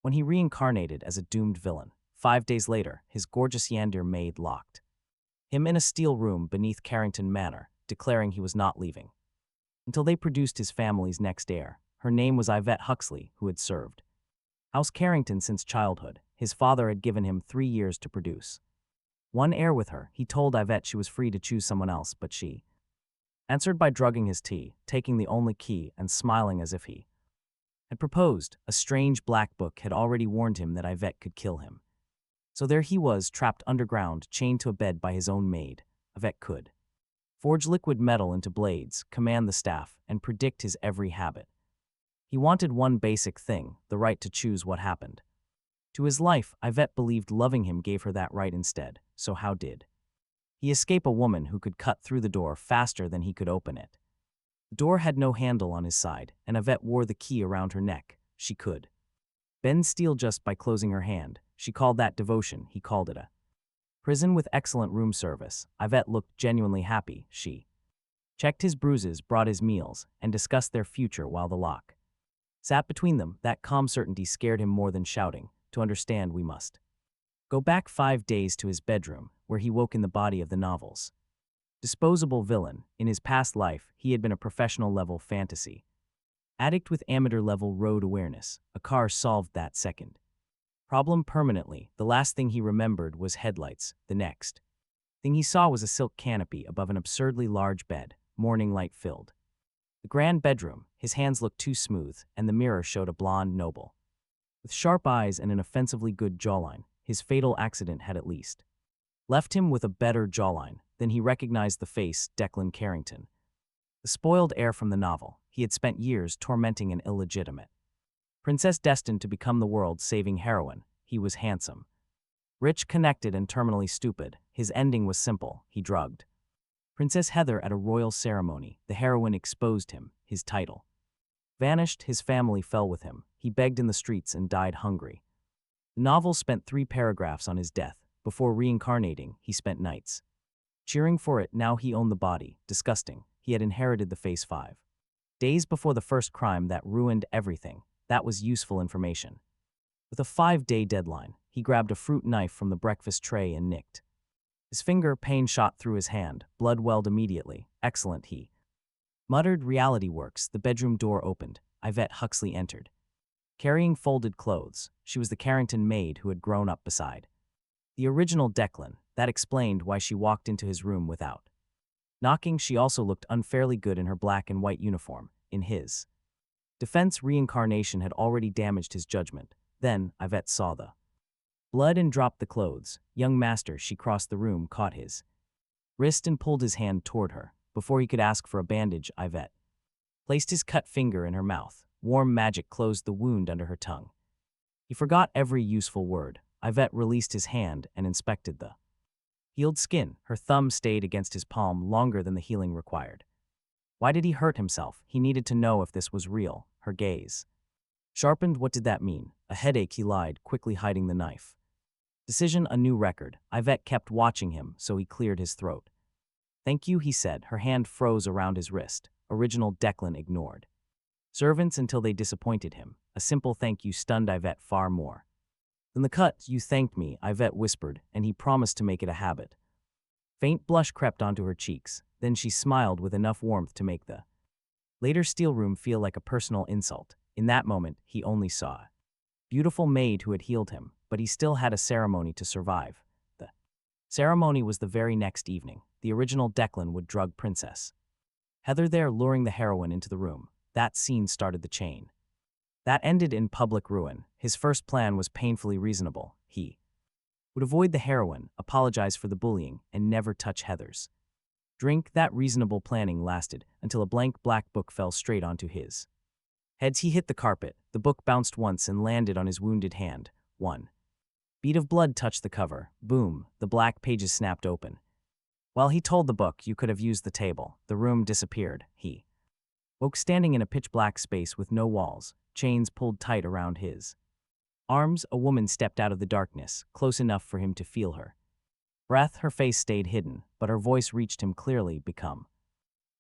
when he reincarnated as a doomed villain. 5 days later, his gorgeous Yandere maid locked him in a steel room beneath Carrington Manor, declaring he was not leaving until they produced his family's next heir. Her name was Yvette Huxley, who had served House Carrington since childhood. His father had given him 3 years to produce one heir with her. He told Yvette she was free to choose someone else, but she answered by drugging his tea, taking the only key, and smiling as if he had proposed. A strange black book had already warned him that Yvette could kill him. So there he was, trapped underground, chained to a bed by his own maid. Yvette could forge liquid metal into blades, command the staff, and predict his every habit. He wanted one basic thing: the right to choose what happened to his life. Yvette believed loving him gave her that right instead. So how did he escape a woman who could cut through the door faster than he could open it? The door had no handle on his side, and Yvette wore the key around her neck. She could bend steel just by closing her hand. She called that devotion. He called it a prison with excellent room service. Yvette looked genuinely happy. She checked his bruises, brought his meals, and discussed their future while the lock sat between them. That calm certainty scared him more than shouting. To understand, we must go back 5 days to his bedroom, where he woke in the body of the novel's disposable villain. In his past life, he had been a professional-level fantasy addict with amateur-level road awareness. A car solved that second problem permanently. The last thing he remembered was headlights. The next thing he saw was a silk canopy above an absurdly large bed, morning light filled the grand bedroom. His hands looked too smooth, and the mirror showed a blonde noble with sharp eyes and an offensively good jawline. His fatal accident had at least left him with a better jawline. Then he recognized the face: Declan Carrington, the spoiled heir from the novel. He had spent years tormenting an illegitimate princess destined to become the world-saving heroine. He was handsome, rich, connected, and terminally stupid. His ending was simple: he drugged Princess Heather at a royal ceremony. The heroine exposed him. His title vanished. His family fell with him. He begged in the streets and died hungry. The novel spent 3 paragraphs on his death. Before reincarnating, he spent nights cheering for it. Now he owned the body. Disgusting. He had inherited the face 5 days before the first crime that ruined everything. That was useful information. With a 5-day deadline, he grabbed a fruit knife from the breakfast tray and nicked his finger. Pain shot through his hand. Blood welled immediately. Excellent, he muttered. Reality works. The bedroom door opened. Yvette Huxley entered, carrying folded clothes. She was the Carrington maid who had grown up beside the original Declan. That explained why she walked into his room without knocking. She also looked unfairly good in her black and white uniform. In his defense, reincarnation had already damaged his judgment. Then Yvette saw the blood and dropped the clothes. Young master, she crossed the room, caught his wrist, and pulled his hand toward her. Before he could ask for a bandage, Yvette placed his cut finger in her mouth. Warm magic closed the wound under her tongue. He forgot every useful word. Yvette released his hand and inspected the healed skin. Her thumb stayed against his palm longer than the healing required. Why did he hurt himself? He needed to know if this was real. Her gaze sharpened. What did that mean? A headache, he lied, quickly hiding the knife. Decision: a new record. Yvette kept watching him, so he cleared his throat. Thank you, he said. Her hand froze around his wrist. Original Declan ignored servants until they disappointed him. A simple thank you stunned Yvette far more than the cut. You thanked me, Yvette whispered, and he promised to make it a habit. Faint blush crept onto her cheeks. Then she smiled with enough warmth to make the later steel room feel like a personal insult. In that moment, he only saw a beautiful maid who had healed him, but he still had a ceremony to survive. The ceremony was the very next evening. The original Declan would drug Princess Heather there, luring the heroine into the room. That scene started the chain that ended in public ruin. His first plan was painfully reasonable. He would avoid the heroine, apologize for the bullying, and never touch Heather's drink. That reasonable planning lasted until a blank black book fell straight onto his head. He hit the carpet. The book bounced once and landed on his wounded hand. One bead of blood touched the cover. Boom, the black pages snapped open. While he told the book, you could have used the table. The room disappeared. He woke standing in a pitch-black space with no walls, chains pulled tight around his arms. A woman stepped out of the darkness, close enough for him to feel her breath. Her face stayed hidden, but her voice reached him clearly. Become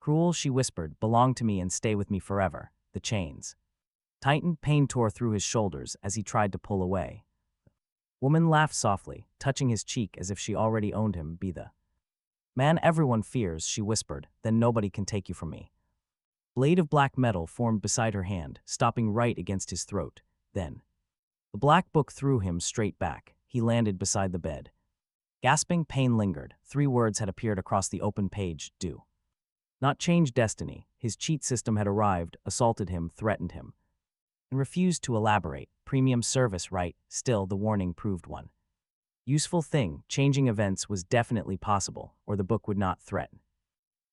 cruel, she whispered. Belong to me and stay with me forever. The chains Tightened pain tore through his shoulders as he tried to pull away. Woman laughed softly, touching his cheek as if she already owned him. Be the man everyone fears, she whispered, then nobody can take you from me. Blade of black metal formed beside her hand, stopping right against his throat. Then the black book threw him straight back. He landed beside the bed. Gasping, pain lingered. 3 words had appeared across the open page: do not change destiny. His cheat system had arrived, assaulted him, threatened him, and refused to elaborate. Premium service, right? Still, the warning proved one useful thing. Changing events was definitely possible, or the book would not threaten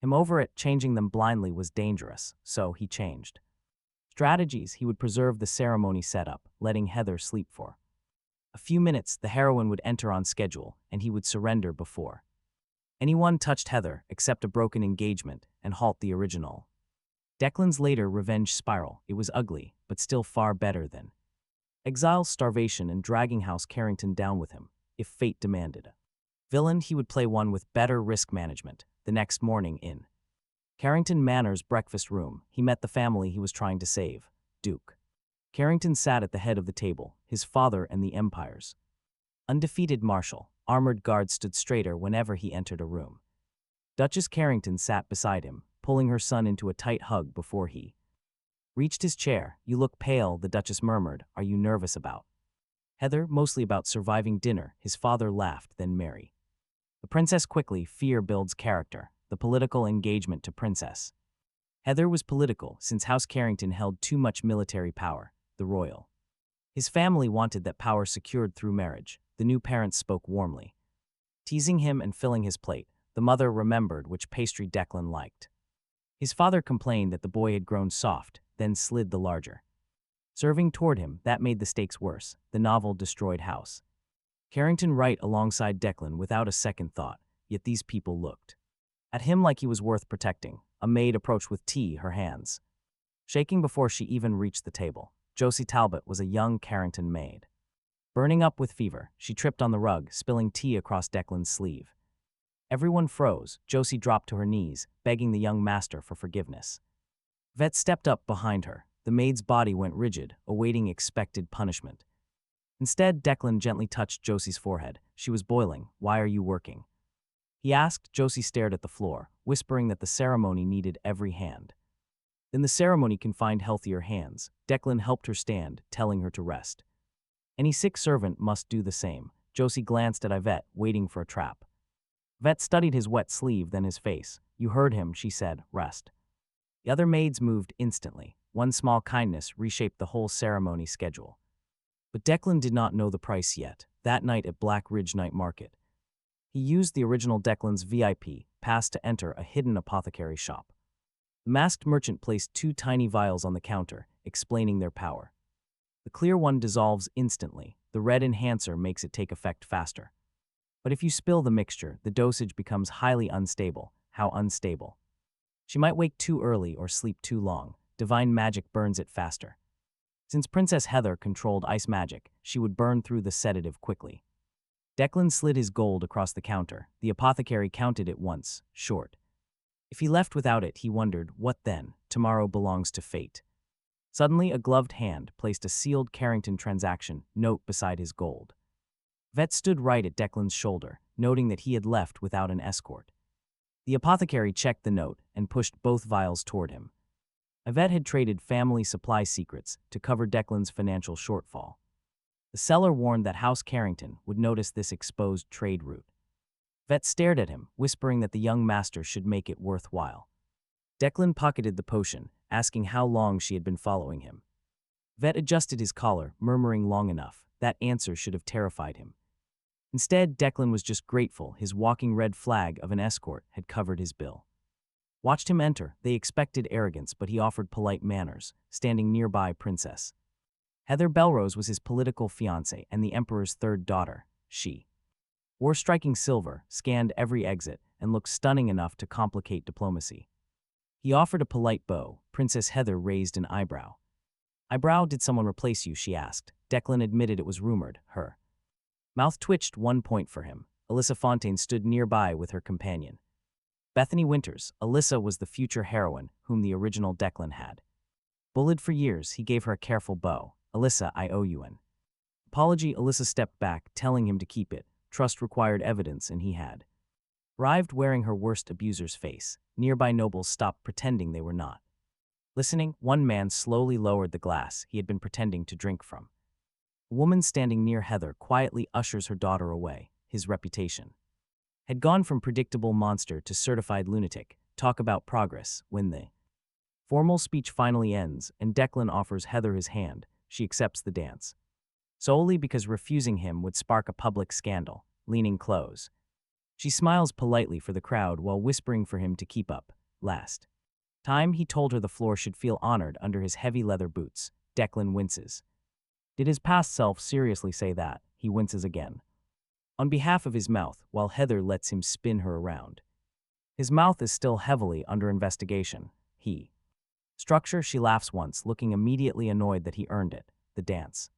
him over it. Changing them blindly was dangerous, so he changed strategies. He would preserve the ceremony setup, letting Heather sleep for a few minutes. The heroine would enter on schedule, and he would surrender before anyone touched Heather, except a broken engagement, and halt the original Declan's later revenge spiral. It was ugly, but still far better than exile, starvation, and dragging House Carrington down with him, if fate demanded. Villain, he would play one with better risk management. The next morning in Carrington Manor's breakfast room, he met the family he was trying to save. Duke Carrington sat at the head of the table, his father and the Empire's undefeated marshal. Armored guards stood straighter whenever he entered a room. Duchess Carrington sat beside him, pulling her son into a tight hug before he reached his chair. You look pale, the Duchess murmured. Are you nervous about Heather? Mostly about surviving dinner, his father laughed, then Mary. The princess quickly. Fear builds character. The political engagement to Princess Heather was political, since House Carrington held too much military power. The royal his family wanted that power secured through marriage. The new parents spoke warmly, teasing him and filling his plate. The mother remembered which pastry Declan liked. His father complained that the boy had grown soft, then slid the larger serving toward him. That made the stakes worse. The novel destroyed House Carrington right alongside Declan without a second thought, yet these people looked at him like he was worth protecting. A maid approached with tea, her hands shaking before she even reached the table. Josie Talbot was a young Carrington maid. Burning up with fever, she tripped on the rug, spilling tea across Declan's sleeve. Everyone froze. Josie dropped to her knees, begging the young master for forgiveness. Vet stepped up behind her. The maid's body went rigid, awaiting expected punishment. Instead, Declan gently touched Josie's forehead. She was boiling. Why are you working? He asked. Josie stared at the floor, whispering that the ceremony needed every hand. Then the ceremony can find healthier hands. Declan helped her stand, telling her to rest. Any sick servant must do the same. Josie glanced at Yvette, waiting for a trap. Yvette studied his wet sleeve, then his face. You heard him, she said. Rest. The other maids moved instantly. One small kindness reshaped the whole ceremony schedule. But Declan did not know the price yet. That night at Black Ridge Night Market, he used the original Declan's VIP pass to enter a hidden apothecary shop. The masked merchant placed 2 tiny vials on the counter, explaining their power. The clear one dissolves instantly. The red enhancer makes it take effect faster. But if you spill the mixture, the dosage becomes highly unstable. How unstable? She might wake too early or sleep too long. Divine magic burns it faster. Since Princess Heather controlled ice magic, she would burn through the sedative quickly. Declan slid his gold across the counter. The apothecary counted it once, short. If he left without it, he wondered, what then? Tomorrow belongs to fate. Suddenly, a gloved hand placed a sealed Carrington transaction note beside his gold. Vet stood right at Declan's shoulder, noting that he had left without an escort. The apothecary checked the note and pushed both vials toward him. Yvette had traded family supply secrets to cover Declan's financial shortfall. The seller warned that House Carrington would notice this exposed trade route. Yvette stared at him, whispering that the young master should make it worthwhile. Declan pocketed the potion, asking how long she had been following him. Yvette adjusted his collar, murmuring long enough. That answer should have terrified him. Instead, Declan was just grateful his walking red flag of an escort had covered his bill. Watched him enter. They expected arrogance, but he offered polite manners, standing nearby Princess Heather Belrose was his political fiancée and the Emperor's 3rd daughter. She wore striking silver, scanned every exit, and looked stunning enough to complicate diplomacy. He offered a polite bow. Princess Heather raised an eyebrow. Eyebrow, did someone replace you? She asked. Declan admitted it was rumored. Her mouth twitched 1 point for him. Alyssa Fontaine stood nearby with her companion. Bethany Winters. Alyssa was the future heroine whom the original Declan had Bullied for years, he gave her a careful bow. Alyssa, I owe you an apology. Alyssa stepped back, telling him to keep it. Trust required evidence, and he had. Arrived wearing her worst abuser's face. Nearby nobles stopped pretending they were not. Listening, one man slowly lowered the glass he had been pretending to drink from. A woman standing near Heather quietly ushers her daughter away. His reputation had gone from predictable monster to certified lunatic. Talk about progress. When the formal speech finally ends and Declan offers Heather his hand, she accepts the dance. Solely because refusing him would spark a public scandal. Leaning close, she smiles politely for the crowd while whispering for him to keep up. Last time he told her the floor should feel honored under his heavy leather boots. Declan winces. Did his past self seriously say that? He winces again. On behalf of his mouth, while Heather lets him spin her around. His mouth is still heavily under investigation. Structure, she laughs once, looking immediately annoyed that he earned it. The dance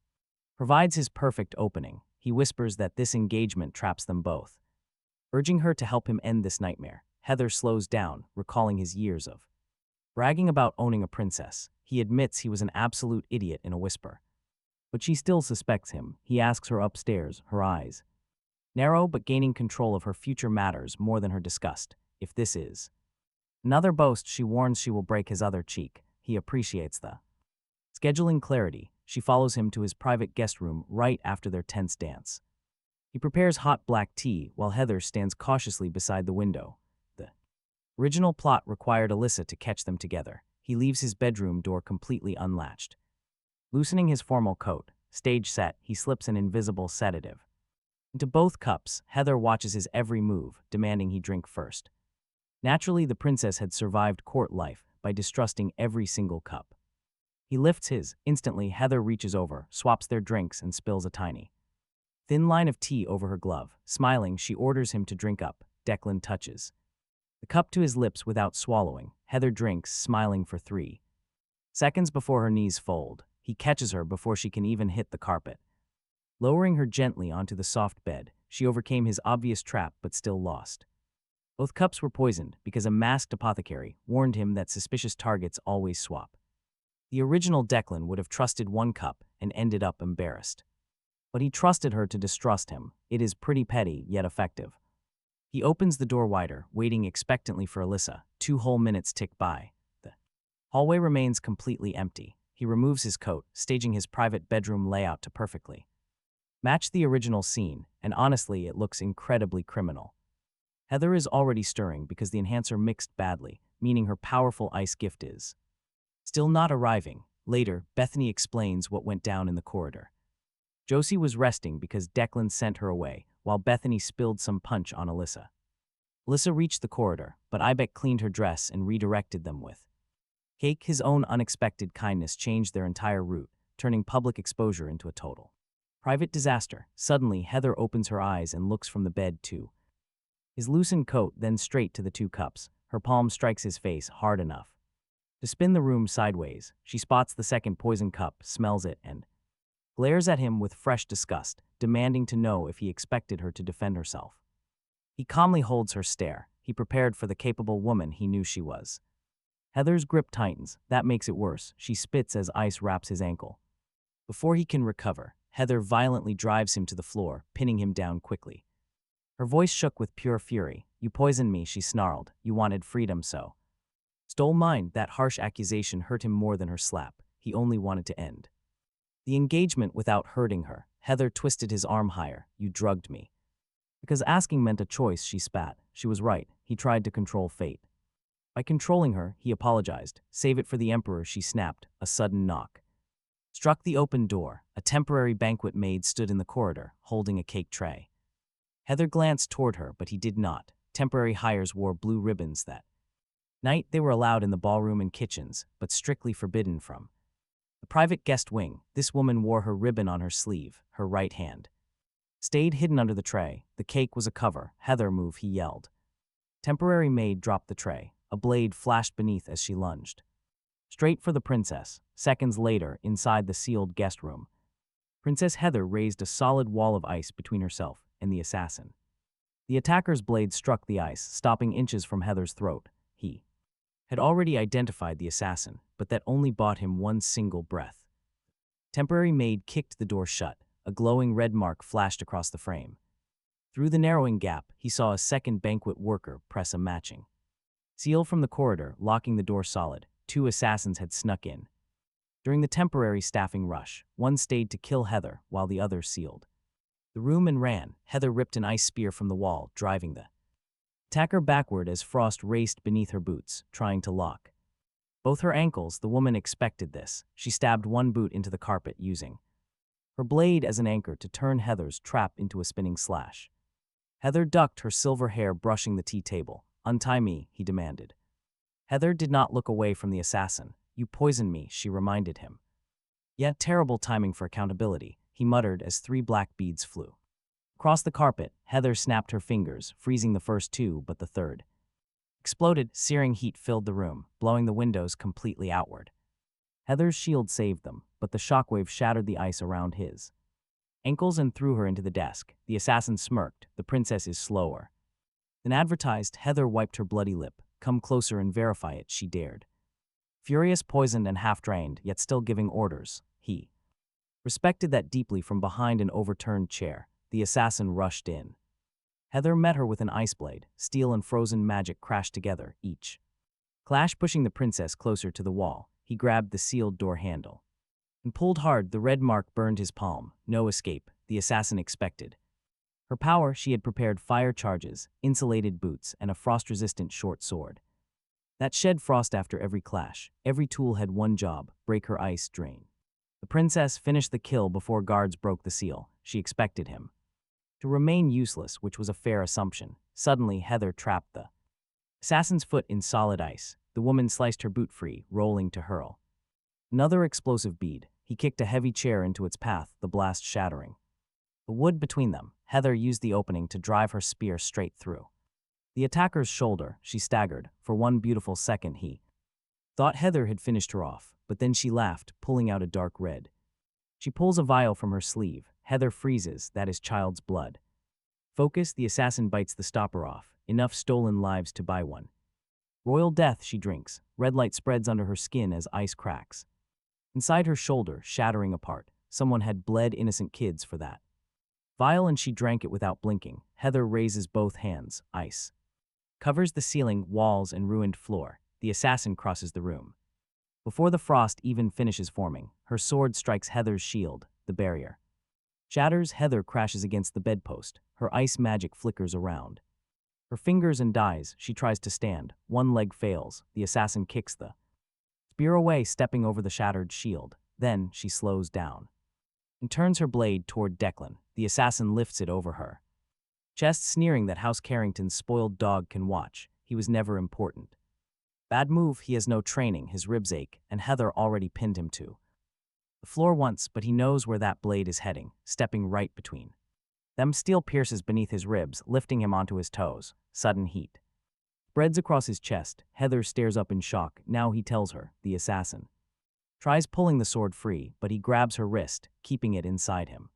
provides his perfect opening. He whispers that this engagement traps them both, urging her to help him end this nightmare. Heather slows down, recalling his years of bragging about owning a princess. He admits he was an absolute idiot in a whisper. But she still suspects him. He asks her upstairs, her eyes narrow but gaining control of her future matters more than her disgust. If this is another boast, she warns she will break his other cheek. He appreciates the scheduling clarity. She follows him to his private guest room right after their tense dance. He prepares hot black tea while Heather stands cautiously beside the window. The original plot required Alyssa to catch them together. He leaves his bedroom door completely unlatched. Loosening his formal coat, stage set, he slips an invisible sedative into both cups. Heather watches his every move, demanding he drink first. Naturally, the princess had survived court life by distrusting every single cup. He lifts his. Instantly, Heather reaches over, swaps their drinks, and spills a tiny thin line of tea over her glove. Smiling, she orders him to drink up. Declan touches the cup to his lips without swallowing. Heather drinks, smiling for 3 seconds before her knees fold. He catches her before she can even hit the carpet. Lowering her gently onto the soft bed, she overcame his obvious trap but still lost. Both cups were poisoned because a masked apothecary warned him that suspicious targets always swap. The original Declan would have trusted one cup and ended up embarrassed. But he trusted her to distrust him. It is pretty petty, yet effective. He opens the door wider, waiting expectantly for Alyssa. 2 whole minutes tick by. The hallway remains completely empty. He removes his coat, staging his private bedroom layout to perfectly match the original scene, and honestly, it looks incredibly criminal. Heather is already stirring because the enhancer mixed badly, meaning her powerful ice gift is still not arriving. Later, Bethany explains what went down in the corridor. Josie was resting because Declan sent her away, while Bethany spilled some punch on Alyssa. Alyssa reached the corridor, but Ibeck cleaned her dress and redirected them with cake. His own unexpected kindness changed their entire route, turning public exposure into a total private disaster. Suddenly, Heather opens her eyes and looks from the bed to his loosened coat, then straight to the 2 cups. Her palm strikes his face hard enough to spin the room sideways. She spots the second poison cup, smells it, and glares at him with fresh disgust, demanding to know if he expected her to defend herself. He calmly holds her stare. He prepared for the capable woman he knew she was. Heather's grip tightens. That makes it worse. She spits as ice wraps his ankle. Before he can recover, Heather violently drives him to the floor, pinning him down quickly. Her voice shook with pure fury. You poisoned me, she snarled. You wanted freedom, so stole mine. That harsh accusation hurt him more than her slap. He only wanted to end the engagement without hurting her. Heather twisted his arm higher. You drugged me. Because asking meant a choice, she spat. She was right. He tried to control fate. By controlling her, he apologized. Save it for the Emperor, she snapped. A sudden knock struck the open door. A temporary banquet maid stood in the corridor, holding a cake tray. Heather glanced toward her, but he did not. Temporary hires wore blue ribbons that night. They were allowed in the ballroom and kitchens, but strictly forbidden from the private guest wing. This woman wore her ribbon on her sleeve. Her right hand stayed hidden under the tray. The cake was a cover. Heather, move, he yelled. Temporary maid dropped the tray. A blade flashed beneath as she lunged straight for the princess. Seconds later, inside the sealed guest room, Princess Heather raised a solid wall of ice between herself and the assassin. The attacker's blade struck the ice, stopping inches from Heather's throat. He had already identified the assassin, but that only bought him one single breath. Temporary maid kicked the door shut. A glowing red mark flashed across the frame. Through the narrowing gap, he saw a second banquet worker press a matching seal from the corridor, locking the door solid. 2 assassins had snuck in. During the temporary staffing rush, one stayed to kill Heather while the other sealed the room and ran. Heather ripped an ice spear from the wall, driving the attacker backward as frost raced beneath her boots, trying to lock both her ankles. The woman expected this. She stabbed one boot into the carpet, using her blade as an anchor to turn Heather's trap into a spinning slash. Heather ducked, her silver hair brushing the tea table. "Untie me," he demanded. Heather did not look away from the assassin. "You poisoned me," she reminded him. Yet terrible timing for accountability, he muttered as 3 black beads flew across the carpet. Heather snapped her fingers, freezing the first 2, but the third exploded. Searing heat filled the room, blowing the windows completely outward. Heather's shield saved them, but the shockwave shattered the ice around his ankles and threw her into the desk. The assassin smirked. "The princess is slower than advertised." Heather wiped her bloody lip. "Come closer and verify it," she dared. Furious, poisoned, and half-drained, yet still giving orders, he respected that deeply. From behind an overturned chair, the assassin rushed in. Heather met her with an ice blade. Steel and frozen magic crashed together, each clash pushing the princess closer to the wall. He grabbed the sealed door handle and pulled hard. The red mark burned his palm. No escape, the assassin expected. Her power: she had prepared fire charges, insulated boots, and a frost-resistant short sword that shed frost after every clash. Every tool had one job: break her ice drain. The princess finished the kill before guards broke the seal. She expected him to remain useless, which was a fair assumption. Suddenly, Heather trapped the assassin's foot in solid ice. The woman sliced her boot free, rolling to hurl another explosive bead. He kicked a heavy chair into its path, the blast shattering the wood between them. Heather used the opening to drive her spear straight through the attacker's shoulder. She staggered. For one beautiful second, he thought Heather had finished her off, but then she laughed, pulling out a dark red. She pulls a vial from her sleeve. Heather freezes. That is child's blood. Focus, the assassin bites the stopper off. Enough stolen lives to buy one. Royal death, she drinks. Red light spreads under her skin as ice cracks inside her shoulder, shattering apart. Someone had bled innocent kids for that vial, and she drank it without blinking. Heather raises both hands. Ice covers the ceiling, walls, and ruined floor. The assassin crosses the room. Before the frost even finishes forming, her sword strikes Heather's shield. The barrier shatters. Heather crashes against the bedpost. Her ice magic flickers around her fingers and dies. She tries to stand. One leg fails. The assassin kicks the spear away, stepping over the shattered shield. Then she slows down and turns her blade toward Declan. The assassin lifts it over her chest, sneering that House Carrington's spoiled dog can watch. He was never important. Bad move. He has no training. His ribs ache, and Heather already pinned him to the floor once, but he knows where that blade is heading, stepping right between them. Steel pierces beneath his ribs, lifting him onto his toes. Sudden heat spreads across his chest. Heather stares up in shock. Now he tells her. The assassin tries pulling the sword free, but he grabs her wrist, keeping it inside him.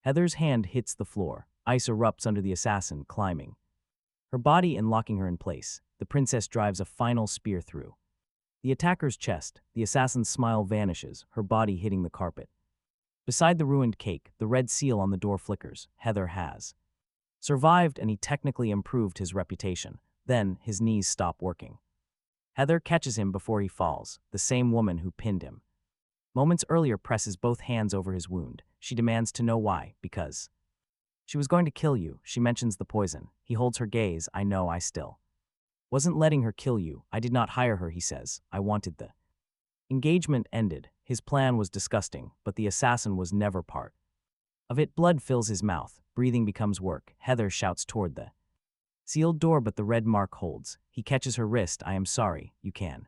Heather's hand hits the floor. Ice erupts under the assassin, climbing her body and locking her in place. The princess drives a final spear through the attacker's chest. The assassin's smile vanishes, her body hitting the carpet. Beside the ruined cake, the red seal on the door flickers. Heather has survived, and he technically improved his reputation. Then his knees stop working. Heather catches him before he falls. The same woman who pinned him moments earlier presses both hands over his wound. She demands to know why. Because she was going to kill you. She mentions the poison. He holds her gaze. "I know, I still wasn't letting her kill you. I did not hire her," he says. "I wanted the engagement ended." His plan was disgusting, but the assassin was never part of it. Blood fills his mouth. Breathing becomes work. Heather shouts toward the sealed door, but the red mark holds. He catches her wrist. "I am sorry. You can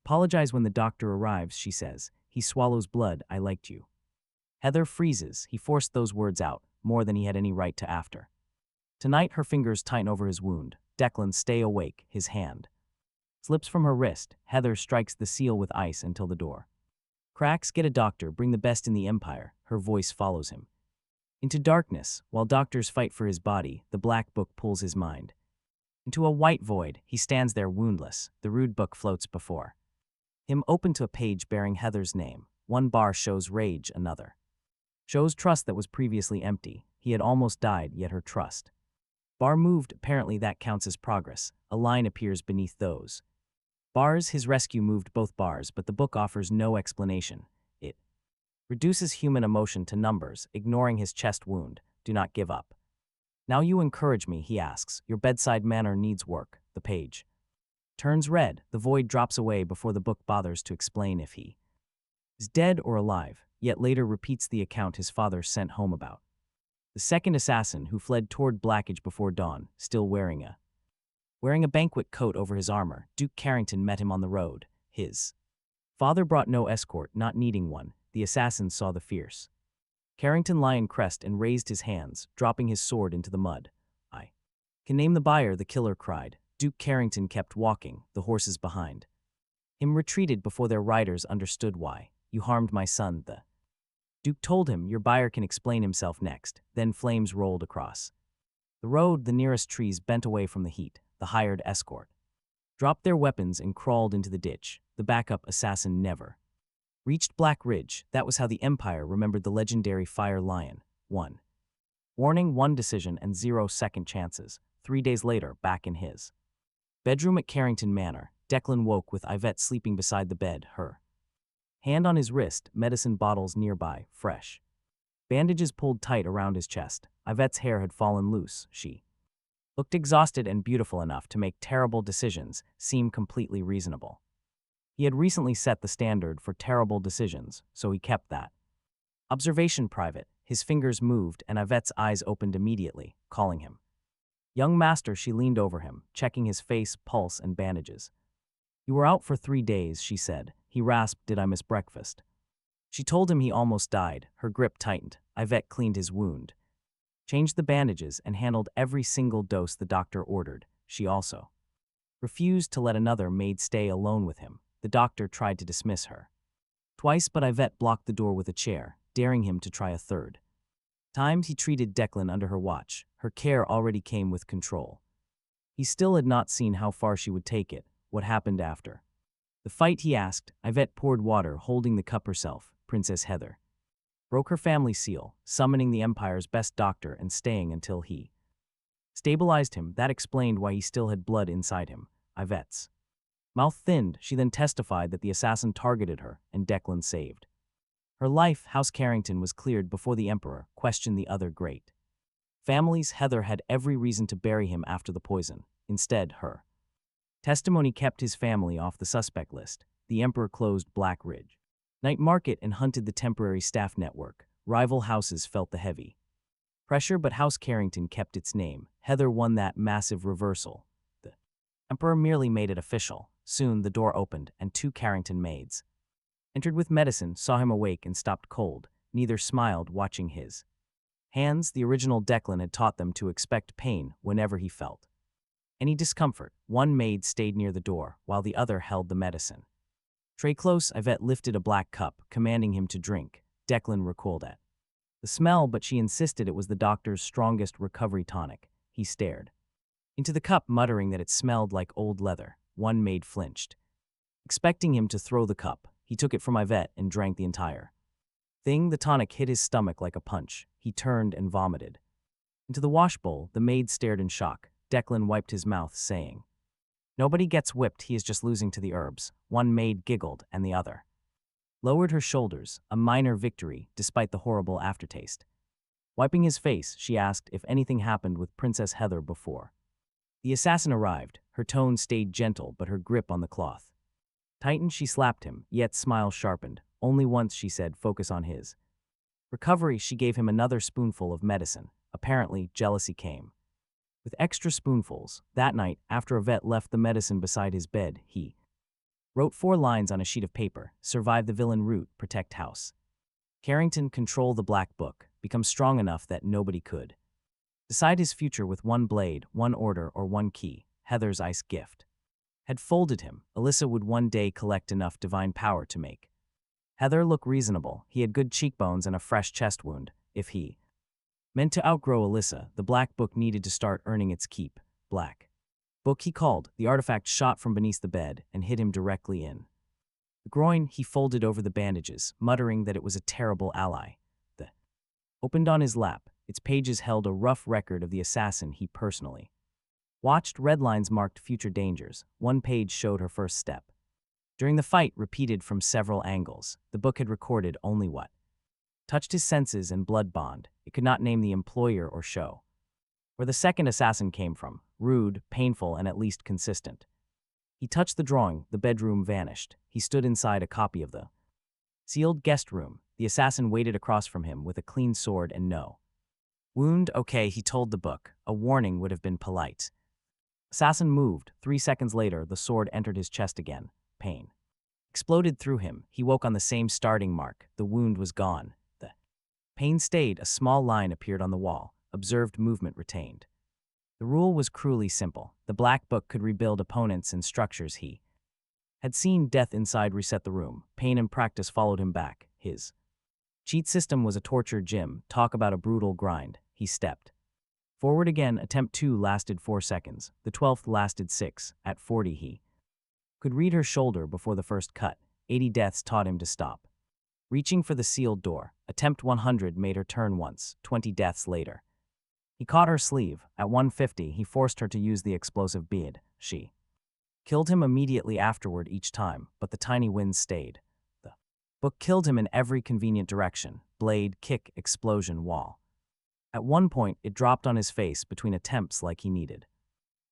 apologize when the doctor arrives," she says. He swallows blood. "I liked you." Heather freezes. He forced those words out, more than he had any right to after. Tonight, her fingers tighten over his wound. Declan, stay awake. His hand slips from her wrist. Heather strikes the seal with ice until the door cracks. "Get a doctor. Bring the best in the empire." Her voice follows him into darkness. While doctors fight for his body, the black book pulls his mind Into a white void, he stands there woundless. The rude book floats before him, open to a page bearing Heather's name. One bar shows rage, another shows trust that was previously empty. He had almost died, yet her trust bar moved. Apparently that counts as progress. A line appears beneath those bars. His rescue moved both bars, but the book offers no explanation. It reduces human emotion to numbers, ignoring his chest wound. Do not give up. Now you encourage me, he asks. Your bedside manner needs work. The page turns red. The void drops away before the book bothers to explain if he is dead or alive, yet later repeats the account his father sent home about the second assassin who fled toward Blackage before dawn, still wearing a banquet coat over his armor. Duke Carrington met him on the road. His father brought no escort, not needing one. The assassin saw the fierce Carrington lion crest and raised his hands, dropping his sword into the mud. I can name the buyer, the killer cried. Duke Carrington kept walking, the horses behind him retreated before their riders understood why. You harmed my son, the Duke told him. Your buyer can explain himself next. Then flames rolled across the road. The nearest trees bent away from the heat. The hired escort dropped their weapons and crawled into the ditch. The backup assassin never reached Black Ridge. That was how the Empire remembered the legendary Fire Lion. 1 warning, 1 decision, and 0 second chances. 3 days later, back in his bedroom at Carrington Manor, Declan woke with Yvette sleeping beside the bed, her hand on his wrist, medicine bottles nearby, fresh bandages pulled tight around his chest. Yvette's hair had fallen loose. She looked exhausted and beautiful enough to make terrible decisions seem completely reasonable. He had recently set the standard for terrible decisions, so he kept that observation private. His fingers moved, and Yvette's eyes opened immediately, calling him young master. She leaned over him, checking his face, pulse, and bandages. You were out for 3 days, she said. He rasped, did I miss breakfast? She told him he almost died. Her grip tightened. Yvette cleaned his wound, changed the bandages, and handled every single dose the doctor ordered. She also refused to let another maid stay alone with him. The doctor tried to dismiss her twice, but Yvette blocked the door with a chair, daring him to try a third time. He treated Declan under her watch. Her care already came with control. He still had not seen how far she would take it. What happened after the fight, he asked. Yvette poured water, holding the cup herself. Princess Heather broke her family seal, summoning the Empire's best doctor and staying until he stabilized him. That explained why he still had blood inside him. Yvette's mouth thinned. She then testified that the assassin targeted her, and Declan saved her life. House Carrington was cleared before the Emperor questioned the other great families. Heather had every reason to bury him after the poison. Instead, her testimony kept his family off the suspect list. The Emperor closed Black Ridge night market and hunted the temporary staff network. Rival houses felt the heavy pressure, but House Carrington kept its name. Heather won that massive reversal. The Emperor merely made it official. Soon the door opened, and 2 Carrington maids entered with medicine, saw him awake, and stopped cold. Neither smiled, watching his hands. The original Declan had taught them to expect pain whenever he felt any discomfort. One maid stayed near the door, while the other held the medicine tray close. Yvette lifted a black cup, commanding him to drink. Declan recoiled at the smell, but she insisted it was the doctor's strongest recovery tonic. He stared into the cup, muttering that it smelled like old leather. One maid flinched, expecting him to throw the cup. He took it from Yvette and drank the entire thing. The tonic hit his stomach like a punch. He turned and vomited into the wash bowl. The maid stared in shock. Declan wiped his mouth, saying, nobody gets whipped, he is just losing to the herbs. One maid giggled, and the other lowered her shoulders, a minor victory despite the horrible aftertaste. Wiping his face, she asked if anything happened with Princess Heather before the assassin arrived. Her tone stayed gentle, but her grip on the cloth tightened. She slapped him, yet smile sharpened. Only once, she said, focus on his recovery. She gave him another spoonful of medicine. Apparently, jealousy came with extra spoonfuls. That night, after Yvette left the medicine beside his bed, he wrote 4 lines on a sheet of paper. Survive the villain route, protect House Carrington, control the Black Book, become strong enough that nobody could decide his future with 1 blade, 1 order, or 1 key. Heather's ice gift had folded him. Alyssa would one day collect enough divine power to make Heather look reasonable. He had good cheekbones and a fresh chest wound. If he meant to outgrow Alyssa, the Black Book needed to start earning its keep. Black Book he called, the artifact shot from beneath the bed and hit him directly in the groin. He folded over the bandages, muttering that it was a terrible ally. The opened on his lap. Its pages held a rough record of the assassin he personally watched. Red lines marked future dangers. One page showed her first step. During the fight, repeated from several angles, the book had recorded only what touched his senses and blood bond. It could not name the employer or show where the second assassin came from. Rude, painful, and at least consistent. He touched the drawing. The bedroom vanished. He stood inside a copy of the sealed guest room. The assassin waited across from him with a clean sword and no wound. Okay, he told the book. A warning would have been polite. Assassin moved. 3 seconds later, the sword entered his chest again. Pain exploded through him. He woke on the same starting mark. The wound was gone. The pain stayed. A small line appeared on the wall. Observed movement retained. The rule was cruelly simple. The black book could rebuild opponents and structures. He had seen death inside reset the room. Pain and practice followed him back. His cheat system was a torture gym. Talk about a brutal grind. He stepped forward again. Attempt 2 lasted 4 seconds. The 12th lasted 6. At 40 he could read her shoulder before the first cut. 80 deaths taught him to stop. Reaching for the sealed door. Attempt 100 made her turn once. 20 deaths later. He caught her sleeve. At 150, he forced her to use the explosive bead. She killed him immediately afterward each time, but the tiny winds stayed. The book killed him in every convenient direction. Blade, kick, explosion, wall. At one point, it dropped on his face between attempts like he needed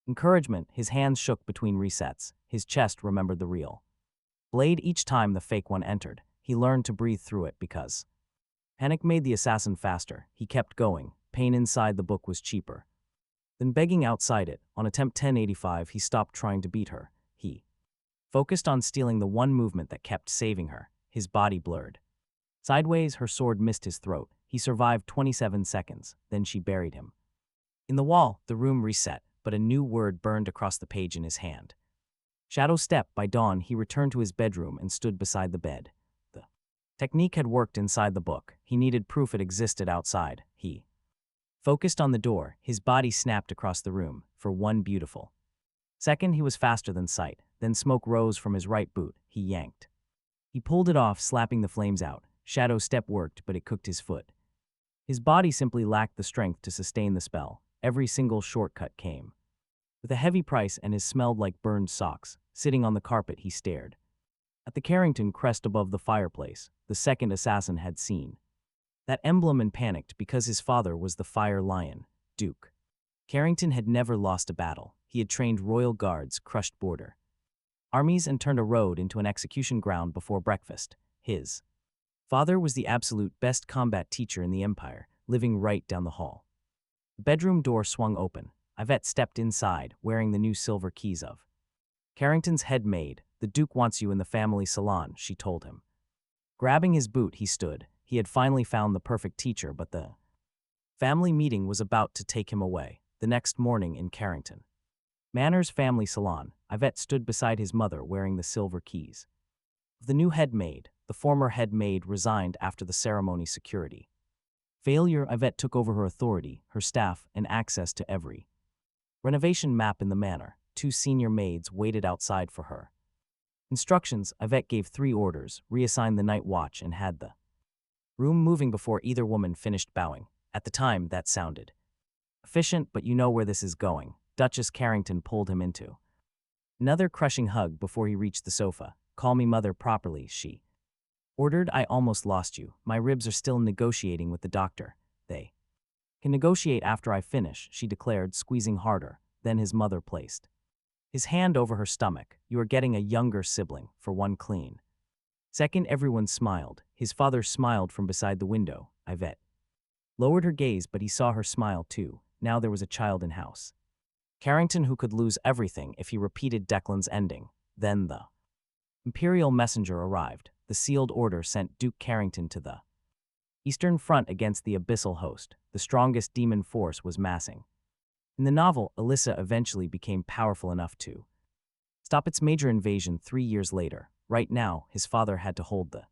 encouragement. His hands shook between resets. His chest remembered the real blade each time the fake one entered. He learned to breathe through it because panic made the assassin faster. He kept going. Pain inside the book was cheaper than begging outside it. On attempt 1085, he stopped trying to beat her. He focused on stealing the one movement that kept saving her. His body blurred sideways. Her sword missed his throat. He survived 27 seconds. Then she buried him in the wall. The room reset, but a new word burned across the page in his hand. Shadow step. By dawn, he returned to his bedroom and stood beside the bed. The technique had worked inside the book. He needed proof it existed outside. He focused on the door. His body snapped across the room. For 1 beautiful second, he was faster than sight. Then smoke rose from his right boot. He yanked. He pulled it off, slapping the flames out. Shadow step worked, but it cooked his foot. His body simply lacked the strength to sustain the spell. Every single shortcut came with a heavy price, and his smelled like burned socks. Sitting on the carpet, he stared at the Carrington crest above the fireplace. The second assassin had seen that emblem and panicked because his father was the Fire Lion, Duke. Carrington had never lost a battle. He had trained royal guards, crushed border armies, and turned a road into an execution ground before breakfast. His father was the absolute best combat teacher in the Empire, living right down the hall. The bedroom door swung open. Yvette stepped inside, wearing the new silver keys of Carrington's head maid. The Duke wants you in the family salon, she told him. Grabbing his boot, he stood. He had finally found the perfect teacher, but the family meeting was about to take him away. The next morning in Carrington Manor's family salon, Yvette stood beside his mother wearing the silver keys of the new head maid. The former head maid resigned after the ceremony security failure. Yvette took over her authority, her staff, and access to every renovation map in the manor. 2 senior maids waited outside for her instructions. Yvette gave 3 orders, reassigned the night watch, and had the room moving before either woman finished bowing. At the time, that sounded efficient, but you know where this is going. Duchess Carrington pulled him into another crushing hug before he reached the sofa. Call me mother properly, she ordered. I almost lost you. My ribs are still negotiating with the doctor. They can negotiate after I finish, she declared, squeezing harder. Then his mother placed his hand over her stomach. You are getting a younger sibling, for one clean second. Everyone smiled. His father smiled from beside the window. Yvette lowered her gaze, but he saw her smile too. Now there was a child in house Carrington who could lose everything if he repeated Declan's ending. Then the Imperial messenger arrived. The sealed order sent Duke Carrington to the Eastern Front against the abyssal host. The strongest demon force was massing. In the novel, Alyssa eventually became powerful enough to stop its major invasion 3 years later. Right now, his father had to hold the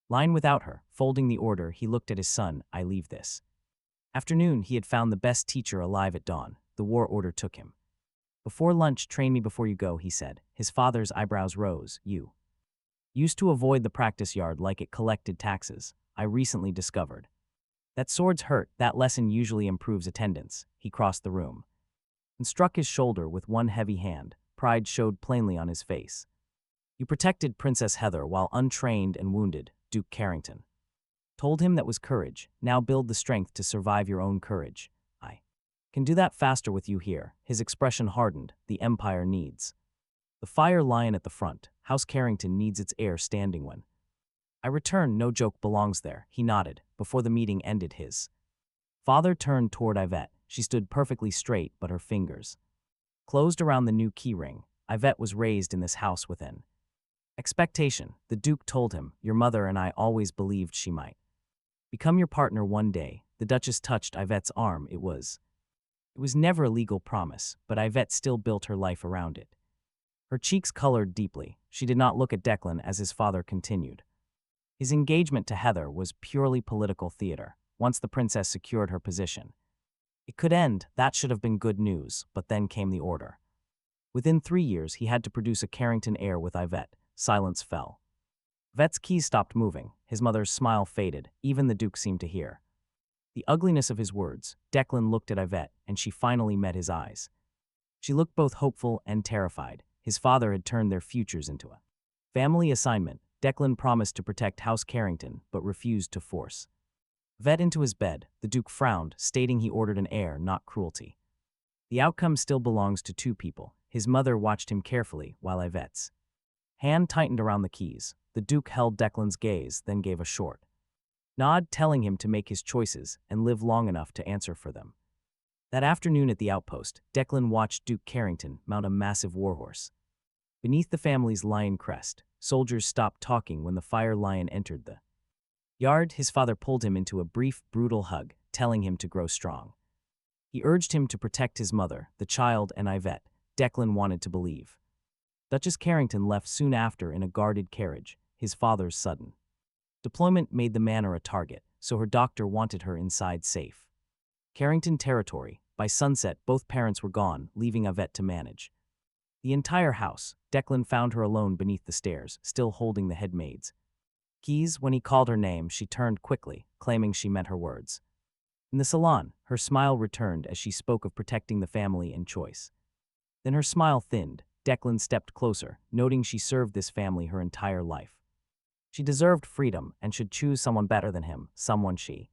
line without her. Folding the order, he looked at his son. I leave this afternoon. He had found the best teacher alive at dawn. The war order took him Before lunch, train me before you go, he said. His father's eyebrows rose. You used to avoid the practice yard like it collected taxes. I recently discovered that swords hurt. That lesson usually improves attendance. He crossed the room and struck his shoulder with one heavy hand. Pride showed plainly on his face. You protected Princess Heather while untrained and wounded, Duke Carrington. Told him that was courage. Now build the strength to survive your own courage. I can do that faster with you here. His expression hardened. The Empire needs the fire lion at the front. House Carrington needs its heir standing when I return. No joke belongs there. He nodded. Before the meeting ended, his father turned toward Yvette. She stood perfectly straight, but her fingers closed around the new keyring. Yvette was raised in this house with an expectation. The Duke told him, your mother and I always believed she might become your partner one day. The Duchess touched Yvette's arm. It was never a legal promise, but Yvette still built her life around it. Her cheeks colored deeply. She did not look at Declan as his father continued. His engagement to Heather was purely political theater. Once the princess secured her position, it could end. That should have been good news, but then came the order. Within 3 years, he had to produce a Carrington heir with Yvette. Silence fell. Yvette's keys stopped moving. His mother's smile faded. Even the Duke seemed to hear the ugliness of his words. Declan looked at Yvette, and she finally met his eyes. She looked both hopeful and terrified. His father had turned their futures into a family assignment. Declan promised to protect House Carrington, but refused to force Yvette into his bed. The Duke frowned, stating he ordered an heir, not cruelty. The outcome still belongs to two people. His mother watched him carefully, while Yvette's hand tightened around the keys. The Duke held Declan's gaze, then gave a short nod, telling him to make his choices and live long enough to answer for them. That afternoon at the outpost, Declan watched Duke Carrington mount a massive warhorse. Beneath the family's lion crest, soldiers stopped talking when the fire lion entered the yard. His father pulled him into a brief, brutal hug, telling him to grow strong. He urged him to protect his mother, the child, and Yvette. Declan wanted to believe. Duchess Carrington left soon after in a guarded carriage. His father's sudden deployment made the manor a target, so her doctor wanted her inside safe Carrington territory. By sunset, both parents were gone, leaving Yvette to manage the entire house. Declan found her alone beneath the stairs, still holding the headmaid's keys. When he called her name, she turned quickly, claiming she meant her words. In the salon, her smile returned as she spoke of protecting the family and choice. Then her smile thinned. Declan stepped closer, noting she served this family her entire life. She deserved freedom and should choose someone better than him, someone she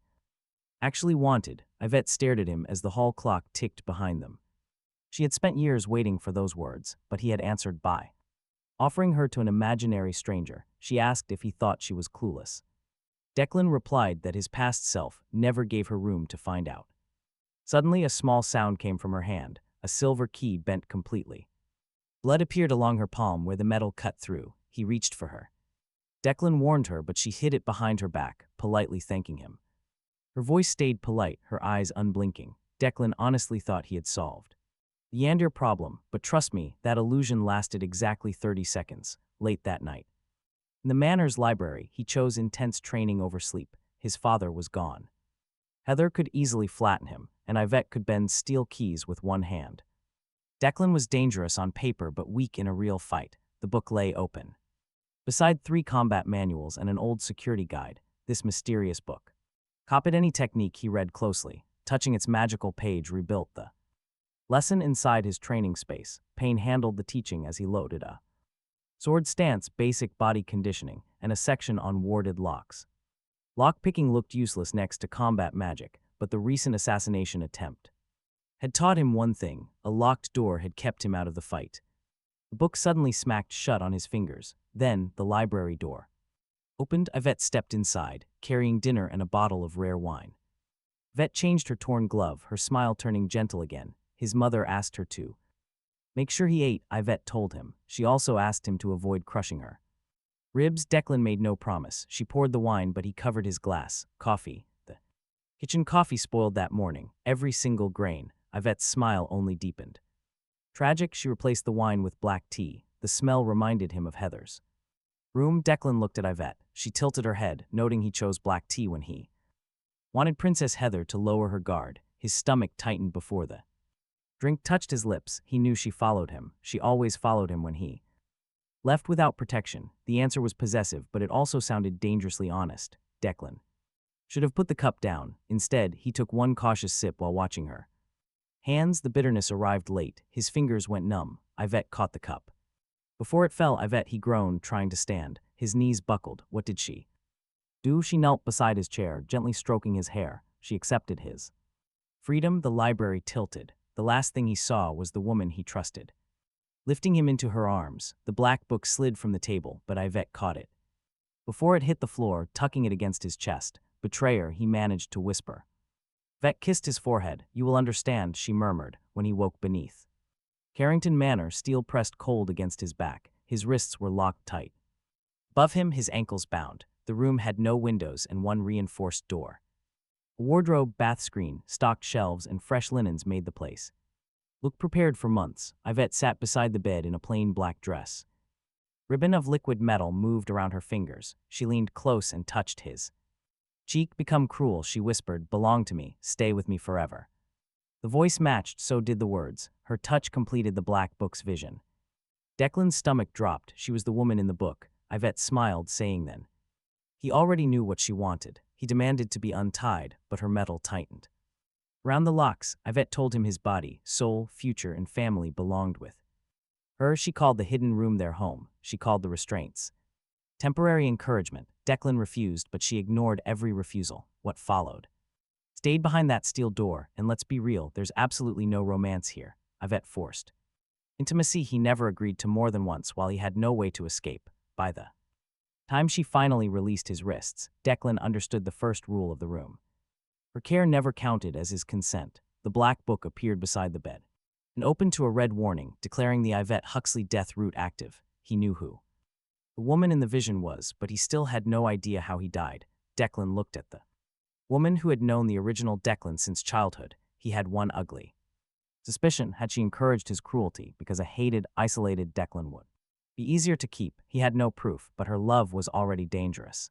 actually wanted. Yvette stared at him as the hall clock ticked behind them. She had spent years waiting for those words, but he had answered by offering her to an imaginary stranger. She asked if he thought she was clueless. Declan replied that his past self never gave her room to find out. Suddenly, a small sound came from her hand. A silver key bent completely. Blood appeared along her palm where the metal cut through. He reached for her. Declan warned her, but she hid it behind her back, politely thanking him. Her voice stayed polite, her eyes unblinking. Declan honestly thought he had solved the Yandere problem, but trust me, that illusion lasted exactly 30 seconds. Late that night, in the manor's library, he chose intense training over sleep. His father was gone. Heather could easily flatten him, and Yvette could bend steel keys with one hand. Declan was dangerous on paper but weak in a real fight. The book lay open. Beside 3 combat manuals and an old security guide, this mysterious book copied any technique he read closely. Touching its magical page rebuilt the lesson inside his training space. Payne handled the teaching as he loaded a sword stance, basic body conditioning, and a section on warded locks. Lockpicking looked useless next to combat magic, but the recent assassination attempt had taught him one thing: a locked door had kept him out of the fight. The book suddenly smacked shut on his fingers. Then, the library door opened. Yvette stepped inside, carrying dinner and a bottle of rare wine. Yvette changed her torn glove, her smile turning gentle again. His mother asked her to make sure he ate, Yvette told him. She also asked him to avoid crushing her ribs. Declan made no promise. She poured the wine, but he covered his glass. Coffee. The kitchen coffee spoiled that morning. Every single grain. Yvette's smile only deepened. Tragic, she replaced the wine with black tea. The smell reminded him of Heather's room. Declan looked at Yvette. She tilted her head, noting he chose black tea when he wanted Princess Heather to lower her guard. His stomach tightened before the Drink touched his lips. He knew she followed him. She always followed him when he left without protection. The answer was possessive, but it also sounded dangerously honest. Declan should have put the cup down. Instead, he took one cautious sip while watching her. The bitterness arrived late. His fingers went numb. Yvette caught the cup. Before it fell, Yvette, he groaned, trying to stand. His knees buckled. What did she do? She knelt beside his chair, gently stroking his hair. She accepted his freedom. The library tilted. The last thing he saw was the woman he trusted. Lifting him into her arms, the black book slid from the table, but Yvette caught it. Before it hit the floor, tucking it against his chest, betrayer, he managed to whisper. Yvette kissed his forehead. You will understand, she murmured, when he woke beneath Carrington Manor, steel pressed cold against his back. His wrists were locked tight. Above him, his ankles bound. The room had no windows and one reinforced door. A wardrobe, bath screen, stocked shelves, and fresh linens made the place look prepared for months. Yvette sat beside the bed in a plain black dress. Ribbon of liquid metal moved around her fingers. She leaned close and touched his cheek. Become cruel, she whispered. Belong to me. Stay with me forever. The voice matched, so did the words. Her touch completed the black book's vision. Declan's stomach dropped. She was the woman in the book. Yvette smiled, saying then. He already knew what she wanted. He demanded to be untied, but her metal tightened. Around the locks, Yvette told him his body, soul, future, and family belonged with her. She called the hidden room their home. She called the restraints temporary encouragement. Declan refused, but she ignored every refusal. What followed stayed behind that steel door, and let's be real, there's absolutely no romance here. Yvette forced intimacy. He never agreed to more than once while he had no way to escape. By the time she finally released his wrists, Declan understood the first rule of the room. Her care never counted as his consent. The black book appeared beside the bed and opened to a red warning, declaring the Yvette Huxley death route active. He knew who the woman in the vision was, but he still had no idea how he died. Declan looked at the woman who had known the original Declan since childhood. He had one ugly suspicion. Had she encouraged his cruelty because a hated, isolated Declan would be easier to keep? He had no proof, but her love was already dangerous.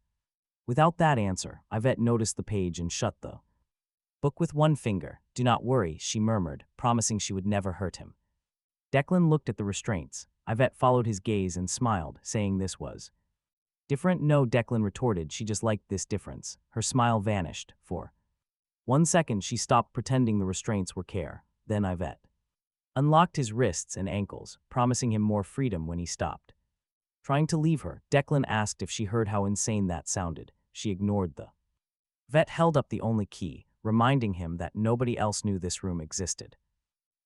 Without that answer, Yvette noticed the page and shut the book with one finger. Do not worry, she murmured, promising she would never hurt him. Declan looked at the restraints. Yvette followed his gaze and smiled, saying this was different. No, Declan retorted, she just liked this difference. Her smile vanished. For 1 second, she stopped pretending the restraints were care. Then Yvette unlocked his wrists and ankles, promising him more freedom when he stopped trying to leave her. Declan asked if she heard how insane that sounded. She ignored the Yvette held up the only key, reminding him that nobody else knew this room existed.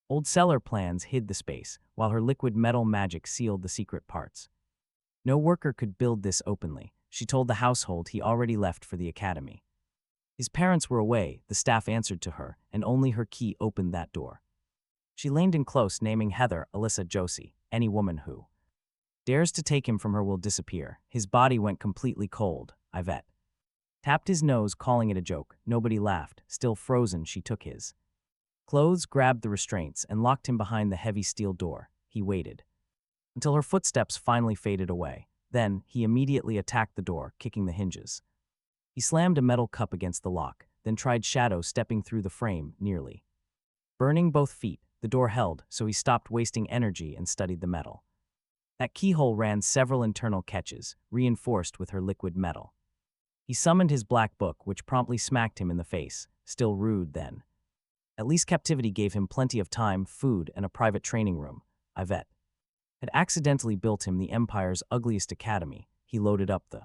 Old cellar plans hid the space, while her liquid metal magic sealed the secret parts. No worker could build this openly. She told the household he already left for the academy. His parents were away, the staff answered to her, and only her key opened that door. She leaned in close, naming Heather, Alyssa, Josie. Any woman who dares to take him from her will disappear. His body went completely cold. Yvette tapped his nose, calling it a joke. Nobody laughed. Still frozen, she took his clothes, grabbed the restraints, and locked him behind the heavy steel door. He waited until her footsteps finally faded away. Then, he immediately attacked the door, kicking the hinges. He slammed a metal cup against the lock, then tried shadow stepping through the frame, nearly burning both feet. The door held, so he stopped wasting energy and studied the metal. That keyhole ran several internal catches, reinforced with her liquid metal. He summoned his black book, which promptly smacked him in the face. Still rude then. At least captivity gave him plenty of time, food, and a private training room. Yvette had accidentally built him the Empire's ugliest academy. He loaded up the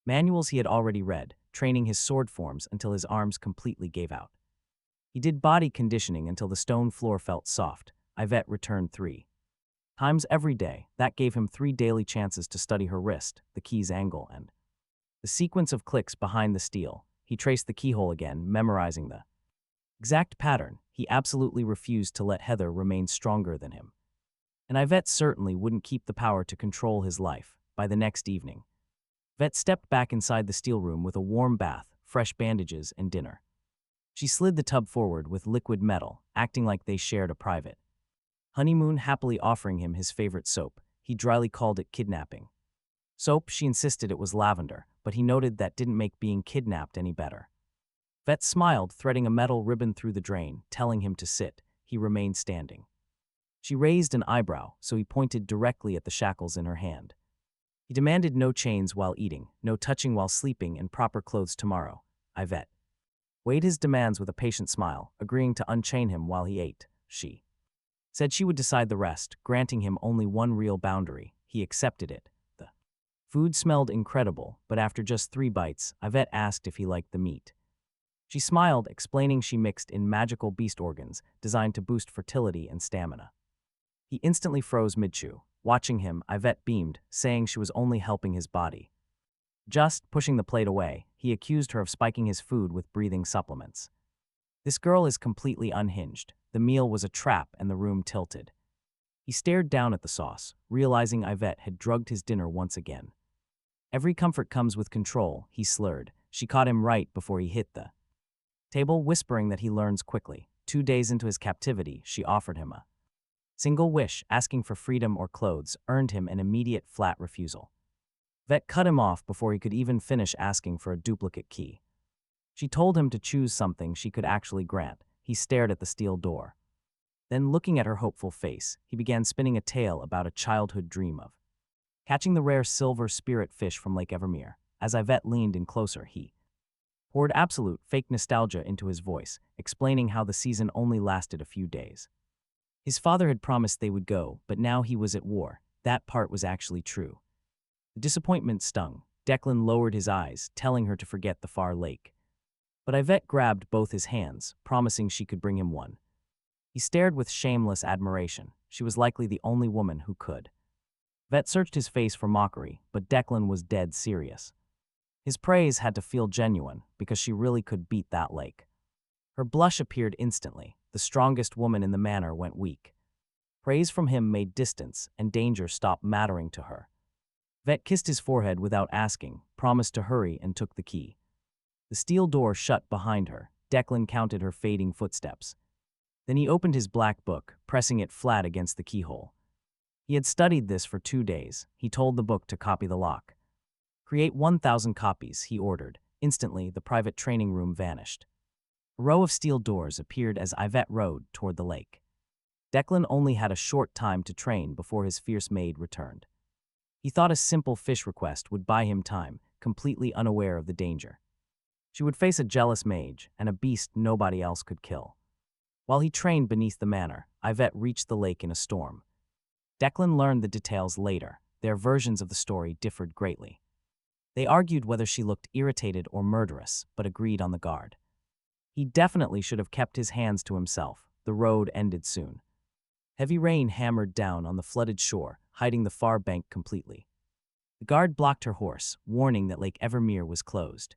manuals he had already read, training his sword forms until his arms completely gave out. He did body conditioning until the stone floor felt soft. Yvette returned 3 times every day. That gave him 3 daily chances to study her wrist, the key's angle, and the sequence of clicks behind the steel. He traced the keyhole again, memorizing the exact pattern. He absolutely refused to let Heather remain stronger than him. And Yvette certainly wouldn't keep the power to control his life. By the next evening, Yvette stepped back inside the steel room with a warm bath, fresh bandages, and dinner. She slid the tub forward with liquid metal, acting like they shared a private honeymoon, happily offering him his favorite soap. He dryly called it kidnapping soap. She insisted it was lavender, but he noted that didn't make being kidnapped any better. Yvette smiled, threading a metal ribbon through the drain, telling him to sit. he remained standing. She raised an eyebrow, so he pointed directly at the shackles in her hand. He demanded no chains while eating, no touching while sleeping, and proper clothes tomorrow. Yvette weighed his demands with a patient smile, agreeing to unchain him while he ate. She said she would decide the rest, granting him only one real boundary. He accepted it. The food smelled incredible, but after just 3 bites, Yvette asked if he liked the meat. She smiled, explaining she mixed in magical beast organs designed to boost fertility and stamina. He instantly froze mid-chew. Watching him, Yvette beamed, saying she was only helping his body. Just pushing the plate away, he accused her of spiking his food with breathing supplements. This girl is completely unhinged. The meal was a trap and the room tilted. He stared down at the sauce, realizing Yvette had drugged his dinner once again. Every comfort comes with control, he slurred. She caught him right before he hit the table, whispering that he learns quickly. 2 days into his captivity, she offered him a single wish, asking for freedom or clothes, earned him an immediate flat refusal. Yvette cut him off before he could even finish asking for a duplicate key. She told him to choose something she could actually grant. He stared at the steel door. Then, looking at her hopeful face, he began spinning a tale about a childhood dream of catching the rare silver spirit fish from Lake Evermere. As Yvette leaned in closer, he poured absolute fake nostalgia into his voice, explaining how the season only lasted a few days. His father had promised they would go, but now he was at war. That part was actually true. The disappointment stung. Declan lowered his eyes, telling her to forget the far lake. But Yvette grabbed both his hands, promising she could bring him one. He stared with shameless admiration. She was likely the only woman who could. Yvette searched his face for mockery, but Declan was dead serious. His praise had to feel genuine, because she really could beat that lake. Her blush appeared instantly. The strongest woman in the manor went weak. Praise from him made distance, and danger stopped mattering to her. Yvette kissed his forehead without asking, promised to hurry, and took the key. The steel door shut behind her. Declan counted her fading footsteps. Then he opened his black book, pressing it flat against the keyhole. He had studied this for 2 days. He told the book to copy the lock. Create 1,000 copies, he ordered. Instantly, the private training room vanished. A row of steel doors appeared as Yvette rode toward the lake. Declan only had a short time to train before his fierce maid returned. He thought a simple fish request would buy him time, completely unaware of the danger. She would face a jealous mage and a beast nobody else could kill. While he trained beneath the manor, Yvette reached the lake in a storm. Declan learned the details later. Their versions of the story differed greatly. They argued whether she looked irritated or murderous, but agreed on the guard. He definitely should have kept his hands to himself. The road ended soon. Heavy rain hammered down on the flooded shore, hiding the far bank completely. The guard blocked her horse, warning that Lake Evermere was closed.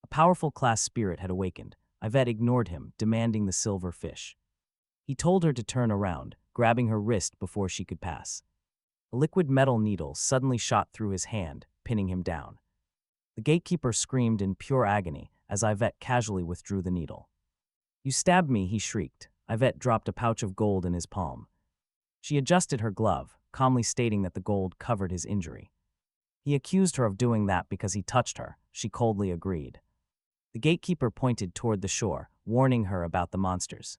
A powerful class spirit had awakened. Yvette ignored him, demanding the silver fish. He told her to turn around, grabbing her wrist before she could pass. A liquid metal needle suddenly shot through his hand, pinning him down. The gatekeeper screamed in pure agony as Yvette casually withdrew the needle. "You stabbed me," he shrieked. Yvette dropped a pouch of gold in his palm. She adjusted her glove, calmly stating that the gold covered his injury. He accused her of doing that because he touched her. She coldly agreed. The gatekeeper pointed toward the shore, warning her about the monsters.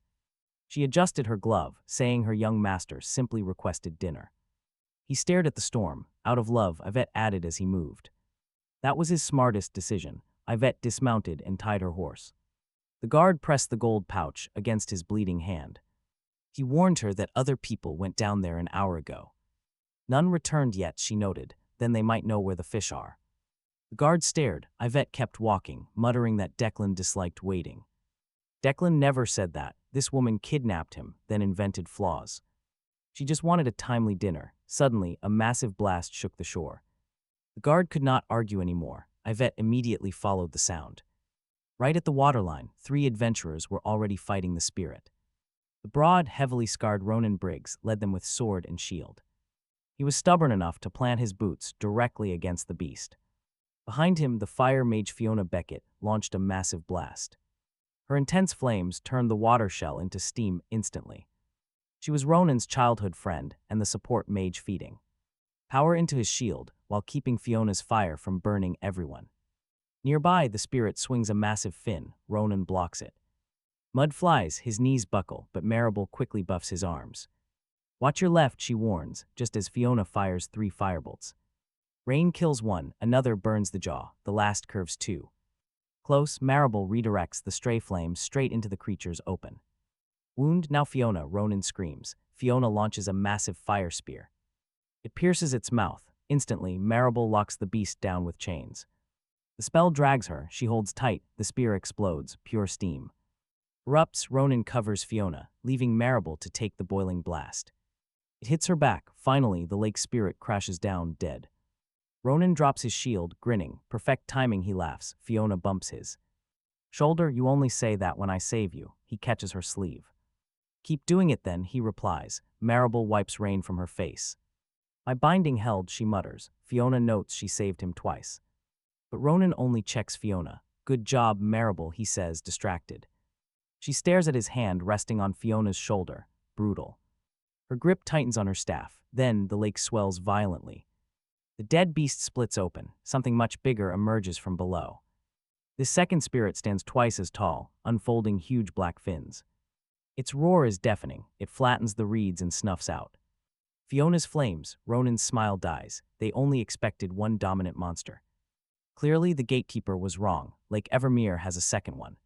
She adjusted her glove, saying her young master simply requested dinner. He stared at the storm. Out of love, Yvette added as he moved. That was his smartest decision. Yvette dismounted and tied her horse. The guard pressed the gold pouch against his bleeding hand. He warned her that other people went down there an hour ago. None returned yet, she noted. Then they might know where the fish are. The guard stared. Yvette kept walking, muttering that Declan disliked waiting. Declan never said that. This woman kidnapped him, then invented flaws. She just wanted a timely dinner. Suddenly, a massive blast shook the shore. The guard could not argue anymore. Yvette immediately followed the sound. Right at the waterline, 3 adventurers were already fighting the spirit. The broad, heavily scarred Ronin Briggs led them with sword and shield. He was stubborn enough to plant his boots directly against the beast. Behind him, the fire mage Fiona Beckett launched a massive blast. Her intense flames turned the water shell into steam instantly. She was Ronin's childhood friend and the support mage feeding power into his shield while keeping Fiona's fire from burning everyone. Nearby, the spirit swings a massive fin. Ronin blocks it. Mud flies, his knees buckle, but Marable quickly buffs his arms. Watch your left, she warns, just as Fiona fires 3 firebolts. Rain kills 1, another burns the jaw, the last curves 2. Close, Marable redirects the stray flames straight into the creature's open. Wound, now Fiona, Ronan screams. Fiona launches a massive fire spear. It pierces its mouth. Instantly, Marable locks the beast down with chains. The spell drags her, she holds tight, the spear explodes, pure steam. Erupts, Ronan covers Fiona, leaving Marable to take the boiling blast. It hits her back. Finally, the lake spirit crashes down, dead. Ronan drops his shield, grinning. Perfect timing, he laughs. Fiona bumps his shoulder. You only say that when I save you. He catches her sleeve. Keep doing it then, he replies. Marable wipes rain from her face. My binding held, she mutters. Fiona notes she saved him twice. But Ronan only checks Fiona. Good job, Marable, he says, distracted. She stares at his hand resting on Fiona's shoulder. Brutal. Her grip tightens on her staff. Then the lake swells violently. The dead beast splits open. Something much bigger emerges from below. This second spirit stands twice as tall, unfolding huge black fins. Its roar is deafening. It flattens the reeds and snuffs out. Fiona's flames, Ronan's smile dies. They only expected one dominant monster. Clearly, the gatekeeper was wrong. Lake Evermere has a second one.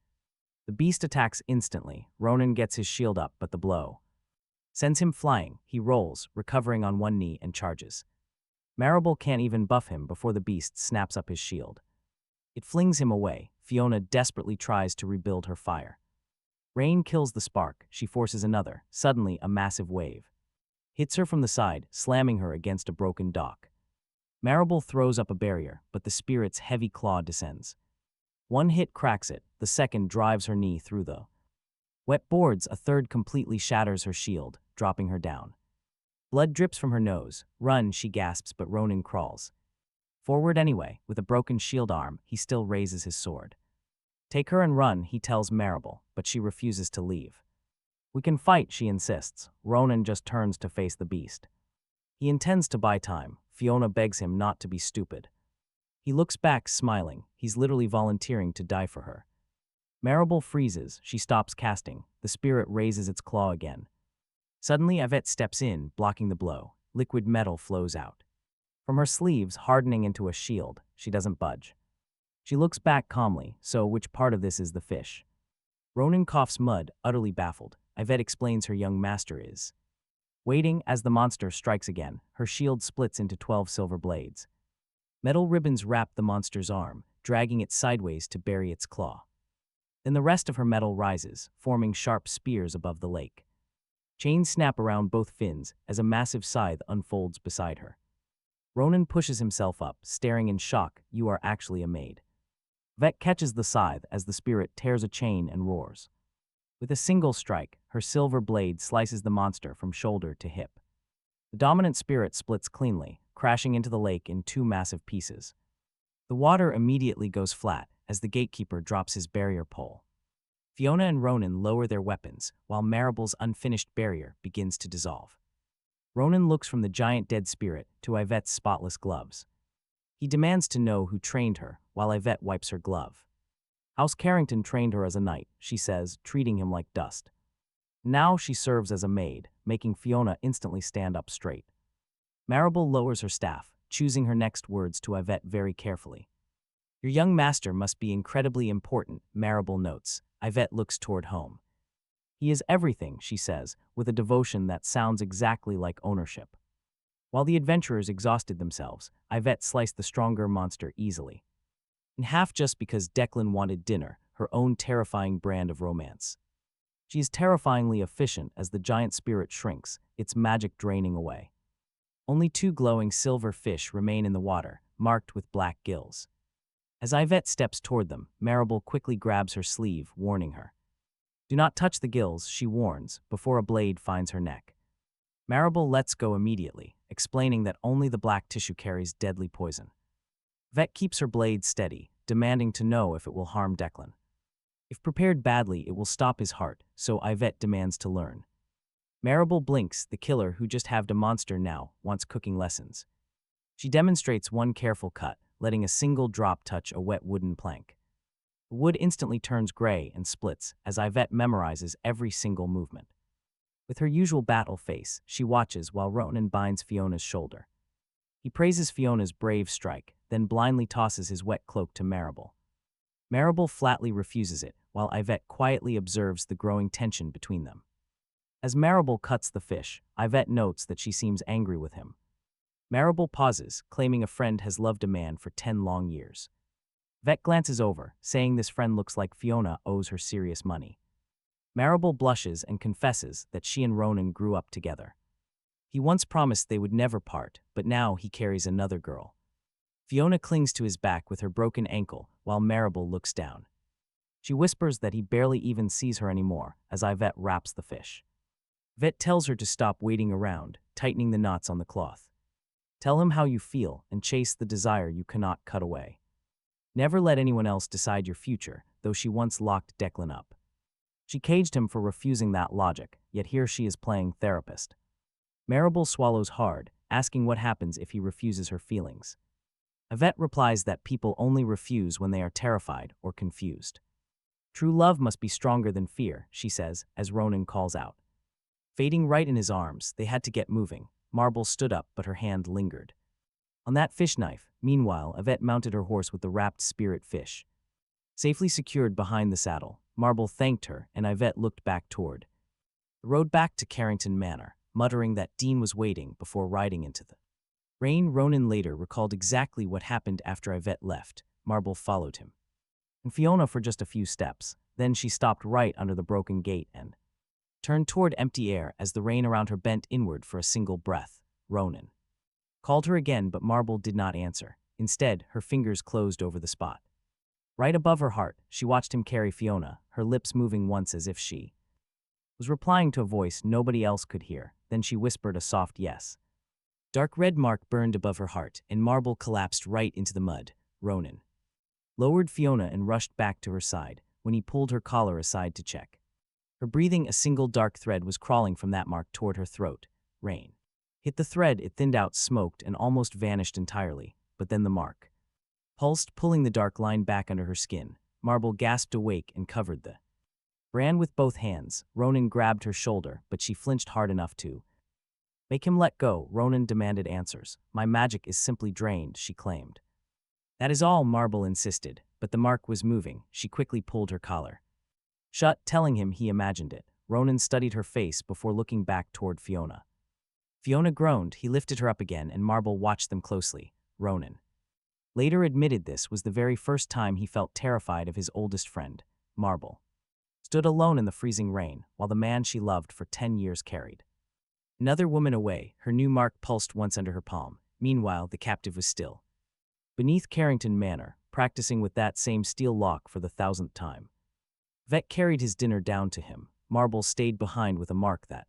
The beast attacks instantly. Ronan gets his shield up, but the blow sends him flying. He rolls, recovering on one knee, and charges. Marable can't even buff him before the beast snaps up his shield. It flings him away. Fiona desperately tries to rebuild her fire. Rain kills the spark. She forces another. Suddenly, a massive wave hits her from the side, slamming her against a broken dock. Marable throws up a barrier, but the spirit's heavy claw descends. One hit cracks it, the second drives her knee through the wet boards, a third completely shatters her shield, dropping her down. Blood drips from her nose. Run, she gasps, but Ronan crawls forward anyway. With a broken shield arm, he still raises his sword. Take her and run, he tells Marable, but she refuses to leave. We can fight, she insists. Ronan just turns to face the beast. He intends to buy time. Fiona begs him not to be stupid. He looks back, smiling. He's literally volunteering to die for her. Marable freezes. She stops casting. The spirit raises its claw again. Suddenly, Yvette steps in, blocking the blow. Liquid metal flows out from her sleeves, hardening into a shield. She doesn't budge. She looks back calmly. So, which part of this is the fish? Ronan coughs mud, utterly baffled. Yvette explains her young master is waiting. As the monster strikes again, her shield splits into 12 silver blades. Metal ribbons wrap the monster's arm, dragging it sideways to bury its claw. Then the rest of her metal rises, forming sharp spears above the lake. Chains snap around both fins as a massive scythe unfolds beside her. Ronan pushes himself up, staring in shock. You are actually a maid. Yvette catches the scythe as the spirit tears a chain and roars. With a single strike, her silver blade slices the monster from shoulder to hip. The dominant spirit splits cleanly, crashing into the lake in 2 massive pieces. The water immediately goes flat as the gatekeeper drops his barrier pole. Fiona and Ronan lower their weapons, while Marable's unfinished barrier begins to dissolve. Ronan looks from the giant dead spirit to Yvette's spotless gloves. He demands to know who trained her, while Yvette wipes her glove. House Carrington trained her as a knight, she says, treating him like dust. Now she serves as a maid, making Fiona instantly stand up straight. Marable lowers her staff, choosing her next words to Yvette very carefully. Your young master must be incredibly important, Marable notes. Yvette looks toward home. He is everything, she says, with a devotion that sounds exactly like ownership. While the adventurers exhausted themselves, Yvette sliced the stronger monster easily. In half just because Declan wanted dinner, her own terrifying brand of romance. She is terrifyingly efficient as the giant spirit shrinks, its magic draining away. Only 2 glowing silver fish remain in the water, marked with black gills. As Yvette steps toward them, Marable quickly grabs her sleeve, warning her. Do not touch the gills, she warns, before a blade finds her neck. Marable lets go immediately, explaining that only the black tissue carries deadly poison. Yvette keeps her blade steady, demanding to know if it will harm Declan. If prepared badly, it will stop his heart, so Yvette demands to learn. Marable blinks. The killer, who just halved a monster now, wants cooking lessons. She demonstrates one careful cut, letting a single drop touch a wet wooden plank. The wood instantly turns gray and splits as Yvette memorizes every single movement. With her usual battle face, she watches while Ronan binds Fiona's shoulder. He praises Fiona's brave strike, then blindly tosses his wet cloak to Marable. Marable flatly refuses it, while Yvette quietly observes the growing tension between them. As Marable cuts the fish, Yvette notes that she seems angry with him. Marable pauses, claiming a friend has loved a man for 10 long years. Yvette glances over, saying this friend looks like Fiona owes her serious money. Marable blushes and confesses that she and Ronan grew up together. He once promised they would never part, but now he carries another girl. Fiona clings to his back with her broken ankle, while Marable looks down. She whispers that he barely even sees her anymore, as Yvette wraps the fish. Yvette tells her to stop waiting around, tightening the knots on the cloth. Tell him how you feel and chase the desire you cannot cut away. Never let anyone else decide your future, though she once locked Declan up. She caged him for refusing that logic, yet here she is playing therapist. Marable swallows hard, asking what happens if he refuses her feelings. Yvette replies that people only refuse when they are terrified or confused. True love must be stronger than fear, she says, as Ronan calls out. Fading right in his arms, they had to get moving. Marble stood up, but her hand lingered. On that fish knife, meanwhile, Yvette mounted her horse with the wrapped spirit fish. Safely secured behind the saddle, Marble thanked her, and Yvette looked back toward the road back to Carrington Manor, muttering that Dean was waiting before riding into the rain. Ronan later recalled exactly what happened after Yvette left. Marble followed him and Fiona for just a few steps. Then she stopped right under the broken gate and turned toward empty air as the rain around her bent inward for a single breath. Ronan called her again, but Marble did not answer. Instead, her fingers closed over the spot. Right above her heart, she watched him carry Fiona, her lips moving once as if she was replying to a voice nobody else could hear. Then she whispered a soft yes. Dark red mark burned above her heart, and Marble collapsed right into the mud. Ronan lowered Fiona and rushed back to her side when he pulled her collar aside to check her breathing. A single dark thread was crawling from that mark toward her throat. Rain hit the thread, it thinned out, smoked, and almost vanished entirely. But then the mark pulsed, pulling the dark line back under her skin. Marble gasped awake and covered the brand with both hands. Ronan grabbed her shoulder, but she flinched hard enough to make him let go. Ronan demanded answers. My magic is simply drained, she claimed. That is all, Marble insisted, but the mark was moving. She quickly pulled her collar shut, telling him he imagined it. Ronan studied her face before looking back toward Fiona. Fiona groaned. He lifted her up again, and Marble watched them closely. Ronan later admitted this was the very first time he felt terrified of his oldest friend. Marble stood alone in the freezing rain, while the man she loved for 10 years carried another woman away. Her new mark pulsed once under her palm. Meanwhile, the captive was still beneath Carrington Manor, practicing with that same steel lock for the 1000th time. Yvette carried his dinner down to him. Marble stayed behind with a mark that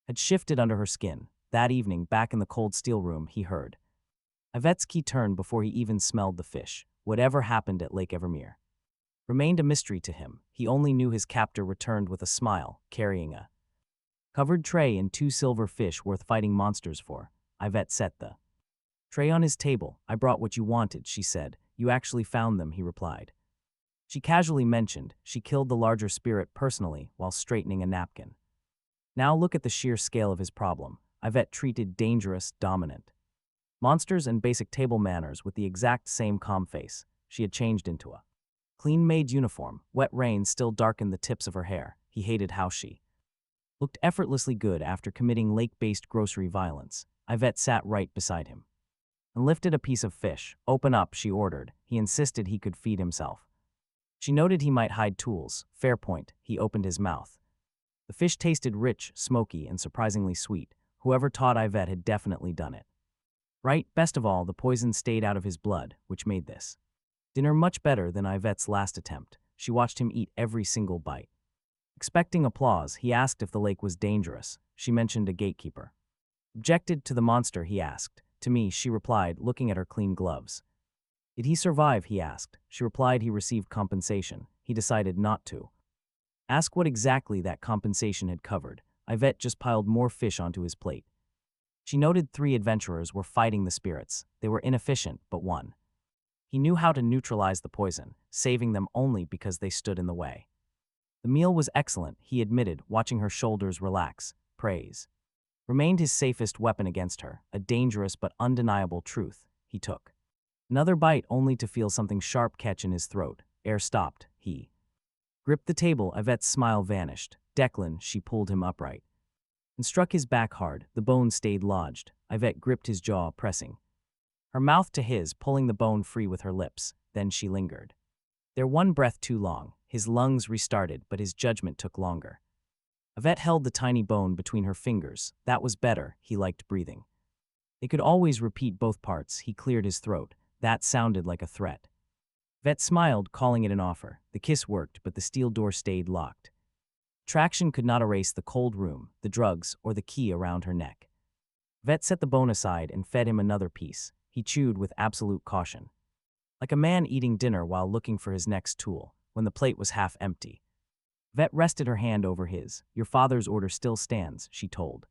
had shifted under her skin. That evening, back in the cold steel room, he heard Yvette's key turn before he even smelled the fish. Whatever happened at Lake Evermere remained a mystery to him. He only knew his captor returned with a smile, carrying a covered tray and 2 silver fish worth fighting monsters for. Yvette set the tray on his table. I brought what you wanted, she said. You actually found them, he replied. She casually mentioned she killed the larger spirit personally while straightening a napkin. Now look at the sheer scale of his problem. Yvette treated dangerous, dominant monsters and basic table manners with the exact same calm face. She had changed into a clean-made uniform. Wet rain still darkened the tips of her hair. He hated how she looked effortlessly good after committing lake-based grocery violence. Yvette sat right beside him and lifted a piece of fish. Open up, she ordered. He insisted he could feed himself. She noted he might hide tools. Fair point. He opened his mouth. The fish tasted rich, smoky, and surprisingly sweet. Whoever taught Yvette had definitely done it right. Best of all, the poison stayed out of his blood, which made this dinner much better than Yvette's last attempt. She watched him eat every single bite. Expecting applause, he asked if the lake was dangerous. She mentioned a gatekeeper. Objected to the monster, he asked. To me, she replied, looking at her clean gloves. Did he survive, he asked. She replied he received compensation. He decided not to ask what exactly that compensation had covered. Yvette just piled more fish onto his plate. She noted 3 adventurers were fighting the spirits. They were inefficient, but one He knew how to neutralize the poison, saving them only because they stood in the way. The meal was excellent, he admitted, watching her shoulders relax. Praise remained his safest weapon against her, a dangerous but undeniable truth. He took another bite only to feel something sharp catch in his throat. Air stopped. He gripped the table. Yvette's smile vanished. Declan, she pulled him upright and struck his back hard. The bone stayed lodged. Yvette gripped his jaw, pressing her mouth to his, pulling the bone free with her lips. Then she lingered. Their one breath too long. His lungs restarted, but his judgment took longer. Yvette held the tiny bone between her fingers. That was better. He liked breathing. They could always repeat both parts. He cleared his throat. That sounded like a threat. Yvette smiled, calling it an offer. The kiss worked, but the steel door stayed locked. Traction could not erase the cold room, the drugs, or the key around her neck. Yvette set the bone aside and fed him another piece. He chewed with absolute caution, like a man eating dinner while looking for his next tool. When the plate was half empty, Yvette rested her hand over his. Your father's order still stands, she told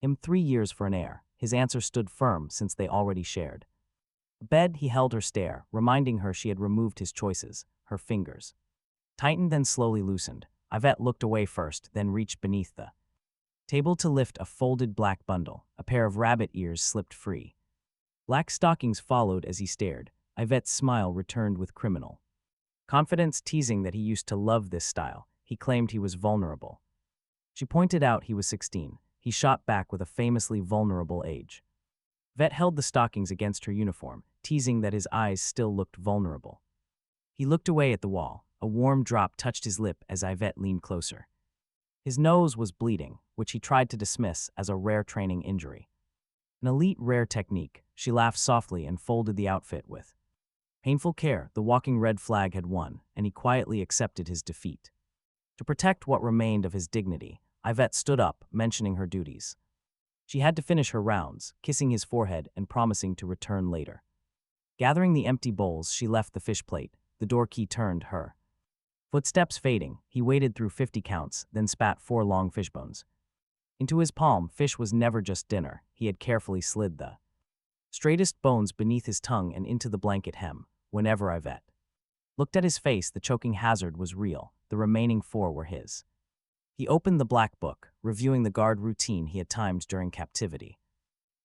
him. 3 years for an heir. His answer stood firm since they already shared a bed. He held her stare, reminding her she had removed his choices. Her fingers tightened, then slowly loosened. Yvette looked away first, then reached beneath the table to lift a folded black bundle. A pair of rabbit ears slipped free. Black stockings followed as he stared. Yvette's smile returned with criminal confidence, teasing that he used to love this style. He claimed he was vulnerable. She pointed out he was 16. He shot back with a famously vulnerable age. Yvette held the stockings against her uniform, teasing that his eyes still looked vulnerable. He looked away at the wall. A warm drop touched his lip as Yvette leaned closer. His nose was bleeding, which he tried to dismiss as a rare training injury. An elite rare technique. She laughed softly and folded the outfit with painful care. The walking red flag had won, and he quietly accepted his defeat. To protect what remained of his dignity, Yvette stood up, mentioning her duties. She had to finish her rounds, kissing his forehead and promising to return later. Gathering the empty bowls, she left the fish plate. The door key turned her footsteps fading. He waited through 50 counts, then spat 4 long fish bones into his palm. Fish was never just dinner. He had carefully slid the straightest bones beneath his tongue and into the blanket hem. Whenever Yvette looked at his face, the choking hazard was real. The remaining 4 were his. He opened the black book, reviewing the guard routine he had timed during captivity.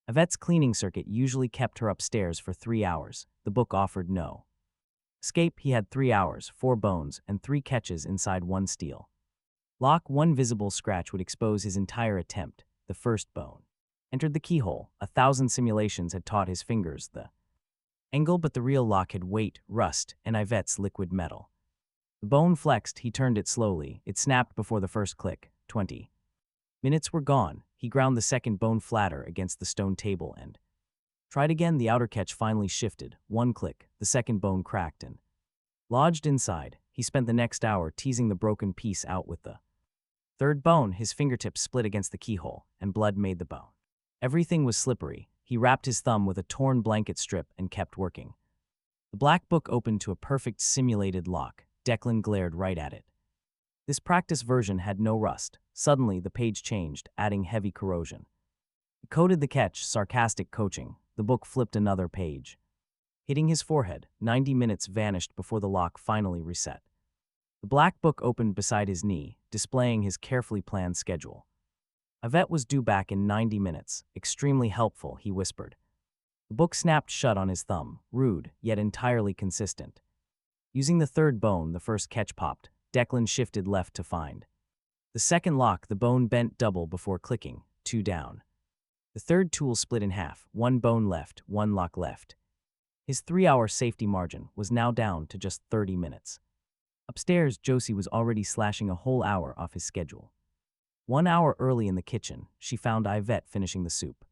Yvette's cleaning circuit usually kept her upstairs for 3 hours. The book offered no escape. He had 3 hours, 4 bones, and 3 catches inside 1 steel lock. 1 visible scratch would expose his entire attempt. The first bone entered the keyhole. 1,000 simulations had taught his fingers the angle, but the real lock had weight, rust, and Yvette's liquid metal. The bone flexed. He turned it slowly. It snapped before the first click. 20 minutes were gone. He ground the second bone flatter against the stone table and tried again. The outer catch finally shifted. 1 click. The second bone cracked and lodged inside. He spent the next hour teasing the broken piece out with the third bone. His fingertips split against the keyhole, and blood made the bone. Everything was slippery. He wrapped his thumb with a torn blanket strip and kept working. The black book opened to a perfect simulated lock. Declan glared right at it. This practice version had no rust. Suddenly, the page changed, adding heavy corrosion. He coded the catch, sarcastic coaching. The book flipped another page, hitting his forehead. 90 minutes vanished before the lock finally reset. The black book opened beside his knee, displaying his carefully planned schedule. Yvette was due back in 90 minutes. Extremely helpful, he whispered. The book snapped shut on his thumb, rude, yet entirely consistent. Using the third bone, the first catch popped. Declan shifted left to find the second lock. The bone bent double before clicking. 2 down. The third tool split in half. 1 bone left, 1 lock left. His 3-hour safety margin was now down to just 30 minutes. Upstairs, Josie was already slashing a whole hour off his schedule. 1 hour early in the kitchen, she found Yvette finishing the soup.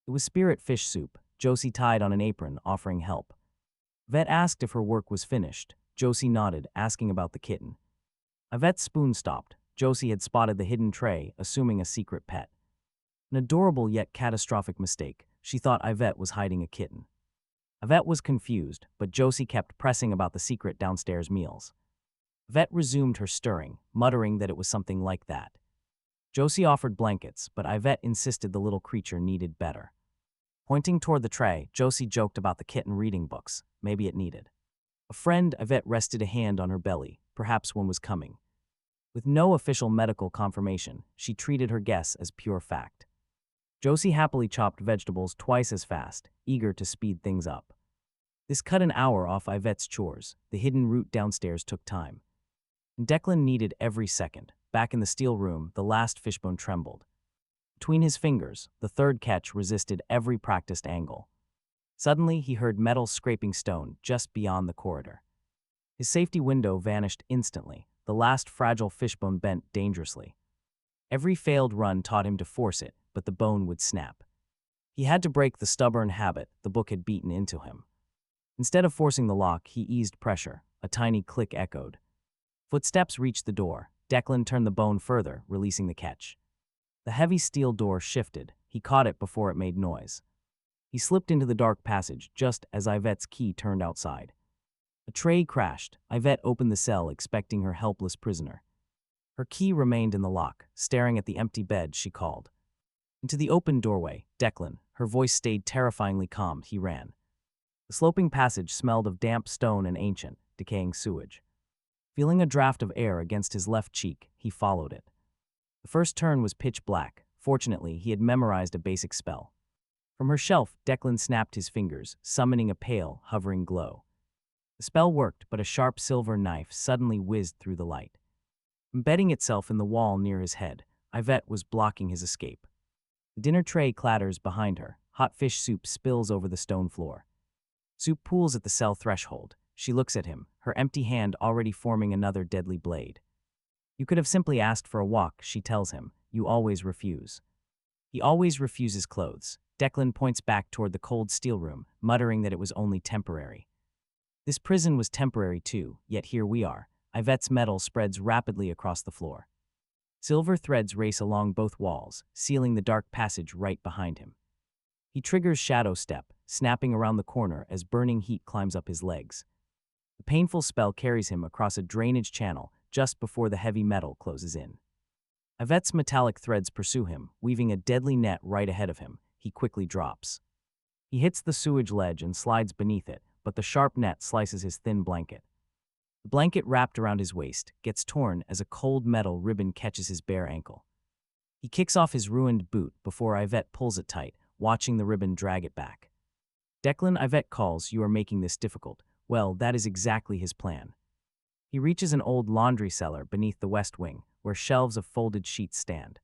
It was spirit fish soup. Josie tied on an apron, offering help. Yvette asked if her work was finished. Josie nodded, asking about the kitten. Yvette's spoon stopped. Josie had spotted the hidden tray, assuming a secret pet. An adorable yet catastrophic mistake. She thought Yvette was hiding a kitten. Yvette was confused, but Josie kept pressing about the secret downstairs meals. Yvette resumed her stirring, muttering that it was something like that. Josie offered blankets, but Yvette insisted the little creature needed better Pointing toward the tray, Josie joked about the kitten reading books. Maybe it needed. A friend, Yvette, rested a hand on her belly. Perhaps one was coming. With no official medical confirmation, she treated her guess as pure fact. Josie happily chopped vegetables twice as fast, eager to speed things up. This cut an hour off Yvette's chores. The hidden route downstairs took time. And Declan needed every second. Back in the steel room, the last fishbone trembled. Between his fingers, the third catch resisted every practiced angle. Suddenly, he heard metal scraping stone just beyond the corridor. His safety window vanished instantly. The last fragile fishbone bent dangerously. Every failed run taught him to force it, but the bone would snap. He had to break the stubborn habit the book had beaten into him. Instead of forcing the lock, he eased pressure. A tiny click echoed. Footsteps reached the door. Declan turned the bone further, releasing the catch. The heavy steel door shifted. He caught it before it made noise. He slipped into the dark passage just as Yvette's key turned outside. A tray crashed. Yvette opened the cell, expecting her helpless prisoner. Her key remained in the lock. Staring at the empty bed, she called. Into the open doorway, Declan. Her voice stayed terrifyingly calm. He ran. The sloping passage smelled of damp stone and ancient, decaying sewage. Feeling a draft of air against his left cheek, he followed it. The first turn was pitch black. Fortunately, he had memorized a basic spell. From her shelf, Declan snapped his fingers, summoning a pale, hovering glow. The spell worked, but a sharp silver knife suddenly whizzed through the light. Embedding itself in the wall near his head, Yvette was blocking his escape. The dinner tray clatters behind her. Hot fish soup spills over the stone floor. Soup pools at the cell threshold. She looks at him, her empty hand already forming another deadly blade. You could have simply asked for a walk, she tells him. You always refuse. He always refuses clothes. Declan points back toward the cold steel room, muttering that it was only temporary. This prison was temporary too, yet here we are. Yvette's metal spreads rapidly across the floor. Silver threads race along both walls, sealing the dark passage right behind him. He triggers Shadow Step, snapping around the corner as burning heat climbs up his legs. The painful spell carries him across a drainage channel just before the heavy metal closes in. Yvette's metallic threads pursue him, weaving a deadly net right ahead of him. He quickly drops. He hits the sewage ledge and slides beneath it, but the sharp net slices his thin blanket. The blanket wrapped around his waist gets torn as a cold metal ribbon catches his bare ankle. He kicks off his ruined boot before Yvette pulls it tight, watching the ribbon drag it back. Declan, Yvette calls, you are making this difficult. Well, that is exactly his plan. He reaches an old laundry cellar beneath the west wing, where shelves of folded sheets stand.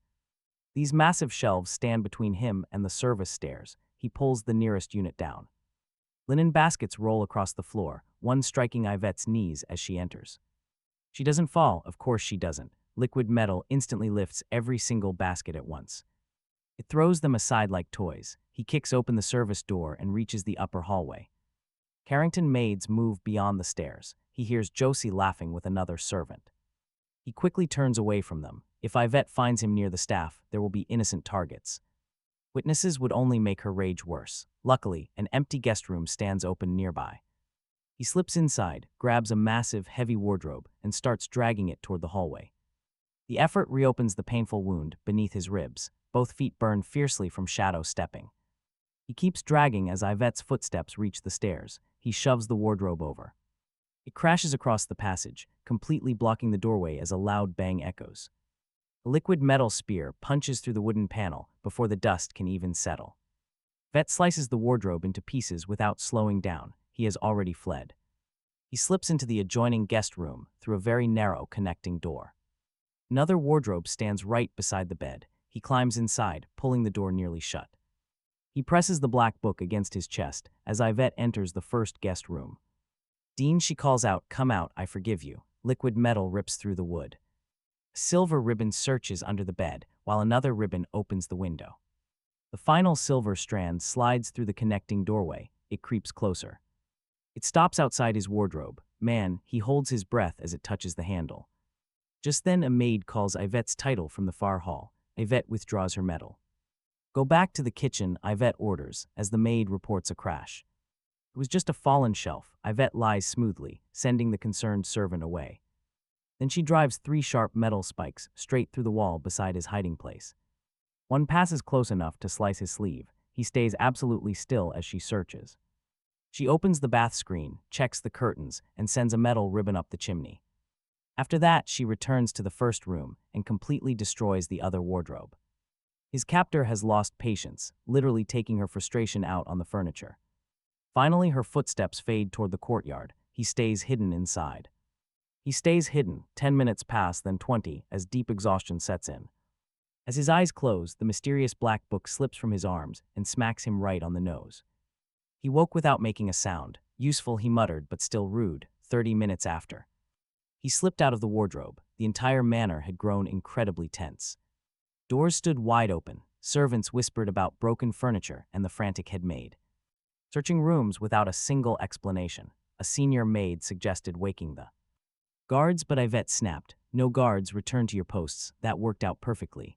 These massive shelves stand between him and the service stairs. He pulls the nearest unit down. Linen baskets roll across the floor, one striking Yvette's knees as she enters. She doesn't fall, of course she doesn't. Liquid metal instantly lifts every single basket at once. It throws them aside like toys. He kicks open the service door and reaches the upper hallway. Carrington maids move beyond the stairs. He hears Josie laughing with another servant. He quickly turns away from them. If Yvette finds him near the staff, there will be innocent targets. Witnesses would only make her rage worse. Luckily, an empty guest room stands open nearby. He slips inside, grabs a massive, heavy wardrobe, and starts dragging it toward the hallway. The effort reopens the painful wound beneath his ribs. Both feet burn fiercely from shadow stepping. He keeps dragging as Yvette's footsteps reach the stairs. He shoves the wardrobe over. It crashes across the passage, completely blocking the doorway as a loud bang echoes. A liquid metal spear punches through the wooden panel before the dust can even settle. Yvette slices the wardrobe into pieces without slowing down. He has already fled. He slips into the adjoining guest room through a very narrow connecting door. Another wardrobe stands right beside the bed. He climbs inside, pulling the door nearly shut. He presses the black book against his chest as Yvette enters the first guest room. Dean, she calls out, come out, I forgive you. Liquid metal rips through the wood. A silver ribbon searches under the bed, while another ribbon opens the window. The final silver strand slides through the connecting doorway. It creeps closer. It stops outside his wardrobe. Man, he holds his breath as it touches the handle. Just then a maid calls Yvette's title from the far hall. Yvette withdraws her medal. Go back to the kitchen, Yvette orders, as the maid reports a crash. It was just a fallen shelf. Yvette lies smoothly, sending the concerned servant away. Then she drives 3 sharp metal spikes straight through the wall beside his hiding place. One passes close enough to slice his sleeve. He stays absolutely still as she searches. She opens the bath screen, checks the curtains, and sends a metal ribbon up the chimney. After that, she returns to the first room and completely destroys the other wardrobe. His captor has lost patience, literally taking her frustration out on the furniture. Finally, her footsteps fade toward the courtyard. He stays hidden inside. He stays hidden. 10 minutes pass, then 20, as deep exhaustion sets in. As his eyes close, the mysterious black book slips from his arms and smacks him right on the nose. He woke without making a sound. Useful, he muttered, but still rude. 30 minutes after. He slipped out of the wardrobe. The entire manor had grown incredibly tense. Doors stood wide open. Servants whispered about broken furniture and the frantic head maid. Searching rooms without a single explanation. A senior maid suggested waking the guards, but Yvette snapped. No guards, return to your posts. That worked out perfectly.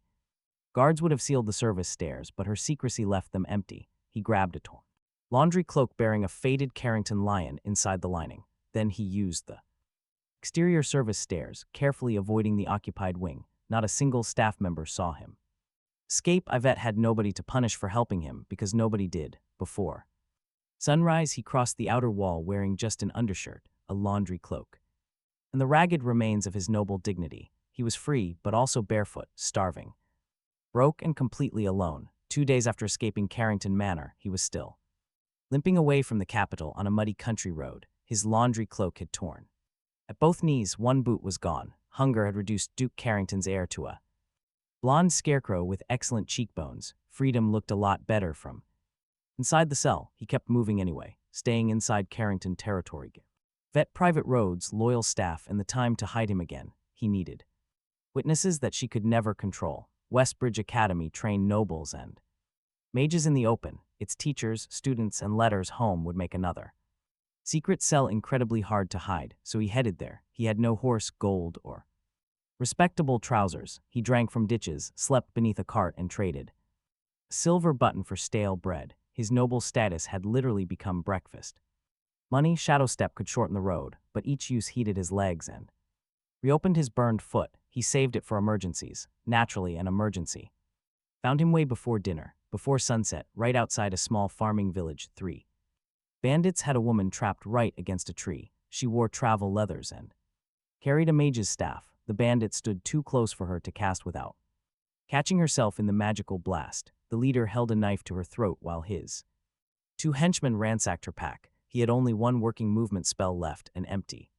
Guards would have sealed the service stairs, but her secrecy left them empty. He grabbed a torn laundry cloak bearing a faded Carrington lion inside the lining. Then he used the exterior service stairs, carefully avoiding the occupied wing. Not a single staff member saw him escape. Yvette had nobody to punish for helping him because nobody did before sunrise. He crossed the outer wall wearing just an undershirt, a laundry cloak, and the ragged remains of his noble dignity. He was free, but also barefoot, starving, broke, and completely alone. 2 days after escaping Carrington Manor, he was still limping away from the capital on a muddy country road. His laundry cloak had torn at both knees. One boot was gone. Hunger had reduced Duke Carrington's heir to a blonde scarecrow with excellent cheekbones. Freedom looked a lot better from inside the cell. He kept moving anyway, staying inside Carrington territory. Vet private roads, loyal staff, and the time to hide him again. He needed witnesses that she could never control. Westbridge Academy trained nobles and mages in the open. Its teachers, students, and letters home would make another secret cell incredibly hard to hide, so he headed there. He had no horse, gold, or respectable trousers. He drank from ditches, slept beneath a cart, and traded a silver button for stale bread. His noble status had literally become breakfast money. Shadow Step could shorten the road, but each use heated his legs and reopened his burned foot. He saved it for emergencies. Naturally, an emergency found him way before dinner, before sunset, right outside a small farming village. 3 bandits had a woman trapped right against a tree. She wore travel leathers and carried a mage's staff. The bandit stood too close for her to cast without catching herself in the magical blast. The leader held a knife to her throat while his 2 henchmen ransacked her pack. He had only one working movement spell left, an empty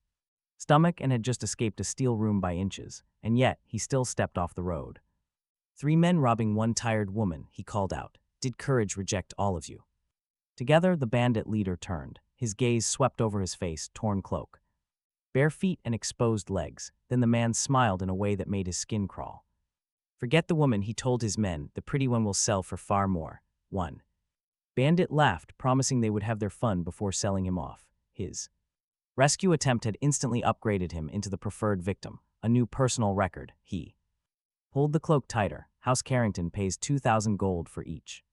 stomach, and had just escaped a steel room by inches, and yet he still stepped off the road. 3 men robbing 1 tired woman, he called out. Did courage reject all of you? Together, the bandit leader turned. His gaze swept over his face, torn cloak, bare feet, and exposed legs. Then the man smiled in a way that made his skin crawl. Forget the woman, he told his men. The pretty one will sell for far more. 1 bandit laughed, promising they would have their fun before selling him off. His rescue attempt had instantly upgraded him into the preferred victim, a new personal record. He pulled the cloak tighter. House Carrington pays 2,000 gold for each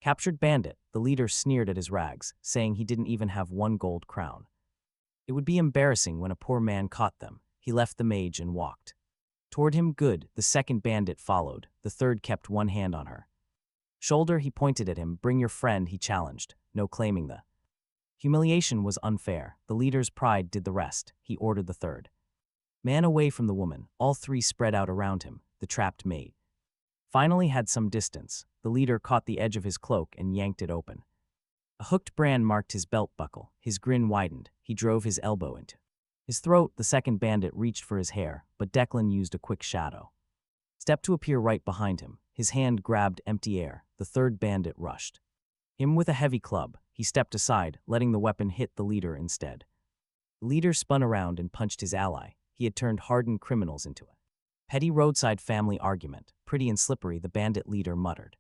captured bandit. The leader sneered at his rags, saying he didn't even have 1 gold crown. It would be embarrassing when a poor man caught them. He left the mage and walked toward him. Good. The second bandit followed. The third kept one hand on her shoulder. He pointed at him. Bring your friend, he challenged. No claiming the humiliation was unfair. The leader's pride did the rest. He ordered the third man away from the woman. All 3 spread out around him. The trapped maid finally had some distance. The leader caught the edge of his cloak and yanked it open. A hooked brand marked his belt buckle. His grin widened. He drove his elbow into his throat. The second bandit reached for his hair, but Declan used a quick shadow step to appear right behind him. His hand grabbed empty air. The third bandit rushed him with a heavy club. He stepped aside, letting the weapon hit the leader instead. The leader spun around and punched his ally. He had turned hardened criminals into a petty roadside family argument. Pretty and slippery, the bandit leader muttered.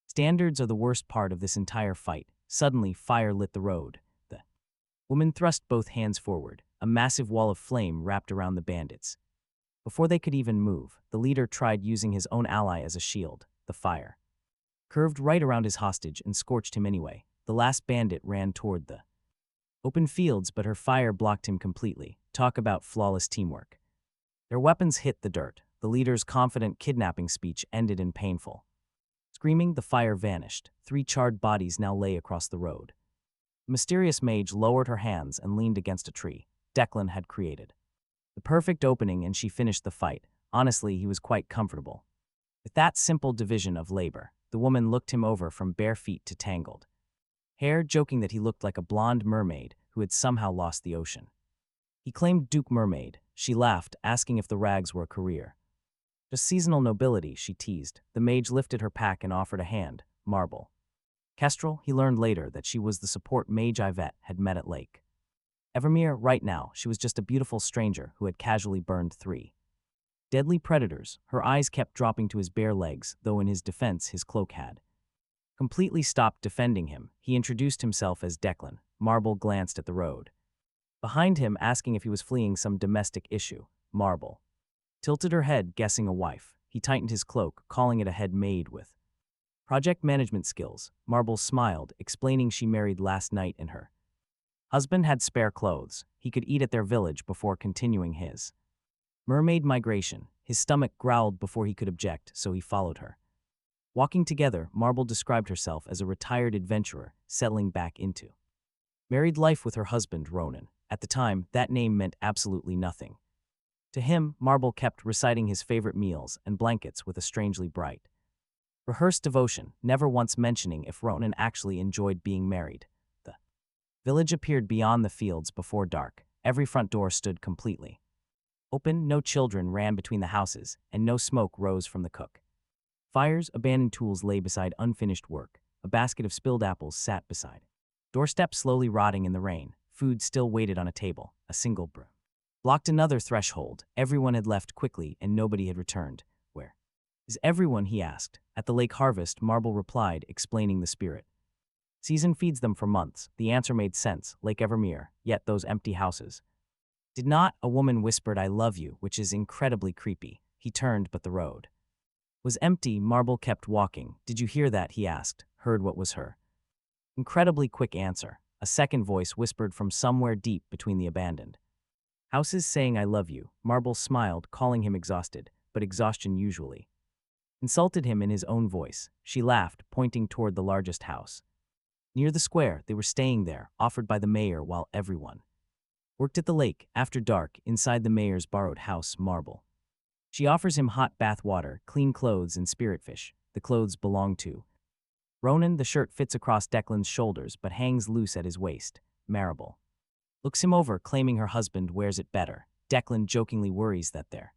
Standards are the worst part of this entire fight. Suddenly, fire lit the road. The woman thrust both hands forward. A massive wall of flame wrapped around the bandits. Before they could even move, the leader tried using his own ally as a shield. The fire curved right around his hostage and scorched him anyway. The last bandit ran toward the open fields, but her fire blocked him completely. Talk about flawless teamwork. Their weapons hit the dirt. The leader's confident kidnapping speech ended in painful screams Screaming, the fire vanished. 3 charred bodies now lay across the road. The mysterious mage lowered her hands and leaned against a tree Declan had created. The perfect opening, and she finished the fight. Honestly, he was quite comfortable. With that simple division of labor, the woman looked him over from bare feet to tangled hair, joking that he looked like a blonde mermaid who had somehow lost the ocean. He claimed Duke Mermaid. She laughed, asking if the rags were a career. Just seasonal nobility, she teased. The mage lifted her pack and offered a hand, Marble. Kestrel, he learned later that she was the support mage Yvette had met at Lake Evermere. Right now, she was just a beautiful stranger who had casually burned 3 deadly predators. Her eyes kept dropping to his bare legs, though in his defense his cloak had completely stopped defending him. He introduced himself as Declan. Marble glanced at the road behind him, asking if he was fleeing some domestic issue. Marble tilted her head, guessing a wife. He tightened his cloak, calling it a head maid with project management skills. Marble smiled, explaining she married last night and her husband had spare clothes. He could eat at their village before continuing his mermaid migration. His stomach growled before he could object, so he followed her. Walking together, Marble described herself as a retired adventurer settling back into married life with her husband, Ronan. At the time, that name meant absolutely nothing. To him, Marble kept reciting his favorite meals and blankets with a strangely bright, rehearsed devotion, never once mentioning if Ronan actually enjoyed being married. The village appeared beyond the fields before dark. Every front door stood completely open, no children ran between the houses, and no smoke rose from the cook fires. Abandoned tools lay beside unfinished work. A basket of spilled apples sat beside doorstep, slowly rotting in the rain. Food still waited on a table. A single broom blocked another threshold. Everyone had left quickly, and nobody had returned. Where is everyone? He asked. At the lake harvest, Marble replied, explaining the spirit season feeds them for months. The answer made sense. Lake Evermere, yet those empty houses did not. A woman whispered, "I love you," which is incredibly creepy. He turned, but the road was empty. Marble kept walking. "Did you hear that?" he asked. Heard what was her incredibly quick answer. A second voice whispered from somewhere deep between the abandoned houses, saying, "I love you." Marble smiled, calling him exhausted, but exhaustion usually insulted him in his own voice. She laughed, pointing toward the largest house near the square. They were staying there, offered by the mayor while everyone worked at the lake. After dark, inside the mayor's borrowed house, Marble she offers him hot bath water, clean clothes, and spirit fish. The clothes belong to Ronan. The shirt fits across Declan's shoulders but hangs loose at his waist. Marble looks him over, claiming her husband wears it better. Declan jokingly worries that their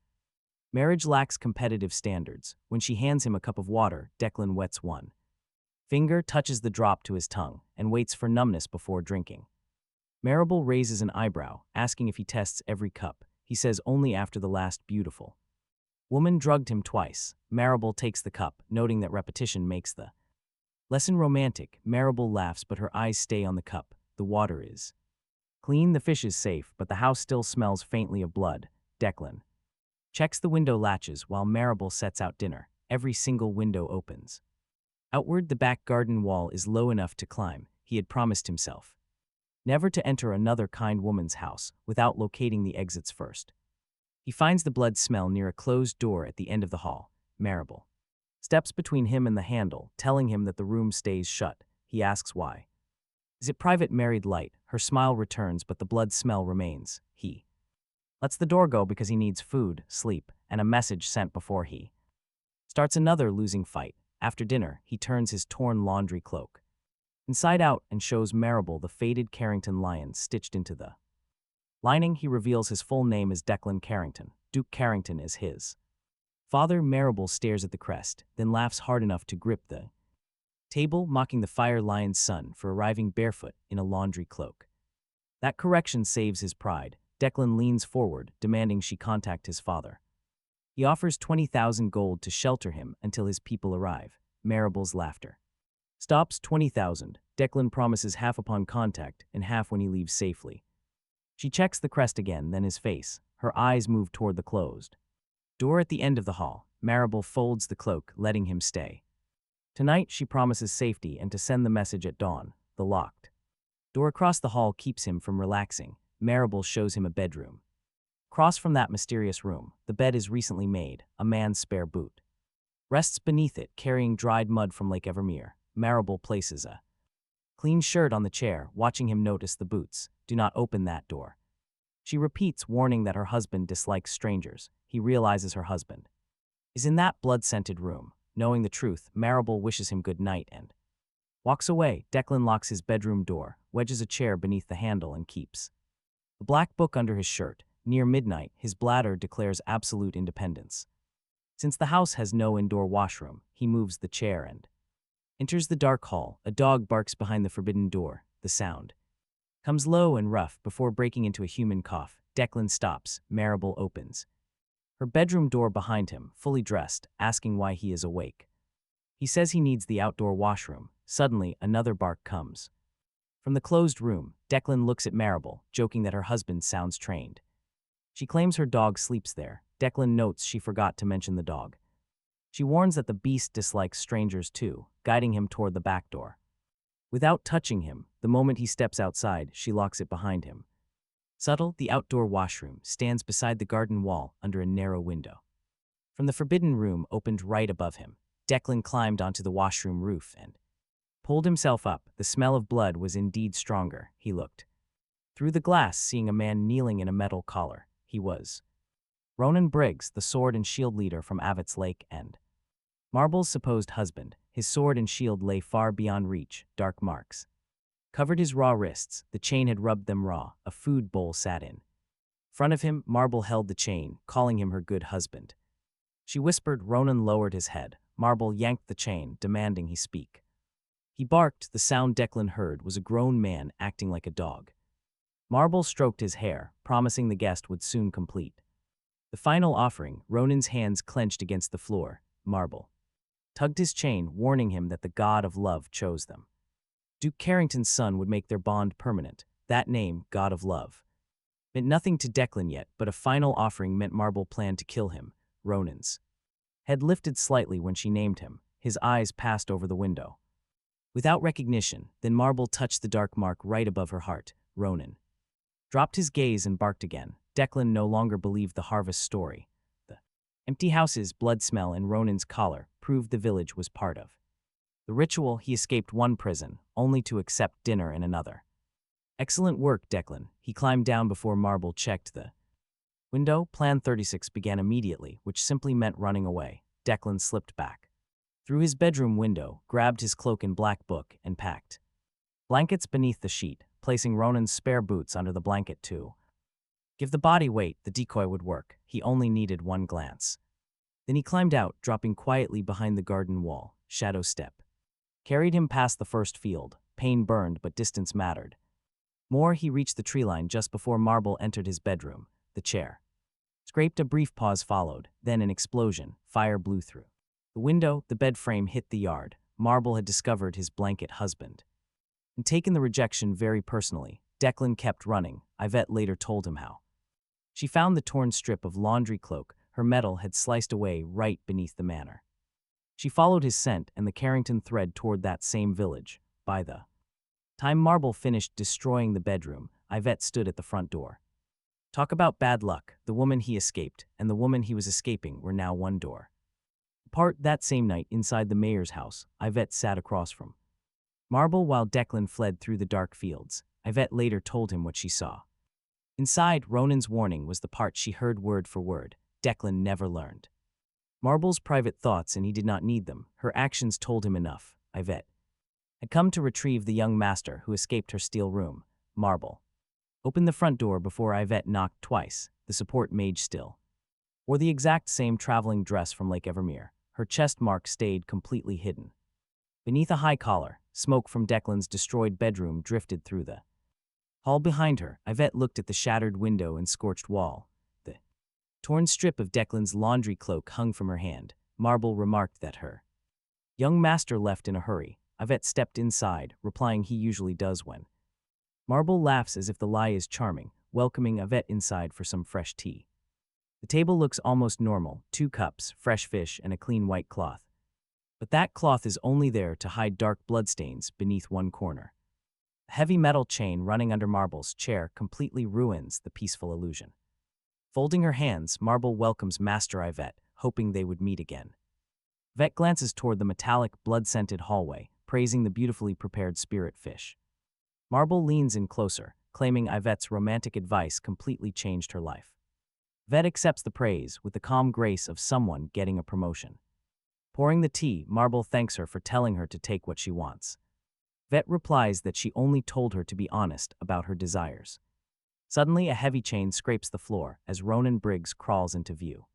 marriage lacks competitive standards. When she hands him a cup of water, Declan wets one finger, touches the drop to his tongue, and waits for numbness before drinking. Marble raises an eyebrow, asking if he tests every cup. He says only after the last. Beautiful woman drugged him twice. Marble takes the cup, noting that repetition makes the lesson romantic. Marble laughs, but her eyes stay on the cup. The water is clean, the fish is safe, but the house still smells faintly of blood. Declan checks the window latches while Marble sets out dinner. Every single window opens outward. The back garden wall is low enough to climb. He had promised himself never to enter another kind woman's house without locating the exits first. He finds the blood smell near a closed door at the end of the hall. Marble steps between him and the handle, telling him that the room stays shut. He asks why. Is it private? Married light. Her smile returns, but the blood smell remains. He lets the door go because he needs food, sleep, and a message sent before he starts another losing fight. After dinner, he turns his torn laundry cloak inside out and shows Marble the faded Carrington lion stitched into the lining. He reveals his full name as Declan Carrington. Duke Carrington is his father. Marble stares at the crest, then laughs hard enough to grip the table, mocking the fire lion's son for arriving barefoot in a laundry cloak. That correction saves his pride. Declan leans forward, demanding she contact his father. He offers 20,000 gold to shelter him until his people arrive. Marable's laughter stops. 20,000. Declan promises half upon contact and half when he leaves safely. She checks the crest again, then his face. Her eyes move toward the closed door at the end of the hall. Marable folds the cloak, letting him stay. Tonight, she promises safety and to send the message at dawn. The locked door across the hall keeps him from relaxing. Marable shows him a bedroom. Across from that mysterious room, the bed is recently made, a man's spare boot rests beneath it, carrying dried mud from Lake Evermere. Marable places a clean shirt on the chair, watching him notice the boots. Do not open that door. She repeats, warning that her husband dislikes strangers. He realizes her husband is in that blood-scented room. Knowing the truth, Marable wishes him good night and walks away. Declan locks his bedroom door, wedges a chair beneath the handle and keeps a black book under his shirt. Near midnight, his bladder declares absolute independence. Since the house has no indoor washroom, he moves the chair and enters the dark hall. A dog barks behind the forbidden door. The sound comes low and rough before breaking into a human cough. Declan stops. Marable opens her bedroom door behind him, fully dressed, asking why he is awake. He says he needs the outdoor washroom. Suddenly, another bark comes from the closed room. Declan looks at Marable, joking that her husband sounds trained. She claims her dog sleeps there. Declan notes she forgot to mention the dog. She warns that the beast dislikes strangers too, guiding him toward the back door. Without touching him, the moment he steps outside, she locks it behind him. Subtle, the outdoor washroom stands beside the garden wall under a narrow window. From the forbidden room opened right above him, Declan climbed onto the washroom roof and pulled himself up. The smell of blood was indeed stronger. He looked through the glass, seeing a man kneeling in a metal collar. He was Ronan Briggs, the sword and shield leader from Avit's Lake and Marble's supposed husband. His sword and shield lay far beyond reach. Dark marks covered his raw wrists. The chain had rubbed them raw. A food bowl sat in front of him. Marble held the chain, calling him her good husband. She whispered. Ronan lowered his head. Marble yanked the chain, demanding he speak. He barked. The sound Declan heard was a grown man acting like a dog. Marble stroked his hair, promising the guest would soon complete the final offering. Ronan's hands clenched against the floor. Marble tugged his chain, warning him that the god of love chose them. Duke Carrington's son would make their bond permanent. That name, God of Love, meant nothing to Declan yet, but a final offering meant Marble planned to kill him. Ronan's head lifted slightly when she named him. His eyes passed over the window without recognition. Then Marble touched the dark mark right above her heart. Ronan dropped his gaze and barked again. Declan no longer believed the harvest story. The empty houses, blood smell, and Ronan's collar proved the village was part of the ritual. He escaped one prison, only to accept dinner in another. Excellent work, Declan. He climbed down before Marble checked the window. Plan 36 began immediately, which simply meant running away. Declan slipped back through his bedroom window, grabbed his cloak and black book, and packed blankets beneath the sheet, placing Ronan's spare boots under the blanket too. Give the body weight, the decoy would work. He only needed one glance. Then he climbed out, dropping quietly behind the garden wall. Shadow step carried him past the first field. Pain burned, but distance mattered more. He reached the tree line just before Marble entered his bedroom. The chair scraped. A brief pause followed, then an explosion. Fire blew through the window. The bed frame hit the yard. Marble had discovered his blanket husband and taken the rejection very personally. Declan kept running. Yvette later told him how she found the torn strip of laundry cloak. Her metal had sliced away right beneath the manor. She followed his scent and the Carrington thread toward that same village. By the time Marble finished destroying the bedroom, Yvette stood at the front door. Talk about bad luck. The woman he escaped and the woman he was escaping were now one door apart. That same night, inside the mayor's house, Yvette sat across from Marble while Declan fled through the dark fields. Yvette later told him what she saw. Inside, Ronan's warning was the part she heard word for word. Declan never learned Marble's private thoughts, and he did not need them. Her actions told him enough. Yvette had come to retrieve the young master who escaped her steel room. Marble opened the front door before Yvette knocked twice. The support mage still wore the exact same traveling dress from Lake Evermere. Her chest mark stayed completely hidden beneath a high collar. Smoke from Declan's destroyed bedroom drifted through the hall behind her. Yvette looked at the shattered window and scorched wall. The torn strip of Declan's laundry cloak hung from her hand. Marble remarked that her young master left in a hurry. Yvette stepped inside, replying he usually does when Marble laughs as if the lie is charming, welcoming Yvette inside for some fresh tea. The table looks almost normal, 2 cups, fresh fish, and a clean white cloth. But that cloth is only there to hide dark bloodstains beneath one corner. A heavy metal chain running under Marble's chair completely ruins the peaceful illusion. Folding her hands, Marble welcomes Master Yvette, hoping they would meet again. Vet glances toward the metallic, blood-scented hallway, praising the beautifully prepared spirit fish. Marble leans in closer, claiming Yvette's romantic advice completely changed her life. Vet accepts the praise with the calm grace of someone getting a promotion. Pouring the tea, Marble thanks her for telling her to take what she wants. Vet replies that she only told her to be honest about her desires. Suddenly, a heavy chain scrapes the floor as Ronan Briggs crawls into view.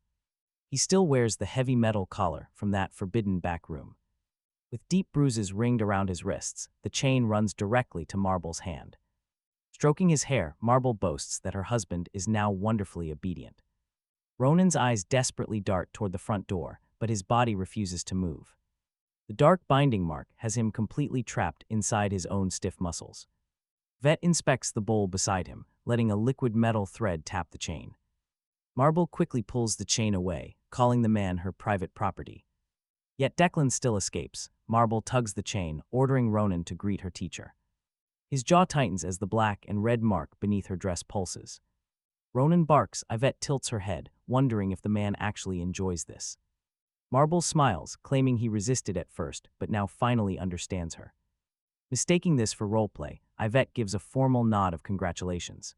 He still wears the heavy metal collar from that forbidden back room. With deep bruises ringed around his wrists, the chain runs directly to Marble's hand. Stroking his hair, Marble boasts that her husband is now wonderfully obedient. Ronan's eyes desperately dart toward the front door, but his body refuses to move. The dark binding mark has him completely trapped inside his own stiff muscles. Vet inspects the bowl beside him, letting a liquid metal thread tap the chain. Marble quickly pulls the chain away, calling the man her private property. Yet Declan still escapes. Marble tugs the chain, ordering Ronan to greet her teacher. His jaw tightens as the black and red mark beneath her dress pulses. Ronan barks. Yvette tilts her head, wondering if the man actually enjoys this. Marble smiles, claiming he resisted at first, but now finally understands her. Mistaking this for roleplay, Yvette gives a formal nod of congratulations.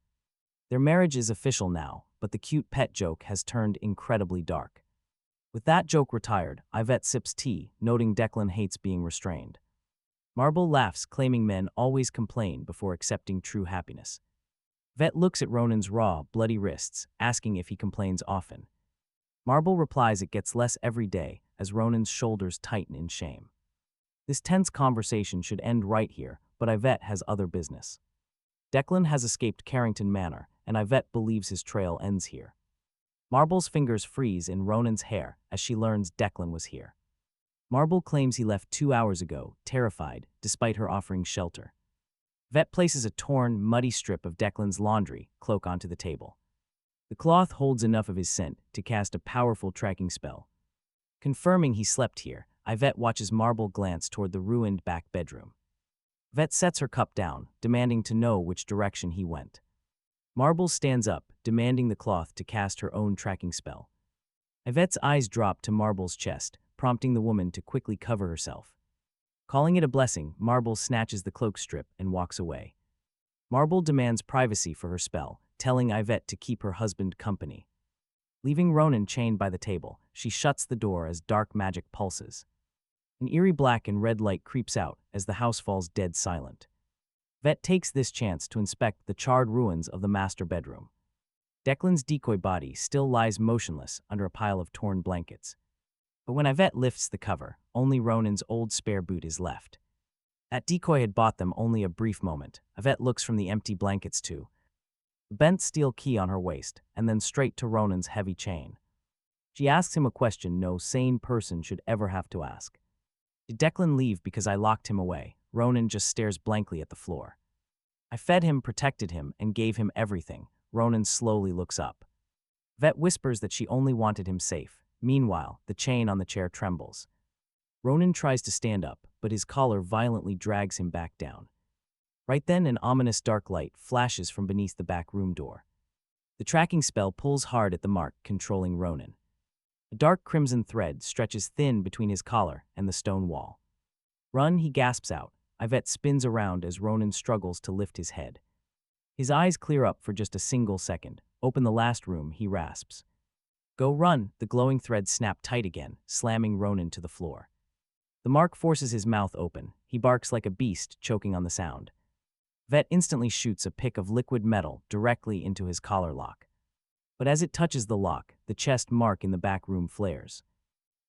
Their marriage is official now, but the cute pet joke has turned incredibly dark. With that joke retired, Yvette sips tea, noting Declan hates being restrained. Marble laughs, claiming men always complain before accepting true happiness. Vet looks at Ronan's raw, bloody wrists, asking if he complains often. Marble replies it gets less every day as Ronan's shoulders tighten in shame. This tense conversation should end right here, but Yvette has other business. Declan has escaped Carrington Manor, and Yvette believes his trail ends here. Marble's fingers freeze in Ronan's hair as she learns Declan was here. Marble claims he left 2 hours ago, terrified, despite her offering shelter. Vet places a torn, muddy strip of Declan's laundry cloak onto the table. The cloth holds enough of his scent to cast a powerful tracking spell. Confirming he slept here, Yvette watches Marble glance toward the ruined back bedroom. Vet sets her cup down, demanding to know which direction he went. Marble stands up, demanding the cloth to cast her own tracking spell. Yvette's eyes drop to Marble's chest, prompting the woman to quickly cover herself. Calling it a blessing, Marble snatches the cloak strip and walks away. Marble demands privacy for her spell, telling Yvette to keep her husband company. Leaving Ronan chained by the table, she shuts the door as dark magic pulses. An eerie black and red light creeps out as the house falls dead silent. Vet takes this chance to inspect the charred ruins of the master bedroom. Declan's decoy body still lies motionless under a pile of torn blankets. But when Yvette lifts the cover, only Ronan's old spare boot is left. That decoy had bought them only a brief moment. Yvette looks from the empty blankets to the bent steel key on her waist, and then straight to Ronan's heavy chain. She asks him a question no sane person should ever have to ask. Did Declan leave because I locked him away? Ronan just stares blankly at the floor. I fed him, protected him, and gave him everything. Ronan slowly looks up. Vet whispers that she only wanted him safe. Meanwhile, the chain on the chair trembles. Ronan tries to stand up, but his collar violently drags him back down. Right then, an ominous dark light flashes from beneath the back room door. The tracking spell pulls hard at the mark controlling Ronan. A dark crimson thread stretches thin between his collar and the stone wall. Run, he gasps out. Yvette spins around as Ronan struggles to lift his head. His eyes clear up for just a single second. Open the last room, he rasps. Go run, the glowing thread snapped tight again, slamming Ronan to the floor. The mark forces his mouth open. He barks like a beast, choking on the sound. Vet instantly shoots a pick of liquid metal directly into his collar lock. But as it touches the lock, the chest mark in the back room flares.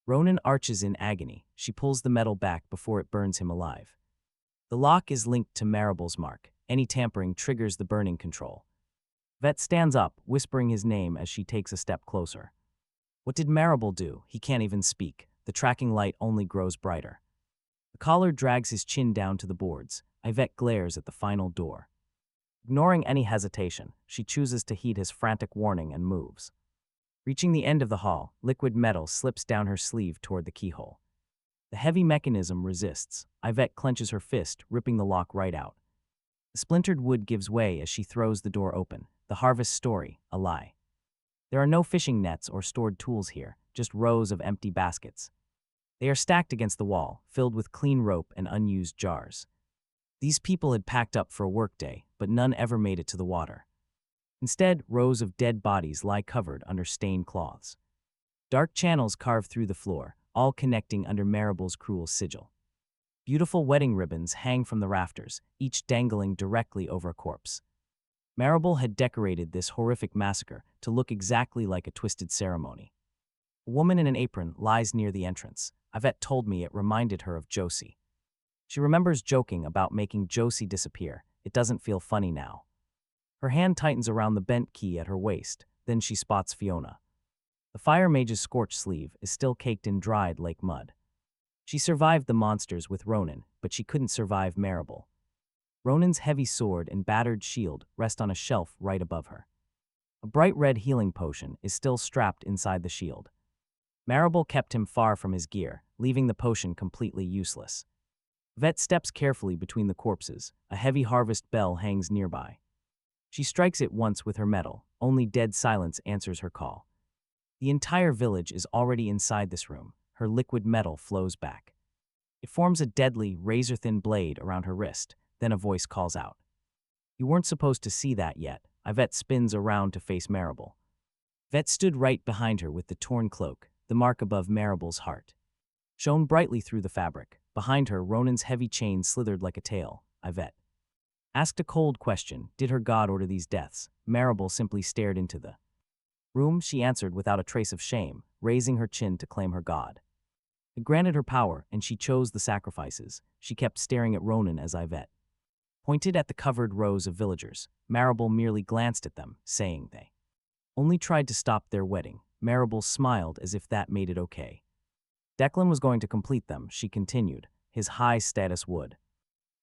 Ronan arches in agony. She pulls the metal back before it burns him alive. The lock is linked to Marable's mark. Any tampering triggers the burning control. Vet stands up, whispering his name as she takes a step closer. What did Marable do? He can't even speak. The tracking light only grows brighter. The collar drags his chin down to the boards. Yvette glares at the final door. Ignoring any hesitation, she chooses to heed his frantic warning and moves. Reaching the end of the hall, liquid metal slips down her sleeve toward the keyhole. The heavy mechanism resists. Yvette clenches her fist, ripping the lock right out. The splintered wood gives way as she throws the door open. The harvest story, a lie. There are no fishing nets or stored tools here, just rows of empty baskets. They are stacked against the wall, filled with clean rope and unused jars. These people had packed up for a workday, but none ever made it to the water. Instead, rows of dead bodies lie covered under stained cloths. Dark channels carve through the floor, all connecting under Maribel's cruel sigil. Beautiful wedding ribbons hang from the rafters, each dangling directly over a corpse. Maribel had decorated this horrific massacre to look exactly like a twisted ceremony. A woman in an apron lies near the entrance. Yvette told me it reminded her of Josie. She remembers joking about making Josie disappear. It doesn't feel funny now. Her hand tightens around the bent key at her waist, then she spots Fiona. The fire mage's scorched sleeve is still caked in dried lake mud. She survived the monsters with Ronan, but she couldn't survive Maribel. Ronan's heavy sword and battered shield rest on a shelf right above her. A bright red healing potion is still strapped inside the shield. Maribel kept him far from his gear, leaving the potion completely useless. Vet steps carefully between the corpses. A heavy harvest bell hangs nearby. She strikes it once with her metal. Only dead silence answers her call. The entire village is already inside this room. Her liquid metal flows back. It forms a deadly, razor-thin blade around her wrist. Then a voice calls out. "You weren't supposed to see that yet." Yvette spins around to face Maribel. Vet stood right behind her with the torn cloak, the mark above Maribel's heart. Shone brightly through the fabric. Behind her, Ronan's heavy chain slithered like a tail. Yvette asked a cold question. Did her god order these deaths? Maribel simply stared into the room. She answered without a trace of shame, raising her chin to claim her god. It granted her power, and she chose the sacrifices. She kept staring at Ronan as Yvette pointed at the covered rows of villagers. Maribel merely glanced at them, saying they only tried to stop their wedding. Maribel smiled as if that made it okay. Declan was going to complete them, she continued. His high status would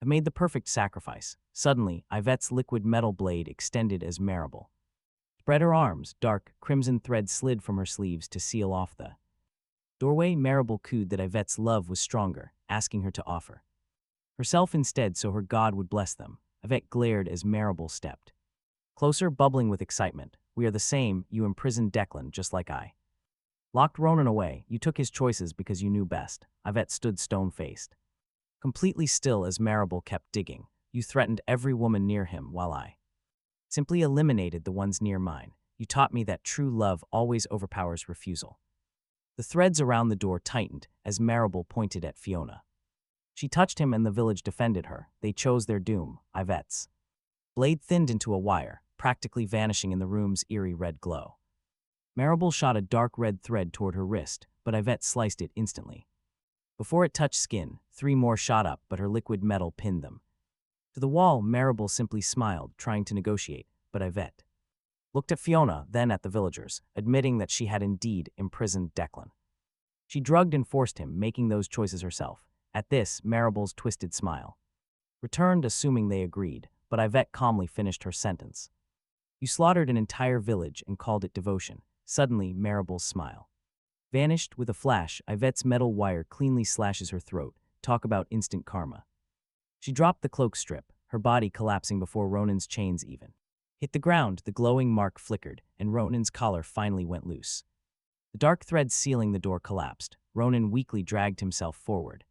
have made the perfect sacrifice. Suddenly, Yvette's liquid metal blade extended as Maribel spread her arms. Dark, crimson thread slid from her sleeves to seal off the doorway. Maribel cooed that Yvette's love was stronger, asking her to offer herself instead so her god would bless them. Yvette glared as Maribel stepped closer, bubbling with excitement. "We are the same. You imprisoned Declan just like I locked Ronan away. You took his choices because you knew best." Yvette stood stone-faced, completely still as Maribel kept digging. "You threatened every woman near him while I simply eliminated the ones near mine. You taught me that true love always overpowers refusal." The threads around the door tightened as Maribel pointed at Fiona. She touched him and the village defended her. They chose their doom. Yvette's blade thinned into a wire, practically vanishing in the room's eerie red glow. Maribel shot a dark red thread toward her wrist, but Yvette sliced it instantly. Before it touched skin, 3 more shot up, but her liquid metal pinned them to the wall. Maribel simply smiled, trying to negotiate, but Yvette looked at Fiona, then at the villagers, admitting that she had indeed imprisoned Declan. She drugged and forced him, making those choices herself. At this, Maribel's twisted smile returned, assuming they agreed, but Yvette calmly finished her sentence. "You slaughtered an entire village and called it devotion." Suddenly, Maribel's smile vanished with a flash. Yvette's metal wire cleanly slashes her throat. Talk about instant karma. She dropped the cloak strip, her body collapsing before Ronan's chains even hit the ground. The glowing mark flickered, and Ronan's collar finally went loose. The dark thread sealing the door collapsed. Ronan weakly dragged himself forward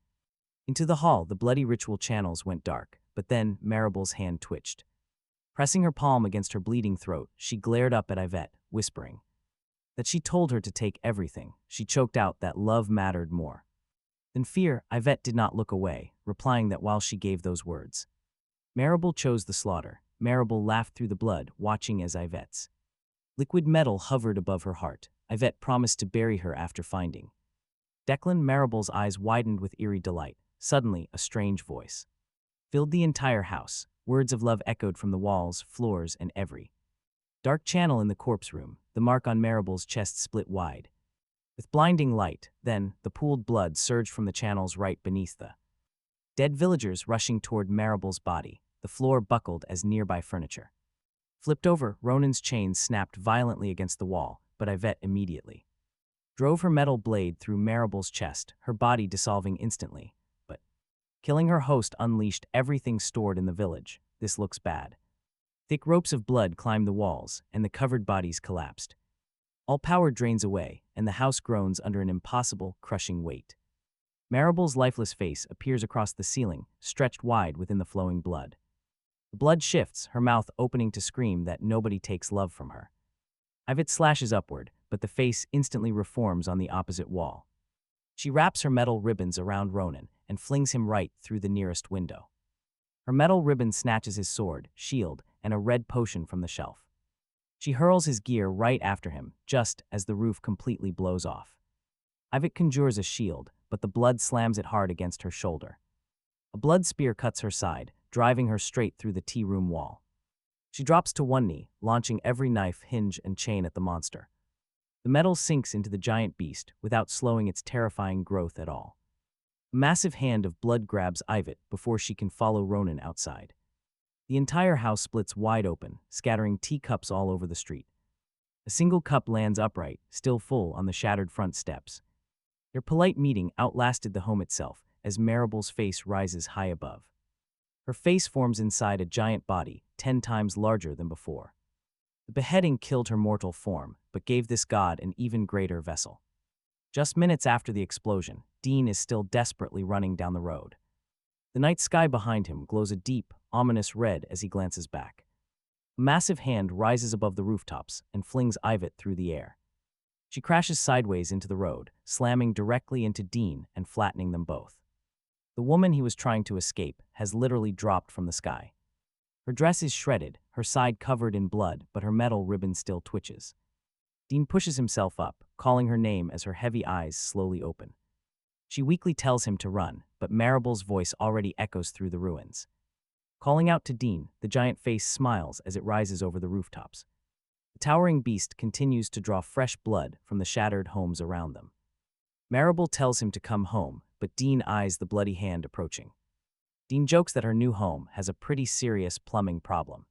into the hall. The bloody ritual channels went dark, but then Maribel's hand twitched. Pressing her palm against her bleeding throat, she glared up at Yvette, whispering that she told her to take everything. She choked out that love mattered more than fear. Yvette did not look away, replying that while she gave those words, Maribel chose the slaughter. Maribel laughed through the blood, watching as Yvette's liquid metal hovered above her heart. Yvette promised to bury her after finding Declan. Maribel's eyes widened with eerie delight. Suddenly, a strange voice filled the entire house. Words of love echoed from the walls, floors, and every dark channel in the corpse room. The mark on Maribel's chest split wide with blinding light. Then, the pooled blood surged from the channels right beneath the dead villagers, rushing toward Maribel's body. The floor buckled as nearby furniture flipped over. Ronan's chains snapped violently against the wall, but Yvette immediately drove her metal blade through Maribel's chest, her body dissolving instantly. But killing her host unleashed everything stored in the village. This looks bad. Thick ropes of blood climbed the walls, and the covered bodies collapsed. All power drains away, and the house groans under an impossible, crushing weight. Maribel's lifeless face appears across the ceiling, stretched wide within the flowing blood. The blood shifts, her mouth opening to scream that nobody takes love from her. Ivet slashes upward, but the face instantly reforms on the opposite wall. She wraps her metal ribbons around Ronan and flings him right through the nearest window. Her metal ribbon snatches his sword, shield, and a red potion from the shelf. She hurls his gear right after him, just as the roof completely blows off. Ivet conjures a shield, but the blood slams it hard against her shoulder. A blood spear cuts her side, driving her straight through the tea room wall. She drops to one knee, launching every knife, hinge, and chain at the monster. The metal sinks into the giant beast without slowing its terrifying growth at all. A massive hand of blood grabs Ivet before she can follow Ronan outside. The entire house splits wide open, scattering teacups all over the street. A single cup lands upright, still full, on the shattered front steps. Their polite meeting outlasted the home itself as Maribel's face rises high above. Her face forms inside a giant body, 10 times larger than before. The beheading killed her mortal form, but gave this god an even greater vessel. Just minutes after the explosion, Dean is still desperately running down the road. The night sky behind him glows a deep, ominous red as he glances back. A massive hand rises above the rooftops and flings Ivet through the air. She crashes sideways into the road, slamming directly into Dean and flattening them both. The woman he was trying to escape has literally dropped from the sky. Her dress is shredded, her side covered in blood, but her metal ribbon still twitches. Dean pushes himself up, calling her name as her heavy eyes slowly open. She weakly tells him to run, but Maribel's voice already echoes through the ruins. Calling out to Dean, the giant face smiles as it rises over the rooftops. The towering beast continues to draw fresh blood from the shattered homes around them. Maribel tells him to come home, but Dean eyes the bloody hand approaching. Dean jokes that her new home has a pretty serious plumbing problem.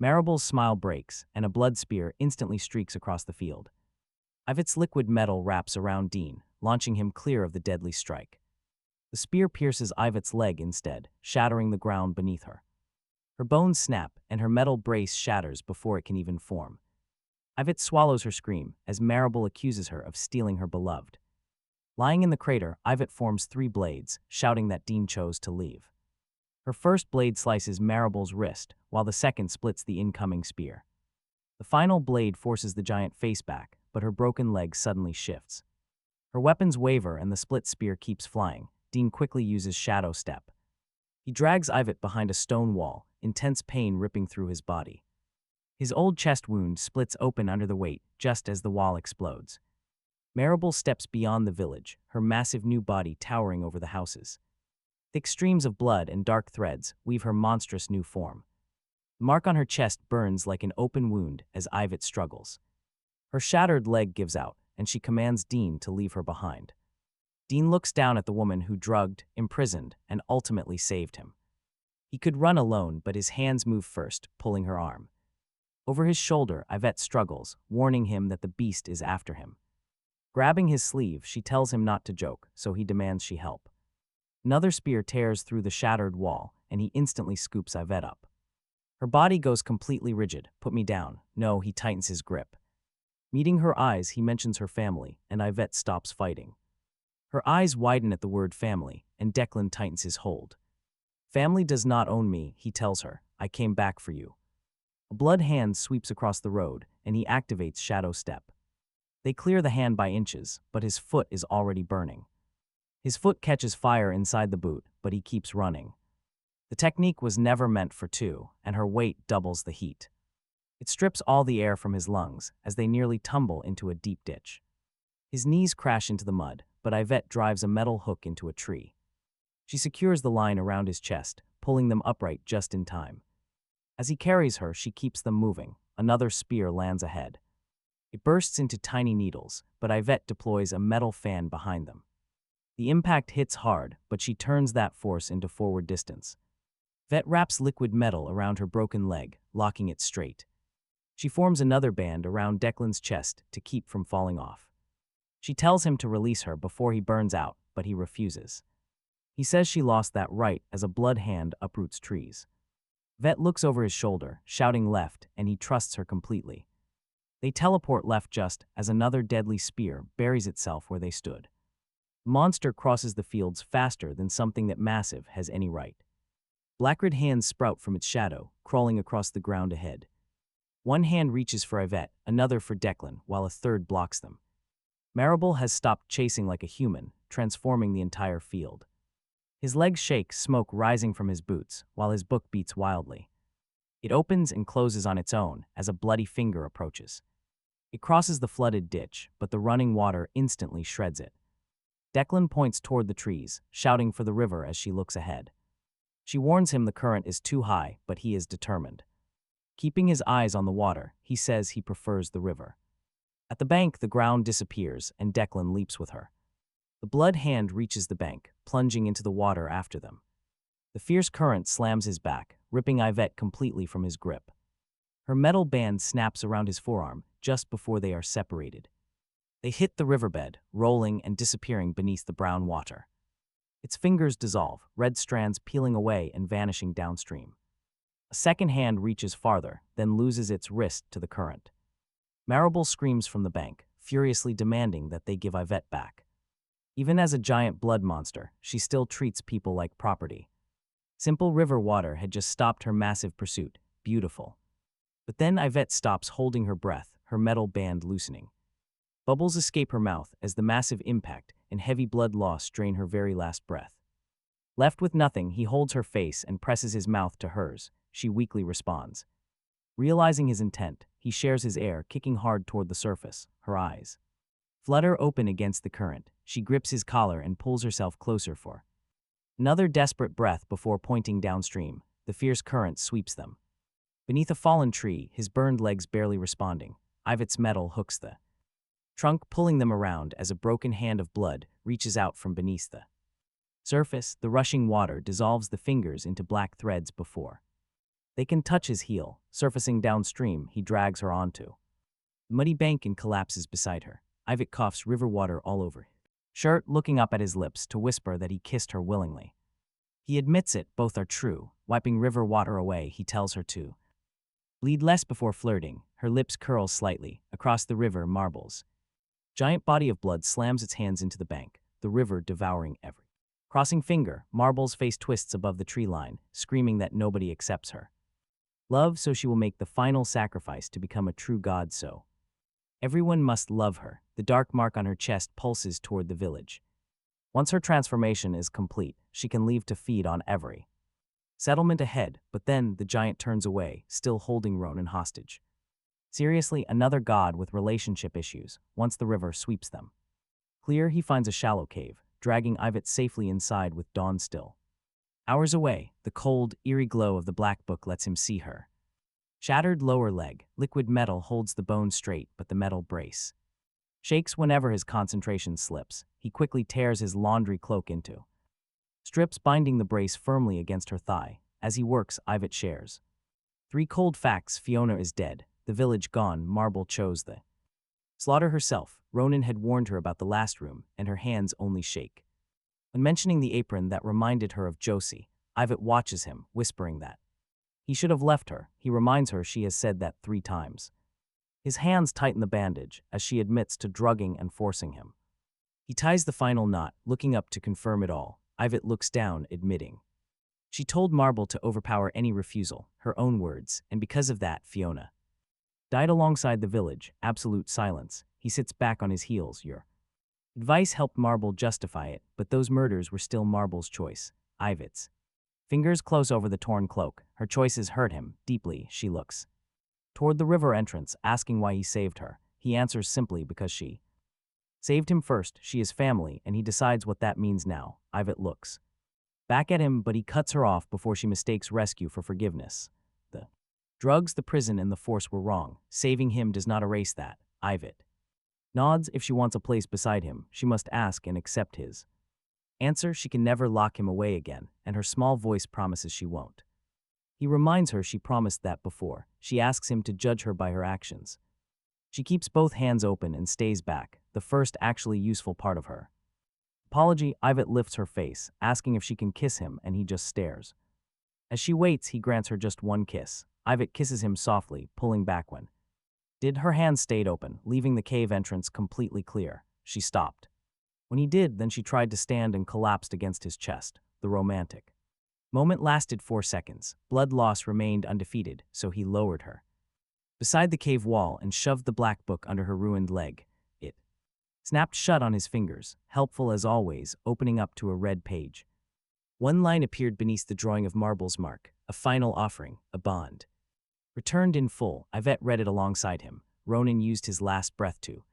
Maribel's smile breaks, and a blood spear instantly streaks across the field. Ivet's liquid metal wraps around Dean, launching him clear of the deadly strike. The spear pierces Ivet's leg instead, shattering the ground beneath her. Her bones snap, and her metal brace shatters before it can even form. Ivet swallows her scream as Maribel accuses her of stealing her beloved. Lying in the crater, Ivet forms 3 blades, shouting that Dean chose to leave. Her first blade slices Maribel's wrist, while the second splits the incoming spear. The final blade forces the giant face back, but her broken leg suddenly shifts. Her weapons waver and the split spear keeps flying. Dean quickly uses Shadow Step. He drags Ivet behind a stone wall, intense pain ripping through his body. His old chest wound splits open under the weight, just as the wall explodes. Maribel steps beyond the village, her massive new body towering over the houses. Thick streams of blood and dark threads weave her monstrous new form. The mark on her chest burns like an open wound as Ivet struggles. Her shattered leg gives out, and she commands Dean to leave her behind. Dean looks down at the woman who drugged, imprisoned, and ultimately saved him. He could run alone, but his hands move first, pulling her arm. Over his shoulder, Ivet struggles, warning him that the beast is after him. Grabbing his sleeve, she tells him not to joke, so he demands she help. Another spear tears through the shattered wall, and he instantly scoops Ivet up. Her body goes completely rigid. Put me down. No, he tightens his grip. Meeting her eyes, he mentions her family, and Ivet stops fighting. Her eyes widen at the word family, and Declan tightens his hold. Family does not own me, he tells her. I came back for you. A blood hand sweeps across the road, and he activates Shadow Step. They clear the hand by inches, but his foot is already burning. His foot catches fire inside the boot, but he keeps running. The technique was never meant for 2, and her weight doubles the heat. It strips all the air from his lungs as they nearly tumble into a deep ditch. His knees crash into the mud, but Ivet drives a metal hook into a tree. She secures the line around his chest, pulling them upright just in time. As he carries her, she keeps them moving. Another spear lands ahead. It bursts into tiny needles, but Ivet deploys a metal fan behind them. The impact hits hard, but she turns that force into forward distance. Vet wraps liquid metal around her broken leg, locking it straight. She forms another band around Declan's chest to keep from falling off. She tells him to release her before he burns out, but he refuses. He says she lost that right as a blood hand uproots trees. Vet looks over his shoulder, shouting left, and he trusts her completely. They teleport left just as another deadly spear buries itself where they stood. Monster crosses the fields faster than something that massive has any right. Black-red hands sprout from its shadow, crawling across the ground ahead. One hand reaches for Yvette, another for Declan, while a third blocks them. Marable has stopped chasing like a human, transforming the entire field. His legs shake, smoke rising from his boots, while his book beats wildly. It opens and closes on its own as a bloody finger approaches. It crosses the flooded ditch, but the running water instantly shreds it. Declan points toward the trees, shouting for the river as she looks ahead. She warns him the current is too high, but he is determined. Keeping his eyes on the water, he says he prefers the river. At the bank, the ground disappears, and Declan leaps with her. The blood hand reaches the bank, plunging into the water after them. The fierce current slams his back, ripping Yvette completely from his grip. Her metal band snaps around his forearm just before they are separated. They hit the riverbed, rolling and disappearing beneath the brown water. Its fingers dissolve, red strands peeling away and vanishing downstream. A second hand reaches farther, then loses its wrist to the current. Marable screams from the bank, furiously demanding that they give Yvette back. Even as a giant blood monster, she still treats people like property. Simple river water had just stopped her massive pursuit, beautiful. But then Yvette stops holding her breath, her metal band loosening. Bubbles escape her mouth as the massive impact and heavy blood loss drain her very last breath. Left with nothing, he holds her face and presses his mouth to hers. She weakly responds. Realizing his intent, he shares his air, kicking hard toward the surface, her eyes flutter open against the current. She grips his collar and pulls herself closer for another desperate breath before pointing downstream. The fierce current sweeps them. Beneath a fallen tree, his burned legs barely responding, Yvette's metal hooks the trunk, pulling them around as a broken hand of blood reaches out from beneath the surface. The rushing water dissolves the fingers into black threads before they can touch his heel. Surfacing downstream, he drags her onto the muddy bank and collapses beside her. Yvette coughs river water all over his shirt, looking up at his lips to whisper that he kissed her willingly. He admits it, both are true. Wiping river water away, he tells her to bleed less before flirting. Her lips curl slightly. Across the river, Marbles' giant body of blood slams its hands into the bank, the river devouring every crossing finger. Marbles' face twists above the tree line, screaming that nobody accepts her love, so she will make the final sacrifice to become a true god. So everyone must love her. The dark mark on her chest pulses toward the village. Once her transformation is complete, she can leave to feed on every settlement ahead, but then the giant turns away, still holding Ronan hostage. Seriously, another god with relationship issues. Once the river sweeps them clear, he finds a shallow cave, dragging Yvette safely inside with dawn still hours away. The cold, eerie glow of the black book lets him see her shattered lower leg. Liquid metal holds the bone straight, but the metal brace shakes whenever his concentration slips. He quickly tears his laundry cloak into strips, binding the brace firmly against her thigh. As he works, Yvette shares 3 cold facts. Fiona is dead, the village gone. Marble chose the slaughter herself. Ronan had warned her about the last room, and her hands only shake when mentioning the apron that reminded her of Josie. Yvette watches him, whispering that he should have left her. He reminds her she has said that 3 times. His hands tighten the bandage as she admits to drugging and forcing him. He ties the final knot, looking up to confirm it all. Yvette looks down, admitting she told Marble to overpower any refusal, her own words, and because of that, Fiona died alongside the village. Absolute silence. He sits back on his heels. Your advice helped Marble justify it, but those murders were still Marble's choice. Yvette's fingers close over the torn cloak. Her choices hurt him deeply. She looks toward the river entrance, asking why he saved her. He answers simply because she saved him first. She is family, and he decides what that means now. Yvette looks back at him, but he cuts her off before she mistakes rescue for forgiveness. The drugs, the prison, and the force were wrong. Saving him does not erase that. Yvette nods. If she wants a place beside him, she must ask and accept his answer. She can never lock him away again, and her small voice promises she won't. He reminds her she promised that before. She asks him to judge her by her actions. She keeps both hands open and stays back, the first actually useful part of her apology. Yvette lifts her face, asking if she can kiss him, and he just stares. As she waits, he grants her just one kiss. Yvette kisses him softly, pulling back when her hands stayed open, leaving the cave entrance completely clear. She stopped When he did, then she tried to stand and collapsed against his chest. The romantic moment lasted 4 seconds. Blood loss remained undefeated, so he lowered her beside the cave wall and shoved the black book under her ruined leg. It snapped shut on his fingers, helpful as always, opening up to a red page. One line appeared beneath the drawing of Marble's mark, a final offering, a bond. Returned in full, Yvette read it alongside him. Ronan used his last breath to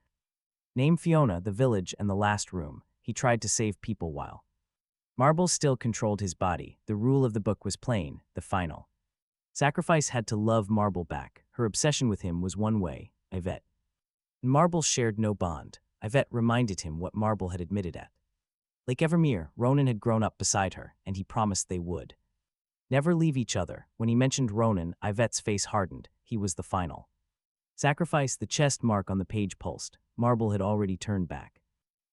name Fiona, the village, and the last room. He tried to save people while Marble still controlled his body. The rule of the book was plain, the final sacrifice had to love Marble back. Her obsession with him was one way, Yvette. And Marble shared no bond. Yvette reminded him what Marble had admitted at Lake Evermere. Ronan had grown up beside her, and he promised they would never leave each other. When he mentioned Ronan, Yvette's face hardened. He was the final sacrifice. The chest mark on the page pulsed. Marble had already turned back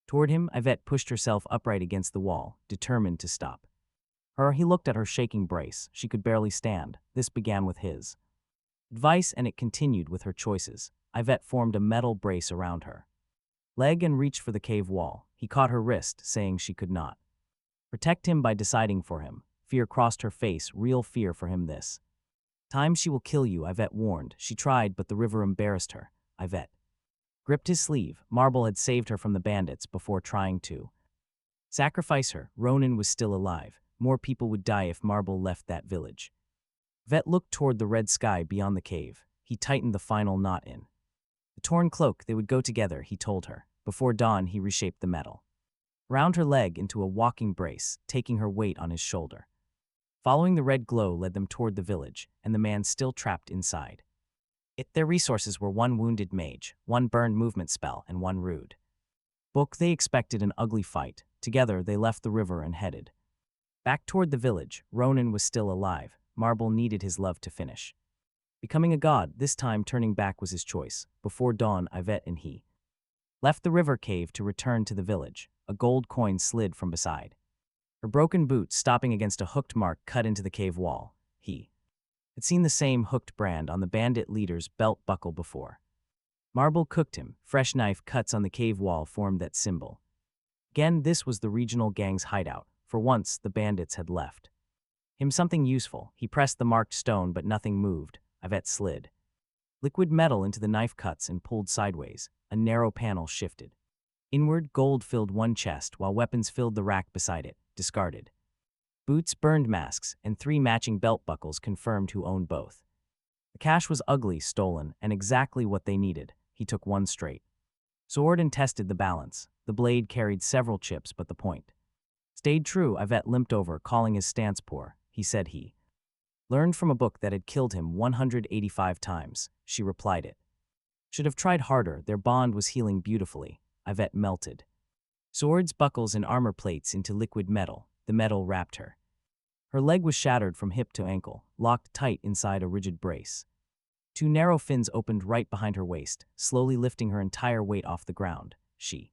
toward him. Yvette pushed herself upright against the wall, determined to stop her. He looked at her shaking brace. She could barely stand. This began with his advice, and it continued with her choices. Yvette formed a metal brace around her leg and reached for the cave wall. He caught her wrist, saying she could not protect him by deciding for him. Fear crossed her face, real fear for him this time. She will kill you, Yvette warned. She tried, but the river embarrassed her. Yvette gripped his sleeve. Marble had saved her from the bandits before trying to sacrifice her. Ronan was still alive. More people would die if Marble left that village. Yvette looked toward the red sky beyond the cave. He tightened the final knot in the torn cloak. They would go together, he told her. Before dawn, he reshaped the metal round her leg into a walking brace, taking her weight on his shoulder. Following the red glow led them toward the village, and the man still trapped inside. Their resources were one wounded mage, one burned movement spell, and one rude book. They expected an ugly fight. Together, they left the river and headed back toward the village. Ronan was still alive. Marble needed his love to finish becoming a god. This time, turning back was his choice. Before dawn, Yvette and he left the river cave to return to the village. A gold coin slid from beside her broken boot, stopping against a hooked mark cut into the cave wall. He had seen the same hooked brand on the bandit leader's belt buckle before. Marble cooked him. Fresh knife cuts on the cave wall formed that symbol. Again, this was the regional gang's hideout. For once, the bandits had left him something useful. He pressed the marked stone, but nothing moved. Yvette slid liquid metal into the knife cuts and pulled sideways. A narrow panel shifted inward. Gold filled one chest, while weapons filled the rack beside it. Discarded boots, burned masks, and 3 matching belt buckles confirmed who owned both. The cash was ugly, stolen, and exactly what they needed. He took one straight sword and tested the balance. The blade carried several chips, but the point stayed true. Yvette limped over, calling his stance poor. He said he learned from a book that had killed him 185 times. She replied it should have tried harder. Their bond was healing beautifully. Yvette melted swords, buckles, and armor plates into liquid metal. The metal wrapped her. Her leg was shattered from hip to ankle, locked tight inside a rigid brace. 2 narrow fins opened right behind her waist, slowly lifting her entire weight off the ground. She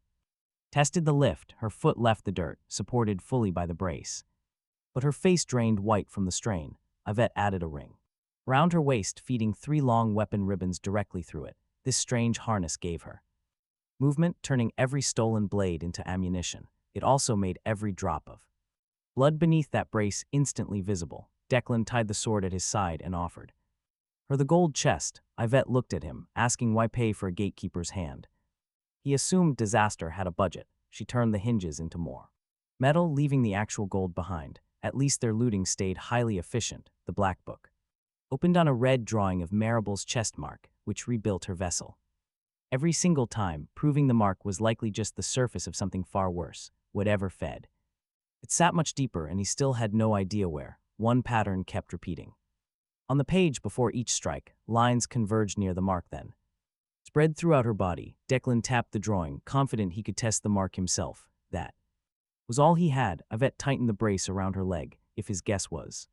tested the lift. Her foot left the dirt, supported fully by the brace. But her face drained white from the strain. Yvette added a ring round her waist, feeding 3 long weapon ribbons directly through it. This strange harness gave her movement, turning every stolen blade into ammunition. It also made every drop of blood beneath that brace instantly visible. Declan tied the sword at his side and offered her the gold chest. Yvette looked at him, asking why pay for a gatekeeper's hand. He assumed disaster had a budget. She turned the hinges into more metal, leaving the actual gold behind. At least their looting stayed highly efficient. The black book opened on a red drawing of Marable's chest mark, which rebuilt her vessel every single time, proving the mark was likely just the surface of something far worse, whatever fed. It sat much deeper, and he still had no idea where. One pattern kept repeating. On the page before each strike, lines converged near the mark, then spread throughout her body. Declan tapped the drawing, confident he could test the mark himself. That was all he had. Yvette tightened the brace around her leg. If his guess was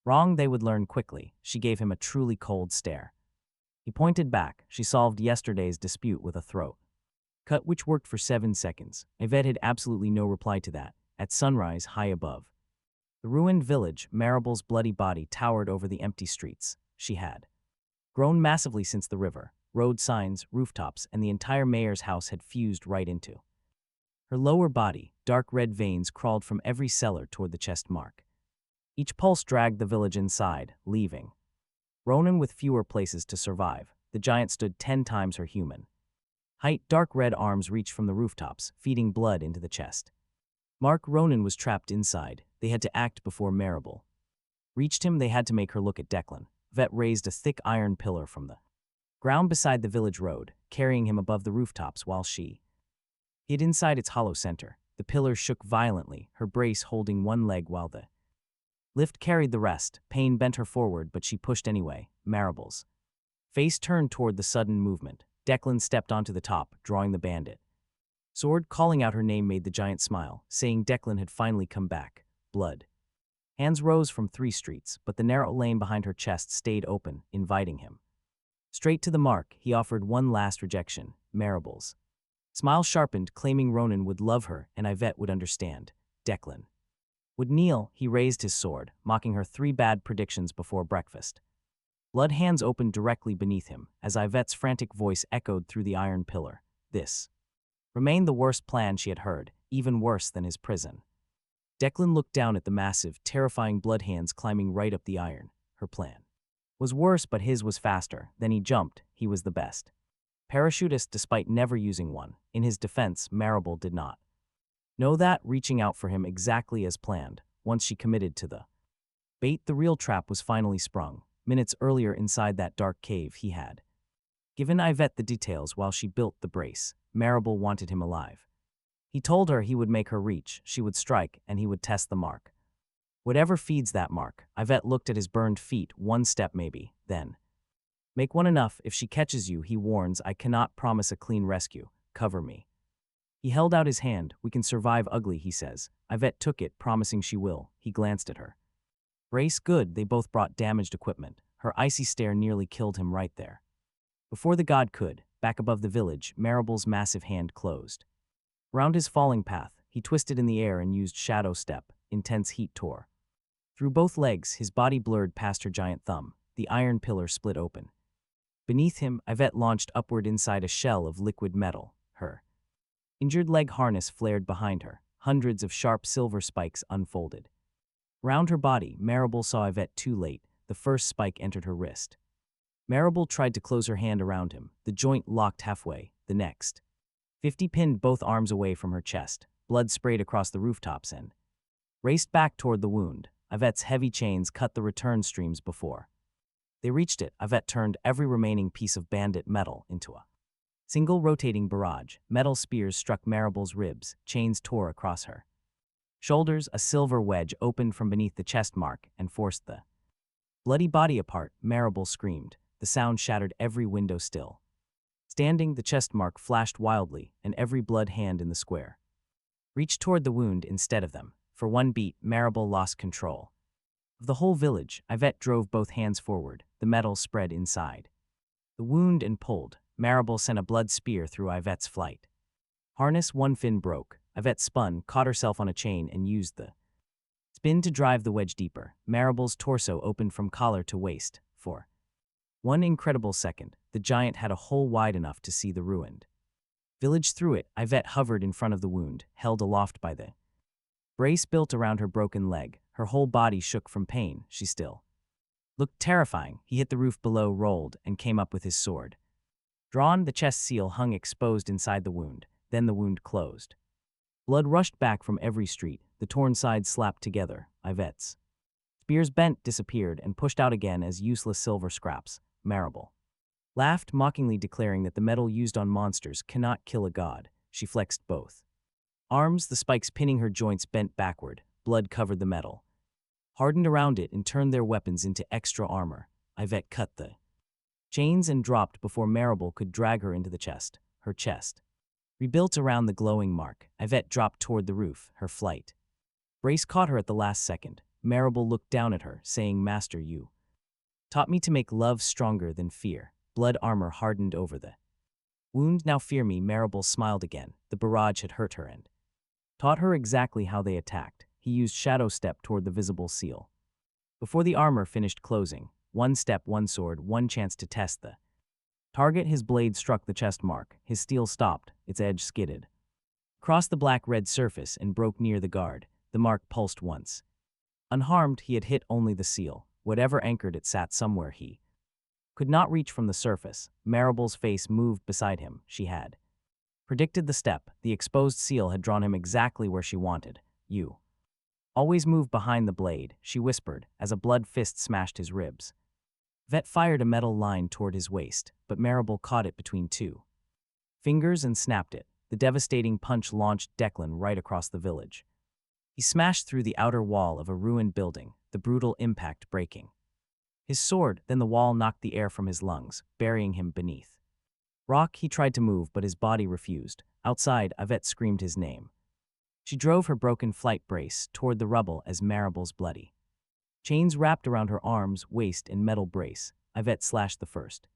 wrong, they would learn quickly. She gave him a truly cold stare. He pointed back. She solved yesterday's dispute with a throat cut, which worked for 7 seconds. Yvette had absolutely no reply to that. At sunrise, high above the ruined village, Marable's bloody body towered over the empty streets. She had grown massively since the river. Road signs, rooftops, and the entire mayor's house had fused right into Her lower body, dark red veins crawled from every cellar toward the chest mark. Each pulse dragged the village inside, leaving Ronan with fewer places to survive. The giant stood 10 times her human height. Dark red arms reached from the rooftops, feeding blood into the chest. Mark Ronan was trapped inside. They had to act before Marable reached him. They had to make her look at Declan. Vet raised a thick iron pillar from the ground beside the village road, carrying him above the rooftops while she hid inside its hollow center. The pillar shook violently, her brace holding one leg while the lift carried the rest. Pain bent her forward, but she pushed anyway. Marable's face turned toward the sudden movement. Declan stepped onto the top, drawing the bandit sword. Calling out her name made the giant smile, saying Declan had finally come back. Blood hands rose from 3 streets, but the narrow lane behind her chest stayed open, inviting him straight to the mark. He offered one last rejection. Marable's smile sharpened, claiming Ronan would love her and Yvette would understand. Declan would kneel. He raised his sword, mocking her 3 bad predictions before breakfast. Blood hands opened directly beneath him, as Yvette's frantic voice echoed through the iron pillar. This remained the worst plan she had heard, even worse than his prison. Declan looked down at the massive, terrifying blood hands climbing right up the iron. Her plan was worse, but his was faster. Then he jumped. He was the best parachutist despite never using one. In his defense, Marable did not know that, reaching out for him exactly as planned. Once she committed to the bait, the real trap was finally sprung. Minutes earlier inside that dark cave, he had given Yvette the details while she built the brace. Marable wanted him alive. He told her he would make her reach, she would strike, and he would test the mark. Whatever feeds that mark. Yvette looked at his burned feet. 1 step maybe, then make one enough. If she catches you, he warns, I cannot promise a clean rescue. Cover me. He held out his hand. We can survive ugly, he says. Yvette took it, promising she will. He glanced at her brace. Good. They both brought damaged equipment. Her icy stare nearly killed him right there. Before the god could, back above the village, Marable's massive hand closed round his falling path. He twisted in the air and used shadow step. Intense heat tore through both legs. His body blurred past her giant thumb. The iron pillar split open beneath him. Yvette launched upward inside a shell of liquid metal. Her injured leg harness flared behind her. Hundreds of sharp silver spikes unfolded round her body. Marable saw Yvette too late. The first spike entered her wrist. Marable tried to close her hand around him. The joint locked halfway. The next 50 pinned both arms away from her chest. Blood sprayed across the rooftops and raced back toward the wound. Yvette's heavy chains cut the return streams before they reached it. Yvette turned every remaining piece of bandit metal into a single rotating barrage. Metal spears struck Marable's ribs. Chains tore across her shoulders. A silver wedge opened from beneath the chest mark and forced the bloody body apart. Marable screamed. The sound shattered every window still standing. The chest mark flashed wildly, and every blood hand in the square reached toward the wound instead of them. For one beat, Marable lost control of the whole village. Yvette drove both hands forward. The metal spread inside the wound and pulled. Marable sent a blood spear through Yvette's flight harness. One fin broke. Yvette spun, caught herself on a chain, and used the spin to drive the wedge deeper. Marable's torso opened from collar to waist. For one incredible second, the giant had a hole wide enough to see the ruined village through it. Yvette hovered in front of the wound, held aloft by the brace built around her broken leg. Her whole body shook from pain. She still looked terrifying. He hit the roof below, rolled, and came up with his sword drawn. The chest seal hung exposed inside the wound. Then the wound closed. Blood rushed back from every street. The torn sides slapped together. Yvette's spears bent, disappeared, and pushed out again as useless silver scraps. Marable laughed mockingly, declaring that the metal used on monsters cannot kill a god. She flexed both arms. The spikes pinning her joints bent backward. Blood covered the metal, hardened around it, and turned their weapons into extra armor. Yvette cut the chains and dropped before Marable could drag her into the chest. Her chest rebuilt around the glowing mark. Yvette dropped toward the roof. Her flight brace caught her at the last second. Marable looked down at her, saying, Master, you taught me to make love stronger than fear. Blood armor hardened over the wound. Now fear me. Marable smiled again. The barrage had hurt her and taught her exactly how they attacked. He used shadow step toward the visible seal. Before the armor finished closing, 1 step, 1 sword, 1 chance to test the target. His blade struck the chest mark. His steel stopped. Its edge skidded Crossed the black-red surface and broke near the guard. The mark pulsed once. Unharmed, he had hit only the seal. Whatever anchored it sat somewhere he could not reach from the surface. Marable's face moved beside him. She had predicted the step. The exposed seal had drawn him exactly where she wanted. You always move behind the blade, she whispered, as a blood fist smashed his ribs. Vet fired a metal line toward his waist, but Marable caught it between two fingers and snapped it. The devastating punch launched Declan right across the village. He smashed through the outer wall of a ruined building, the brutal impact breaking his sword. Then the wall knocked the air from his lungs, burying him beneath rock. He tried to move, but his body refused. Outside, Yvette screamed his name. She drove her broken flight brace toward the rubble as Marable's bloody chains wrapped around her arms, waist, and metal brace. Yvette slashed the first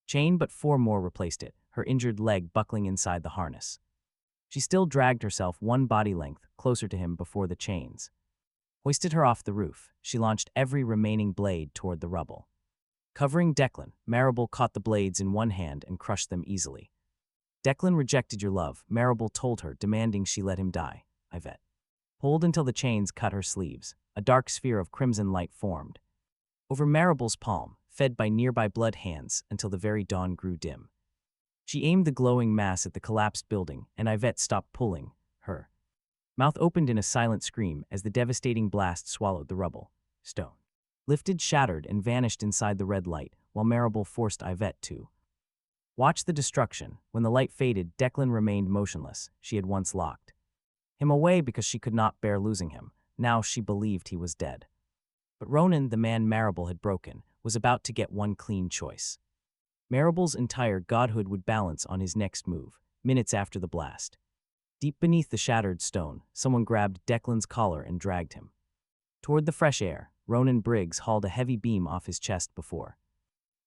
chain, but four more replaced it, her injured leg buckling inside the harness. She still dragged herself one body length closer to him before the chains hoisted her off the roof. She launched every remaining blade toward the rubble. Covering Declan, Marable caught the blades in one hand and crushed them easily. Declan rejected your love, Marable told her, demanding she let him die. Yvette pulled until the chains cut her sleeves. A dark sphere of crimson light formed over Marable's palm, fed by nearby blood hands until the very dawn grew dim. She aimed the glowing mass at the collapsed building, and Yvette stopped pulling. Her mouth opened in a silent scream as the devastating blast swallowed the rubble. Stone lifted, shattered, and vanished inside the red light, while Marable forced Yvette to watch the destruction. When the light faded, Declan remained motionless. She had once locked him away because she could not bear losing him. Now she believed he was dead. But Ronan, the man Marable had broken, was about to get one clean choice. Marable's entire godhood would balance on his next move, minutes after the blast. Deep beneath the shattered stone, someone grabbed Declan's collar and dragged him toward the fresh air. Ronan Briggs hauled a heavy beam off his chest before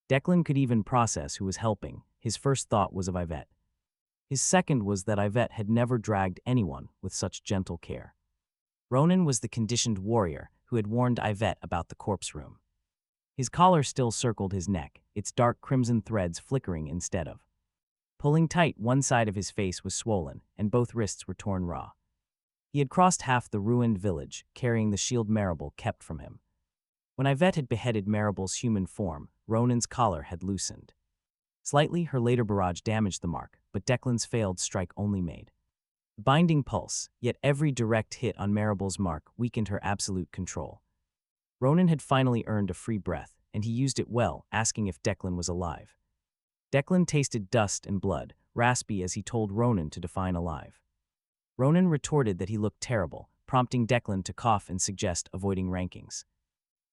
Declan could even process who was helping. His first thought was of Yvette. His second was that Yvette had never dragged anyone with such gentle care. Ronan was the conditioned warrior who had warned Yvette about the corpse room. His collar still circled his neck, its dark crimson threads flickering instead of pulling tight. One side of his face was swollen, and both wrists were torn raw. He had crossed half the ruined village, carrying the shield Marable kept from him. When Yvette had beheaded Marable's human form, Ronan's collar had loosened slightly. Her later barrage damaged the mark, but Declan's failed strike only made the binding pulse, yet every direct hit on Marable's mark weakened her absolute control. Ronan had finally earned a free breath, and he used it well, asking if Declan was alive. Declan tasted dust and blood, raspy as he told Ronan to define alive. Ronan retorted that he looked terrible, prompting Declan to cough and suggest avoiding rankings.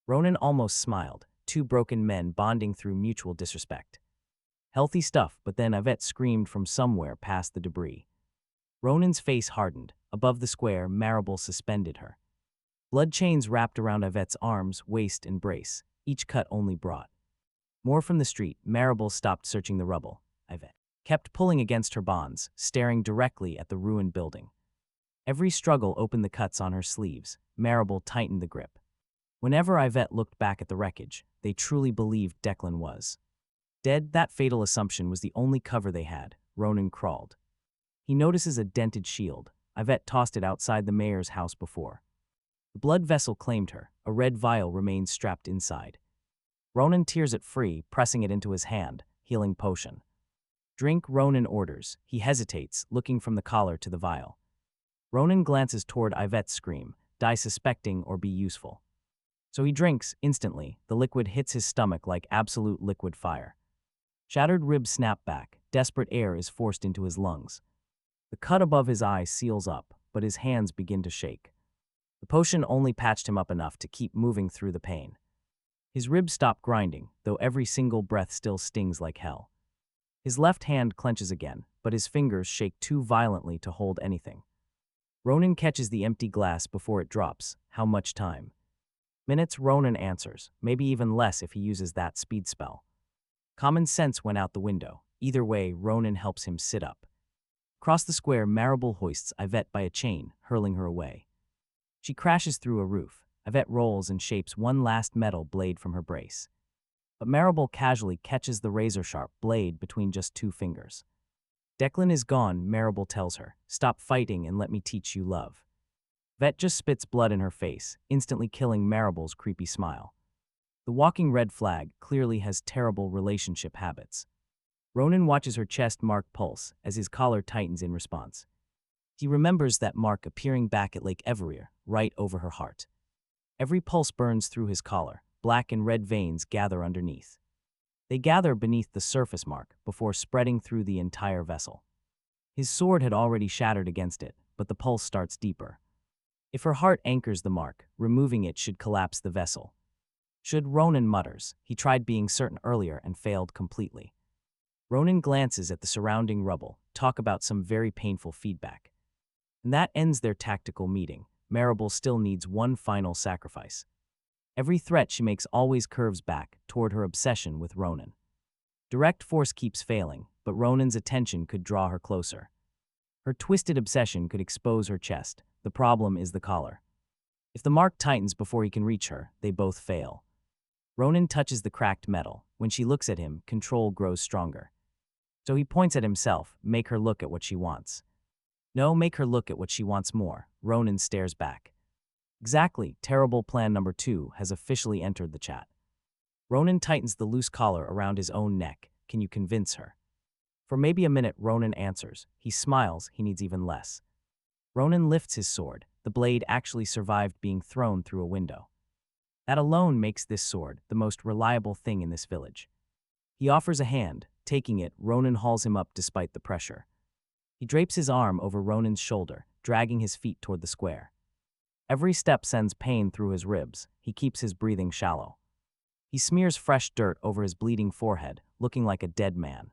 Ronan almost smiled, two broken men bonding through mutual disrespect. Healthy stuff, but then Yvette screamed from somewhere past the debris. Ronan's face hardened. Above the square, Marable suspended her. Blood chains wrapped around Yvette's arms, waist, and brace. Each cut only brought more from the street. Marable stopped searching the rubble. Yvette kept pulling against her bonds, staring directly at the ruined building. Every struggle opened the cuts on her sleeves. Marable tightened the grip. Whenever Yvette looked back at the wreckage, they truly believed Declan was dead. That fatal assumption was the only cover they had. Ronan crawled. He notices a dented shield. Yvette tossed it outside the mayor's house before the blood vessel claimed her. A red vial remained strapped inside. Ronan tears it free, pressing it into his hand. Healing potion. Drink, Ronan orders. He hesitates, looking from the collar to the vial. Ronan glances toward Yvette's scream, die suspecting or be useful. So he drinks. Instantly, the liquid hits his stomach like absolute liquid fire. Shattered ribs snap back. Desperate air is forced into his lungs. The cut above his eye seals up, but his hands begin to shake. The potion only patched him up enough to keep moving through the pain. His ribs stop grinding, though every single breath still stings like hell. His left hand clenches again, but his fingers shake too violently to hold anything. Ronan catches the empty glass before it drops. How much time? Minutes, Ronan answers, maybe even less if he uses that speed spell. Common sense went out the window. Either way, Ronan helps him sit up. Across the square, Marable hoists Yvette by a chain, hurling her away. She crashes through a roof. Yvette rolls and shapes one last metal blade from her brace. But Marable casually catches the razor-sharp blade between just two fingers. Declan is gone, Marable tells her. Stop fighting and let me teach you love. Vet just spits blood in her face, instantly killing Marable's creepy smile. The walking red flag clearly has terrible relationship habits. Ronan watches her chest mark pulse as his collar tightens in response. He remembers that mark appearing back at Lake Evereer, right over her heart. Every pulse burns through his collar, black and red veins gather underneath. They gather beneath the surface mark before spreading through the entire vessel. His sword had already shattered against it, but the pulse starts deeper. If her heart anchors the mark, removing it should collapse the vessel. Should, Ronan mutters. He tried being certain earlier and failed completely. Ronan glances at the surrounding rubble, talk about some very painful feedback. And that ends their tactical meeting. Marable still needs one final sacrifice. Every threat she makes always curves back toward her obsession with Ronan. Direct force keeps failing, but Ronan's attention could draw her closer. Her twisted obsession could expose her chest. The problem is the collar. If the mark tightens before he can reach her, they both fail. Ronan touches the cracked metal. When she looks at him, control grows stronger. So he points at himself, make her look at what she wants. No, make her look at what she wants more. Ronan stares back. Exactly, terrible plan number 2 has officially entered the chat. Ronan tightens the loose collar around his own neck. Can you convince her? For maybe a minute, Ronan answers. He smiles, he needs even less. Ronan lifts his sword. The blade actually survived being thrown through a window. That alone makes this sword the most reliable thing in this village. He offers a hand. Taking it, Ronan hauls him up despite the pressure. He drapes his arm over Ronan's shoulder, dragging his feet toward the square. Every step sends pain through his ribs. He keeps his breathing shallow. He smears fresh dirt over his bleeding forehead, looking like a dead man.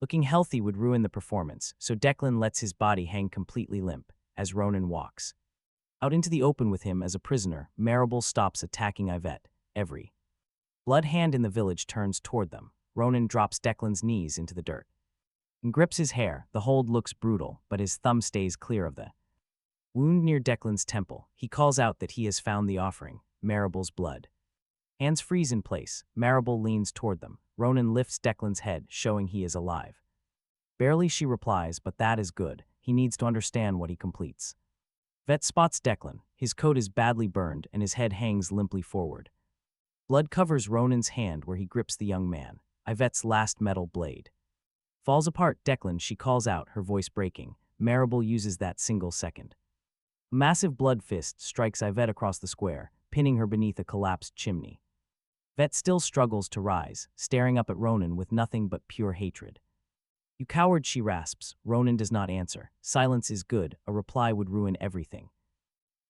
Looking healthy would ruin the performance, so Declan lets his body hang completely limp as Ronan walks. Out into the open with him as a prisoner, Marable stops attacking Yvette. Every blood hand in the village turns toward them. Ronan drops Declan's knees into the dirt and grips his hair. The hold looks brutal, but his thumb stays clear of the wound near Declan's temple. He calls out that he has found the offering, Marable's blood. Hands freeze in place. Marable leans toward them. Ronan lifts Declan's head, showing he is alive. Barely she replies, but that is good. He needs to understand what he completes. Vet spots Declan. His coat is badly burned, and his head hangs limply forward. Blood covers Ronan's hand where he grips the young man. Yvette's last metal blade falls apart. Declan, she calls out, her voice breaking. Marable uses that single second. A massive blood fist strikes Yvette across the square, pinning her beneath a collapsed chimney. Yvette still struggles to rise, staring up at Ronan with nothing but pure hatred. You coward, she rasps. Ronan does not answer. Silence is good. A reply would ruin everything.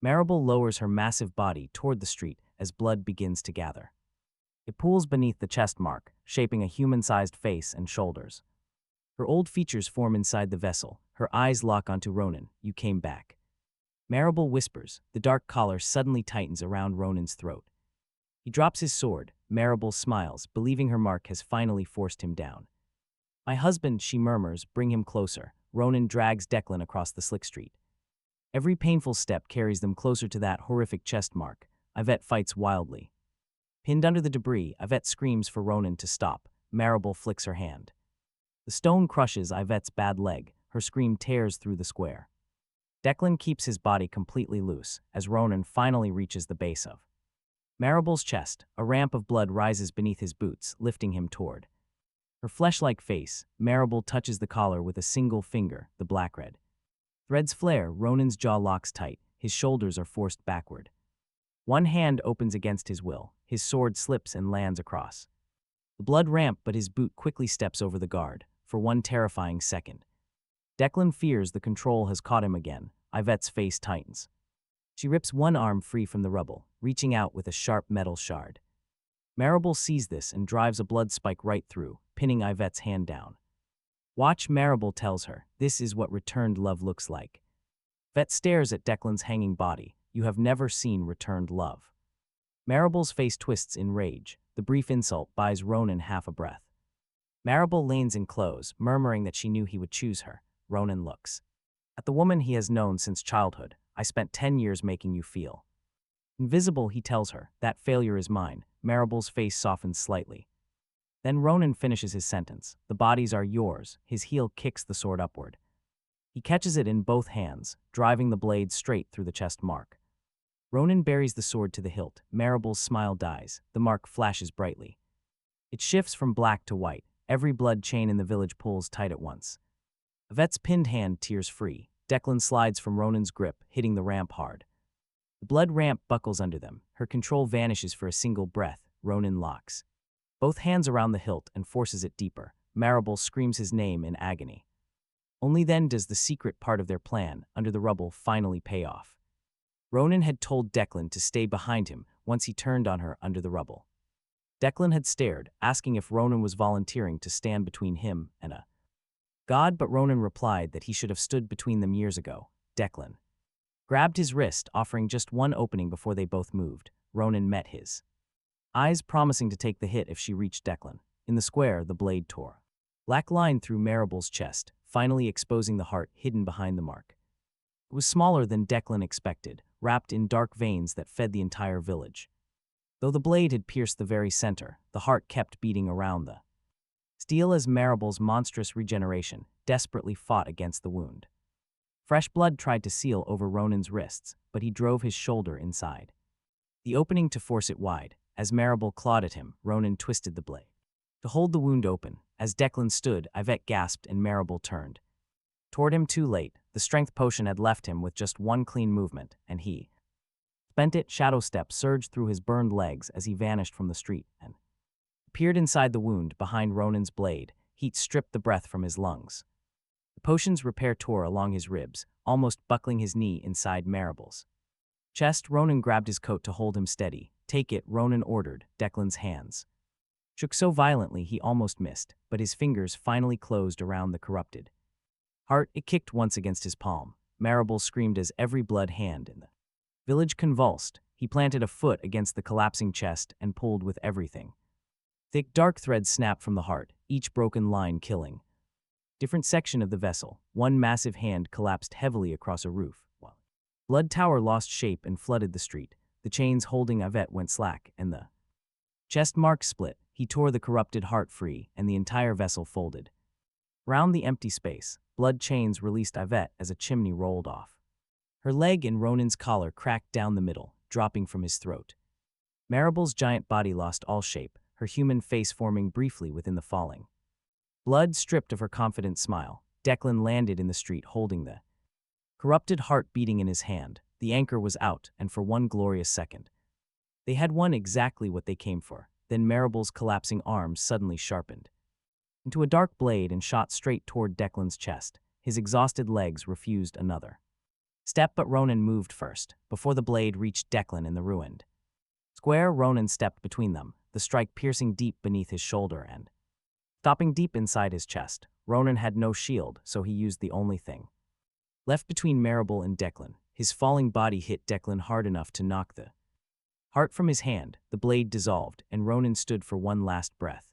Marable lowers her massive body toward the street as blood begins to gather. It pools beneath the chest mark, shaping a human-sized face and shoulders. Her old features form inside the vessel. Her eyes lock onto Ronan. You came back. Marable whispers. The dark collar suddenly tightens around Ronan's throat. He drops his sword. Marable smiles, believing her mark has finally forced him down. My husband, she murmurs, bring him closer. Ronan drags Declan across the slick street. Every painful step carries them closer to that horrific chest mark. Yvette fights wildly. Pinned under the debris, Yvette screams for Ronan to stop. Marable flicks her hand. The stone crushes Yvette's bad leg. Her scream tears through the square. Declan keeps his body completely loose as Ronan finally reaches the base of Marable's chest. A ramp of blood rises beneath his boots, lifting him toward her flesh-like face. Marable touches the collar with a single finger, the black-red threads flare. Ronan's jaw locks tight. His shoulders are forced backward. One hand opens against his will. His sword slips and lands across the blood ramp, but his boot quickly steps over the guard. For one terrifying second, Declan fears the control has caught him again. Yvette's face tightens. She rips one arm free from the rubble, reaching out with a sharp metal shard. Marable sees this and drives a blood spike right through, pinning Yvette's hand down. Watch, Marable tells her. This is what returned love looks like. Yvette stares at Declan's hanging body. You have never seen returned love. Marable's face twists in rage. The brief insult buys Ronan half a breath. Marable leans in close, murmuring that she knew he would choose her. Ronan looks at the woman he has known since childhood. I spent 10 years making you feel invisible, he tells her. That failure is mine. Marable's face softens slightly. Then Ronan finishes his sentence. The bodies are yours. His heel kicks the sword upward. He catches it in both hands, driving the blade straight through the chest mark. Ronan buries the sword to the hilt. Maribel's smile dies. The mark flashes brightly. It shifts from black to white. Every blood chain in the village pulls tight at once. Yvette's pinned hand tears free. Declan slides from Ronan's grip, hitting the ramp hard. The blood ramp buckles under them. Her control vanishes for a single breath. Ronan locks both hands around the hilt and forces it deeper. Maribel screams his name in agony. Only then does the secret part of their plan, under the rubble, finally pay off. Ronan had told Declan to stay behind him once he turned on her under the rubble. Declan had stared, asking if Ronan was volunteering to stand between him and a god, but Ronan replied that he should have stood between them years ago. Declan grabbed his wrist, offering just one opening before they both moved. Ronan met his eyes, promising to take the hit if she reached Declan. In the square, the blade tore black line through Maribel's chest, finally exposing the heart hidden behind the mark. It was smaller than Declan expected, wrapped in dark veins that fed the entire village. Though the blade had pierced the very center, the heart kept beating around the steel as Maribel's monstrous regeneration desperately fought against the wound. Fresh blood tried to seal over Ronan's wrists, but he drove his shoulder inside the opening to force it wide. As Maribel clawed at him, Ronan twisted the blade to hold the wound open. As Declan stood, Yvette gasped and Maribel turned toward him too late. The strength potion had left him with just one clean movement, and he spent it. Shadow step surged through his burned legs as he vanished from the street and appeared inside the wound behind Ronan's blade. Heat stripped the breath from his lungs. The potion's repair tore along his ribs, almost buckling his knee inside Maribel's chest. Ronan grabbed his coat to hold him steady. "Take it," Ronan ordered. Declan's hands shook so violently he almost missed, but his fingers finally closed around the corrupted heart. It kicked once against his palm. Maribel screamed as every blood hand in the village convulsed. He planted a foot against the collapsing chest and pulled with everything. Thick dark threads snapped from the heart, each broken line killing different section of the vessel. One massive hand collapsed heavily across a roof, while Blood Tower lost shape and flooded the street. The chains holding Yvette went slack, and the chest mark split. He tore the corrupted heart free, and the entire vessel folded. Round the empty space, blood chains released Yvette as a chimney rolled off. Her leg in Ronan's collar cracked down the middle, dropping from his throat. Maribel's giant body lost all shape, her human face forming briefly within the falling blood, stripped of her confident smile. Declan landed in the street holding the corrupted heart beating in his hand. The anchor was out, and for one glorious second, they had won exactly what they came for. Then Maribel's collapsing arms suddenly sharpened into a dark blade and shot straight toward Declan's chest. His exhausted legs refused another step, but Ronan moved first, before the blade reached Declan in the ruined square. Ronan stepped between them, the strike piercing deep beneath his shoulder and stopping deep inside his chest. Ronan had no shield, so he used the only thing left between Maribel and Declan. His falling body hit Declan hard enough to knock the heart from his hand. The blade dissolved, and Ronan stood for one last breath.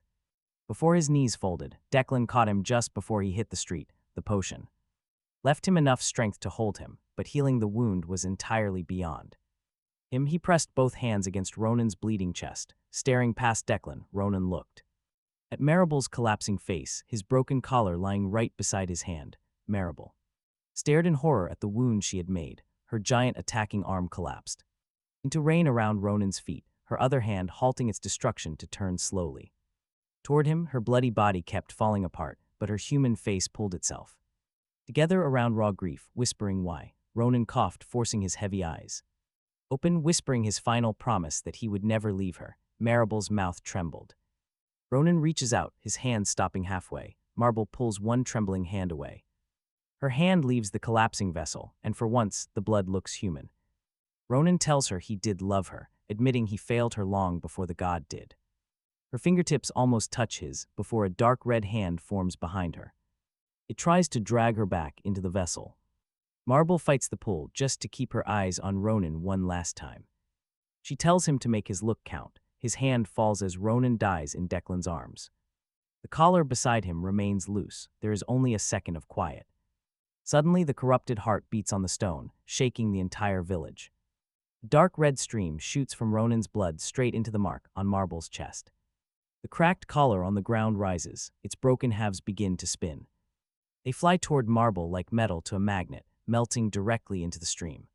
Before his knees folded, Declan caught him just before he hit the street. The potion left him enough strength to hold him, but healing the wound was entirely beyond him. He pressed both hands against Ronan's bleeding chest. Staring past Declan, Ronan looked at Maribel's collapsing face, his broken collar lying right beside his hand. Maribel stared in horror at the wound she had made. Her giant attacking arm collapsed into rain around Ronan's feet, her other hand halting its destruction to turn slowly toward him. Her bloody body kept falling apart, but her human face pulled itself together around raw grief. Whispering why, Ronan coughed, forcing his heavy eyes open, whispering his final promise that he would never leave her. Maribel's mouth trembled. Ronan reaches out, his hand stopping halfway. Maribel pulls one trembling hand away. Her hand leaves the collapsing vessel, and for once, the blood looks human. Ronan tells her he did love her, admitting he failed her long before the god did. Her fingertips almost touch his before a dark red hand forms behind her. It tries to drag her back into the vessel. Maribel fights the pull just to keep her eyes on Ronan one last time. She tells him to make his look count. His hand falls as Ronan dies in Declan's arms. The collar beside him remains loose. There is only a second of quiet. Suddenly, the corrupted heart beats on the stone, shaking the entire village. A dark red stream shoots from Ronan's blood straight into the mark on Maribel's chest. The cracked collar on the ground rises, its broken halves begin to spin. They fly toward marble like metal to a magnet, melting directly into the stream.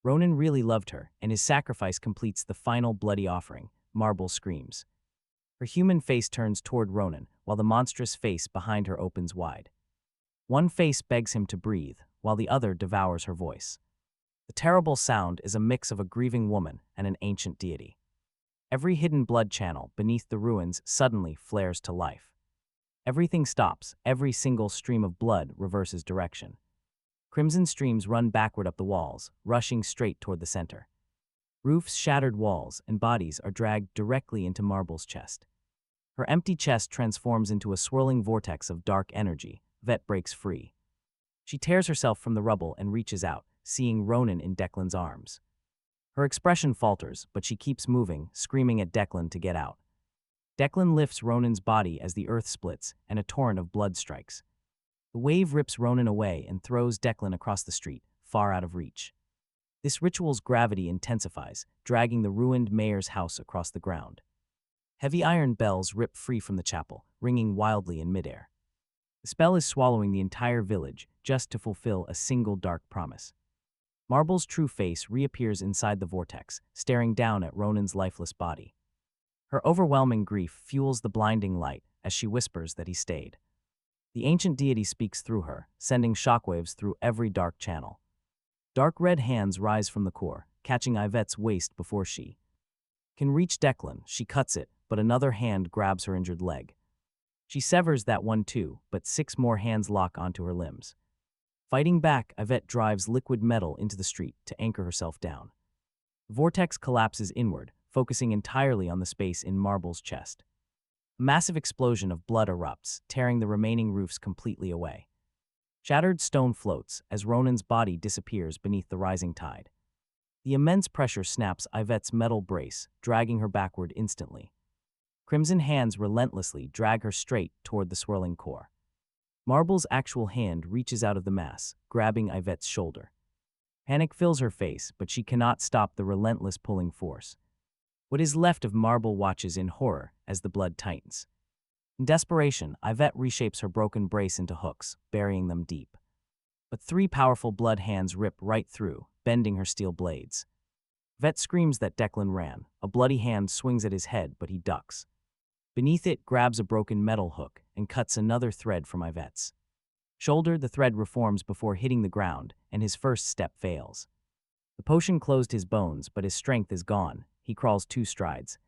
Ronan really loved her, and his sacrifice completes the final bloody offering. Marble screams. Her human face turns toward Ronan, while the monstrous face behind her opens wide. One face begs him to breathe, while the other devours her voice. The terrible sound is a mix of a grieving woman and an ancient deity. Every hidden blood channel beneath the ruins suddenly flares to life. Everything stops, every single stream of blood reverses direction. Crimson streams run backward up the walls, rushing straight toward the center. Roofs, shattered walls, and bodies are dragged directly into Marble's chest. Her empty chest transforms into a swirling vortex of dark energy. Vet breaks free. She tears herself from the rubble and reaches out, seeing Ronan in Declan's arms. Her expression falters, but she keeps moving, screaming at Declan to get out. Declan lifts Ronan's body as the earth splits, and a torrent of blood strikes. The wave rips Ronan away and throws Declan across the street, far out of reach. This ritual's gravity intensifies, dragging the ruined mayor's house across the ground. Heavy iron bells rip free from the chapel, ringing wildly in midair. The spell is swallowing the entire village, just to fulfill a single dark promise. Marble's true face reappears inside the vortex, staring down at Ronan's lifeless body. Her overwhelming grief fuels the blinding light as she whispers that he stayed. The ancient deity speaks through her, sending shockwaves through every dark channel. Dark red hands rise from the core, catching Yvette's waist before she can reach Declan. She cuts it, but another hand grabs her injured leg. She severs that one too, but 6 more hands lock onto her limbs. Fighting back, Yvette drives liquid metal into the street to anchor herself down. The vortex collapses inward, focusing entirely on the space in Marble's chest. A massive explosion of blood erupts, tearing the remaining roofs completely away. Shattered stone floats as Ronan's body disappears beneath the rising tide. The immense pressure snaps Yvette's metal brace, dragging her backward instantly. Crimson hands relentlessly drag her straight toward the swirling core. Marble's actual hand reaches out of the mass, grabbing Yvette's shoulder. Panic fills her face, but she cannot stop the relentless pulling force. What is left of Marble watches in horror as the blood tightens. In desperation, Yvette reshapes her broken brace into hooks, burying them deep. But 3 powerful blood hands rip right through, bending her steel blades. Yvette screams that Declan ran. A bloody hand swings at his head, but he ducks. Beneath it grabs a broken metal hook and cuts another thread from Yvette's shoulder. The thread reforms before hitting the ground, and his first step fails. The potion closed his bones, but his strength is gone. He crawls 2 strides,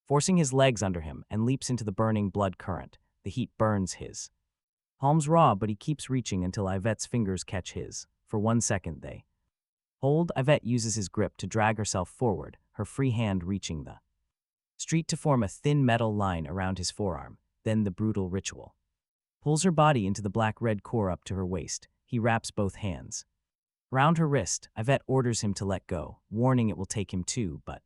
forcing his legs under him, and leaps into the burning blood current. The heat burns his palms raw, but he keeps reaching until Yvette's fingers catch his. For 1 second they hold. Yvette uses his grip to drag herself forward, her free hand reaching the street to form a thin metal line around his forearm. Then the brutal ritual pulls her body into the black-red core up to her waist. He wraps both hands around her wrist. Yvette orders him to let go, warning it will take him too, but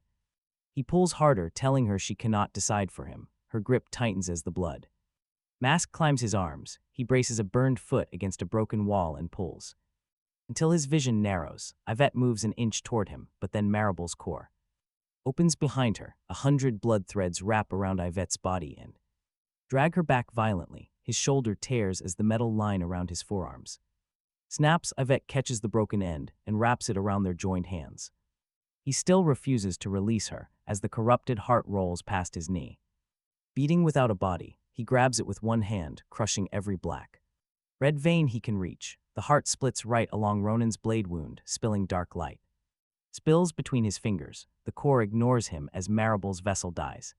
he pulls harder, telling her she cannot decide for him. Her grip tightens as the blood mask climbs his arms. He braces a burned foot against a broken wall and pulls until his vision narrows. Yvette moves an inch toward him, but then Marable's core opens behind her. 100 blood threads wrap around Yvette's body and drag her back violently. His shoulder tears as the metal line around his forearms snaps. Yvette catches the broken end and wraps it around their joined hands. He still refuses to release her as the corrupted heart rolls past his knee. Beating without a body, he grabs it with one hand, crushing every black red vein he can reach. The heart splits right along Ronan's blade wound, spilling dark light. Spills between his fingers. The core ignores him as Marable's vessel dies.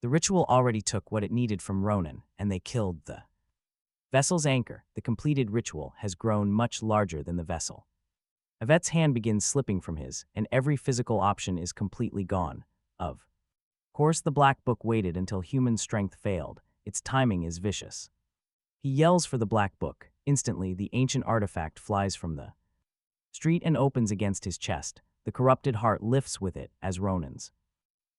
The ritual already took what it needed from Ronan, and they killed the vessel's anchor. The completed ritual has grown much larger than the vessel. Yvette's hand begins slipping from his, and every physical option is completely gone. Of course, the Black Book waited until human strength failed. Its timing is vicious. He yells for the Black Book. Instantly, the ancient artifact flies from the street and opens against his chest. The corrupted heart lifts with it as Ronan's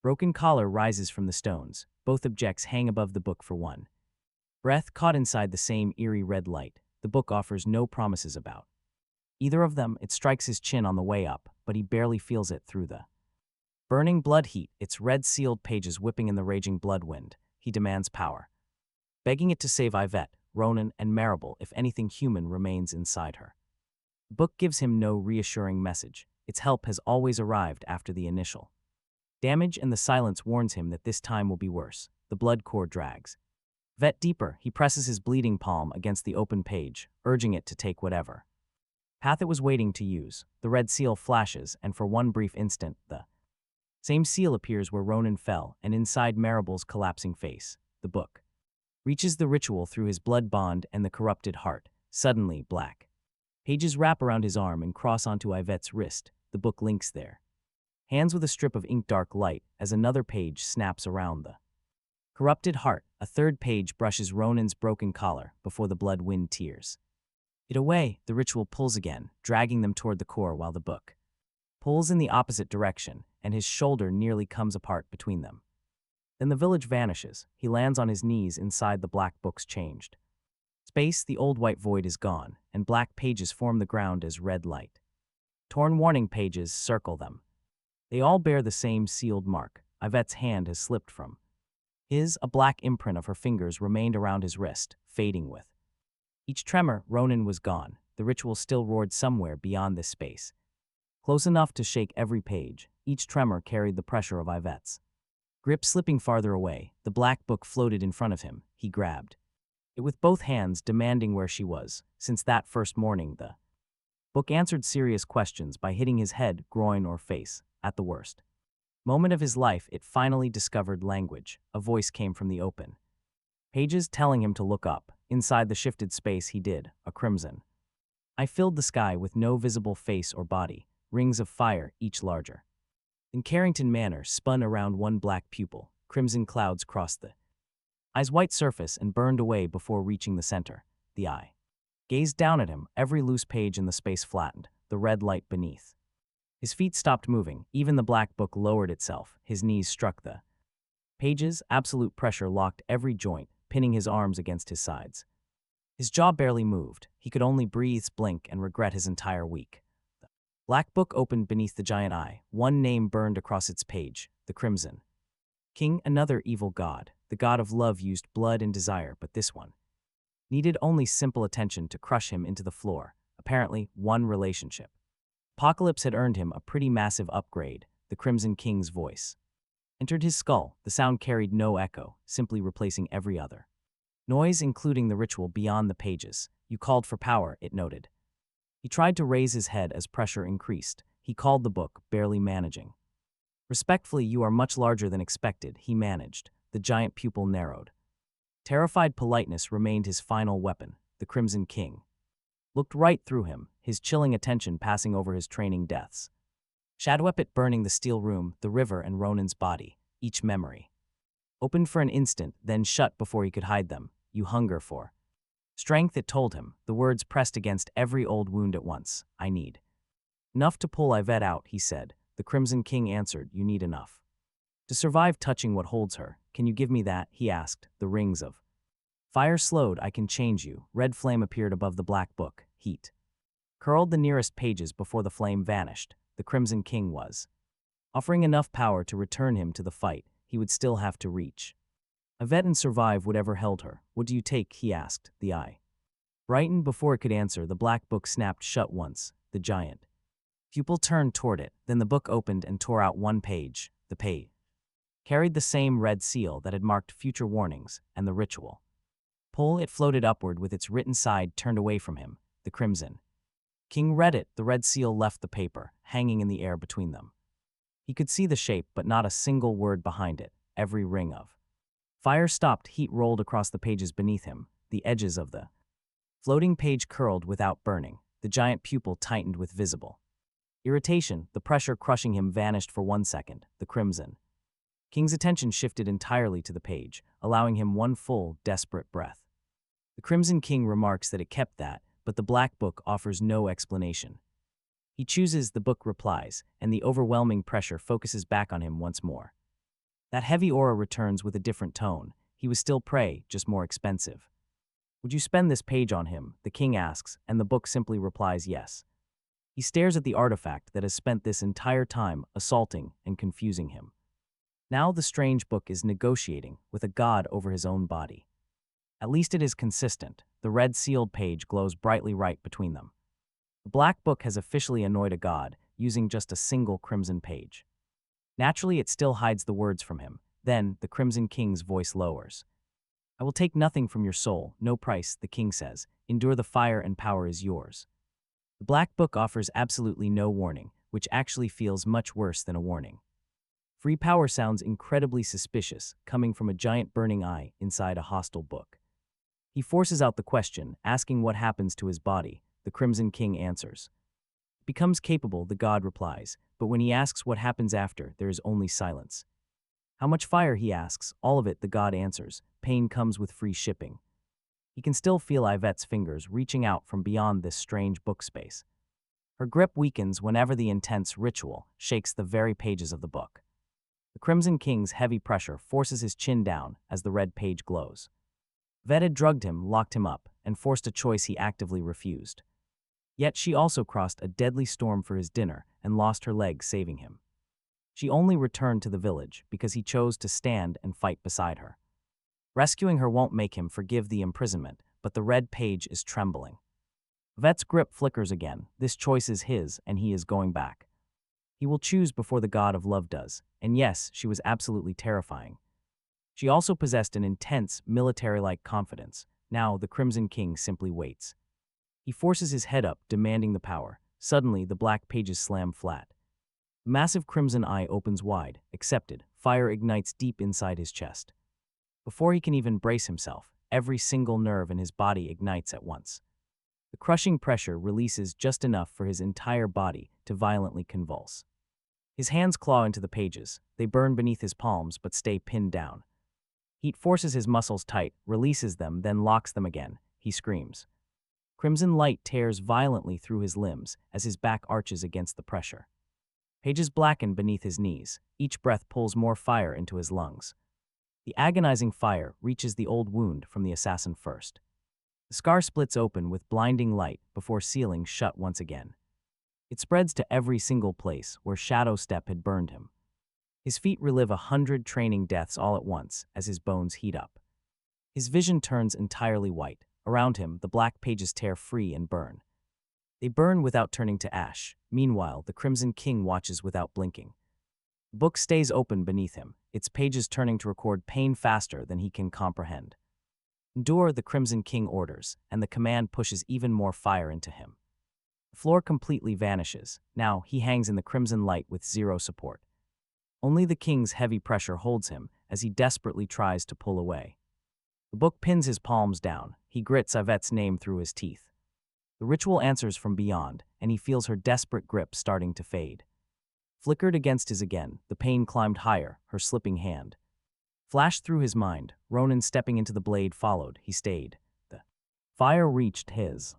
broken collar rises from the stones. Both objects hang above the book for one breath, caught inside the same eerie red light. The book offers no promises about either of them. It strikes his chin on the way up, but he barely feels it through the burning blood heat, its red sealed pages whipping in the raging blood wind. he demands power, begging it to save Yvette, Ronan, and Marable if anything human remains inside her. The book gives him no reassuring message. Its help has always arrived after the initial damage, and the silence warns him that this time will be worse. The blood core drags Yvette deeper. He presses his bleeding palm against the open page, urging it to take whatever path it was waiting to use. The red seal flashes, and for one brief instant, the same seal appears where Ronan fell, and inside Marable's collapsing face. The book reaches the ritual through his blood bond and the corrupted heart. Suddenly, black pages wrap around his arm and cross onto Yvette's wrist. The book links there, hands with a strip of ink-dark light, as another page snaps around the corrupted heart. A third page brushes Ronan's broken collar before the blood wind tears it away. The ritual pulls again, dragging them toward the core while the book pulls in the opposite direction, and his shoulder nearly comes apart between them. Then the village vanishes. He lands on his knees inside the black book's changed space. The old white void is gone, and black pages form the ground as red light. Torn warning pages circle them. They all bear the same sealed mark. Yvette's hand has slipped from his. A black imprint of her fingers remained around his wrist, fading with each tremor. Ronan was gone. The ritual still roared somewhere beyond this space, close enough to shake every page. Each tremor carried the pressure of Yvette's grip slipping farther away. The black book floated in front of him. He grabbed it with both hands, demanding where she was. Since that first morning, the book answered serious questions by hitting his head, groin, or face. At the worst moment of his life, it finally discovered language. A voice came from the open pages telling him to look up. Inside the shifted space he did. A crimson eye filled the sky with no visible face or body, rings of fire, each larger in Carrington Manor, spun around one black pupil. Crimson clouds crossed the eye's white surface and burned away before reaching the center. The eye gazed down at him. Every loose page in the space flattened, the red light beneath his feet stopped moving. Even the black book lowered itself. His knees struck the pages. Absolute pressure locked every joint, pinning his arms against his sides. His jaw barely moved. He could only breathe, blink, and regret his entire week. The black book opened beneath the giant eye. One name burned across its page: the Crimson King. Another evil god. The god of love used blood and desire, but this one needed only simple attention to crush him into the floor. Apparently, one relationship. Apocalypse had earned him a pretty massive upgrade. The Crimson King's voice entered his skull. The sound carried no echo, simply replacing every other noise, including the ritual beyond the pages. You called for power, it noted. He tried to raise his head as pressure increased. He called the book, barely managing. Respectfully, you are much larger than expected, he managed. The giant pupil narrowed. Terrified politeness remained his final weapon. The Crimson King looked right through him, his chilling attention passing over his training deaths. Shadowepit burning the steel room, the river, and Ronan's body, each memory opened for an instant, then shut before he could hide them. You hunger for strength, it told him. The words pressed against every old wound at once. I need enough to pull Yvette out, he said. The Crimson King answered, you need enough to survive touching what holds her. Can you give me that? He asked. The rings of fire slowed. I can change you. Red flame appeared above the black book. Heat curled the nearest pages before the flame vanished. The Crimson King was offering enough power to return him to the fight. He would still have to reach Yvette and survive whatever held her. What do you take? He asked. The eye brightened before it could answer. The black book snapped shut once. The giant pupil turned toward it. Then the book opened and tore out one page. The page carried the same red seal that had marked future warnings and the ritual. Pull, it floated upward with its written side turned away from him. The Crimson King read it. The red seal left the paper, hanging in the air between them. He could see the shape, but not a single word behind it. Every ring of fire stopped. Heat rolled across the pages beneath him. The edges of the floating page curled without burning. The giant pupil tightened with visible irritation. The pressure crushing him vanished for 1 second. The Crimson King's attention shifted entirely to the page, allowing him one full, desperate breath. The Crimson King remarks that it kept that, but the black book offers no explanation. He chooses, the book replies, and the overwhelming pressure focuses back on him once more. That heavy aura returns with a different tone. He was still prey, just more expensive. Would you spend this page on him? The king asks, and the book simply replies yes. He stares at the artifact that has spent this entire time assaulting and confusing him. Now the strange book is negotiating with a god over his own body. At least it is consistent. The red sealed page glows brightly right between them. The black book has officially annoyed a god, using just a single crimson page. Naturally, it still hides the words from him. Then, the Crimson King's voice lowers. I will take nothing from your soul, no price, the king says. Endure the fire and power is yours. The black book offers absolutely no warning, which actually feels much worse than a warning. Free power sounds incredibly suspicious, coming from a giant burning eye inside a hostile book. He forces out the question, asking what happens to his body. The Crimson King answers. Becomes capable, the god replies, but when he asks what happens after, there is only silence. How much fire, he asks. All of it, the god answers. Pain comes with free shipping. He can still feel Yvette's fingers reaching out from beyond this strange book space. Her grip weakens whenever the intense ritual shakes the very pages of the book. The Crimson King's heavy pressure forces his chin down as the red page glows. Yvette had drugged him, locked him up, and forced a choice he actively refused. Yet she also crossed a deadly storm for his dinner and lost her leg saving him. She only returned to the village because he chose to stand and fight beside her. Rescuing her won't make him forgive the imprisonment, but the red page is trembling. Yvette's grip flickers again. This choice is his, and he is going back. He will choose before the god of love does, and yes, she was absolutely terrifying. She also possessed an intense, military-like confidence. Now the Crimson King simply waits. He forces his head up, demanding the power. Suddenly, the black pages slam flat. The massive crimson eye opens wide. Accepted. Fire ignites deep inside his chest. Before he can even brace himself, every single nerve in his body ignites at once. The crushing pressure releases just enough for his entire body to violently convulse. His hands claw into the pages. They burn beneath his palms but stay pinned down. Heat forces his muscles tight, releases them, then locks them again. He screams. Crimson light tears violently through his limbs as his back arches against the pressure. Pages blacken beneath his knees. Each breath pulls more fire into his lungs. The agonizing fire reaches the old wound from the assassin first. The scar splits open with blinding light before sealing shut once again. It spreads to every single place where Shadow Step had burned him. His feet relive 100 training deaths all at once as his bones heat up. His vision turns entirely white. Around him, the black pages tear free and burn. They burn without turning to ash. Meanwhile, the Crimson King watches without blinking. The book stays open beneath him, its pages turning to record pain faster than he can comprehend. Endure, the Crimson King orders, and the command pushes even more fire into him. The floor completely vanishes. Now, he hangs in the crimson light with zero support. Only the king's heavy pressure holds him as he desperately tries to pull away. The book pins his palms down. He grits Yvette's name through his teeth. The ritual answers from beyond, and he feels her desperate grip starting to fade. Flickered against his again, the pain climbed higher, her slipping hand. Flashed through his mind, Ronan stepping into the blade followed. He stayed. The fire reached his.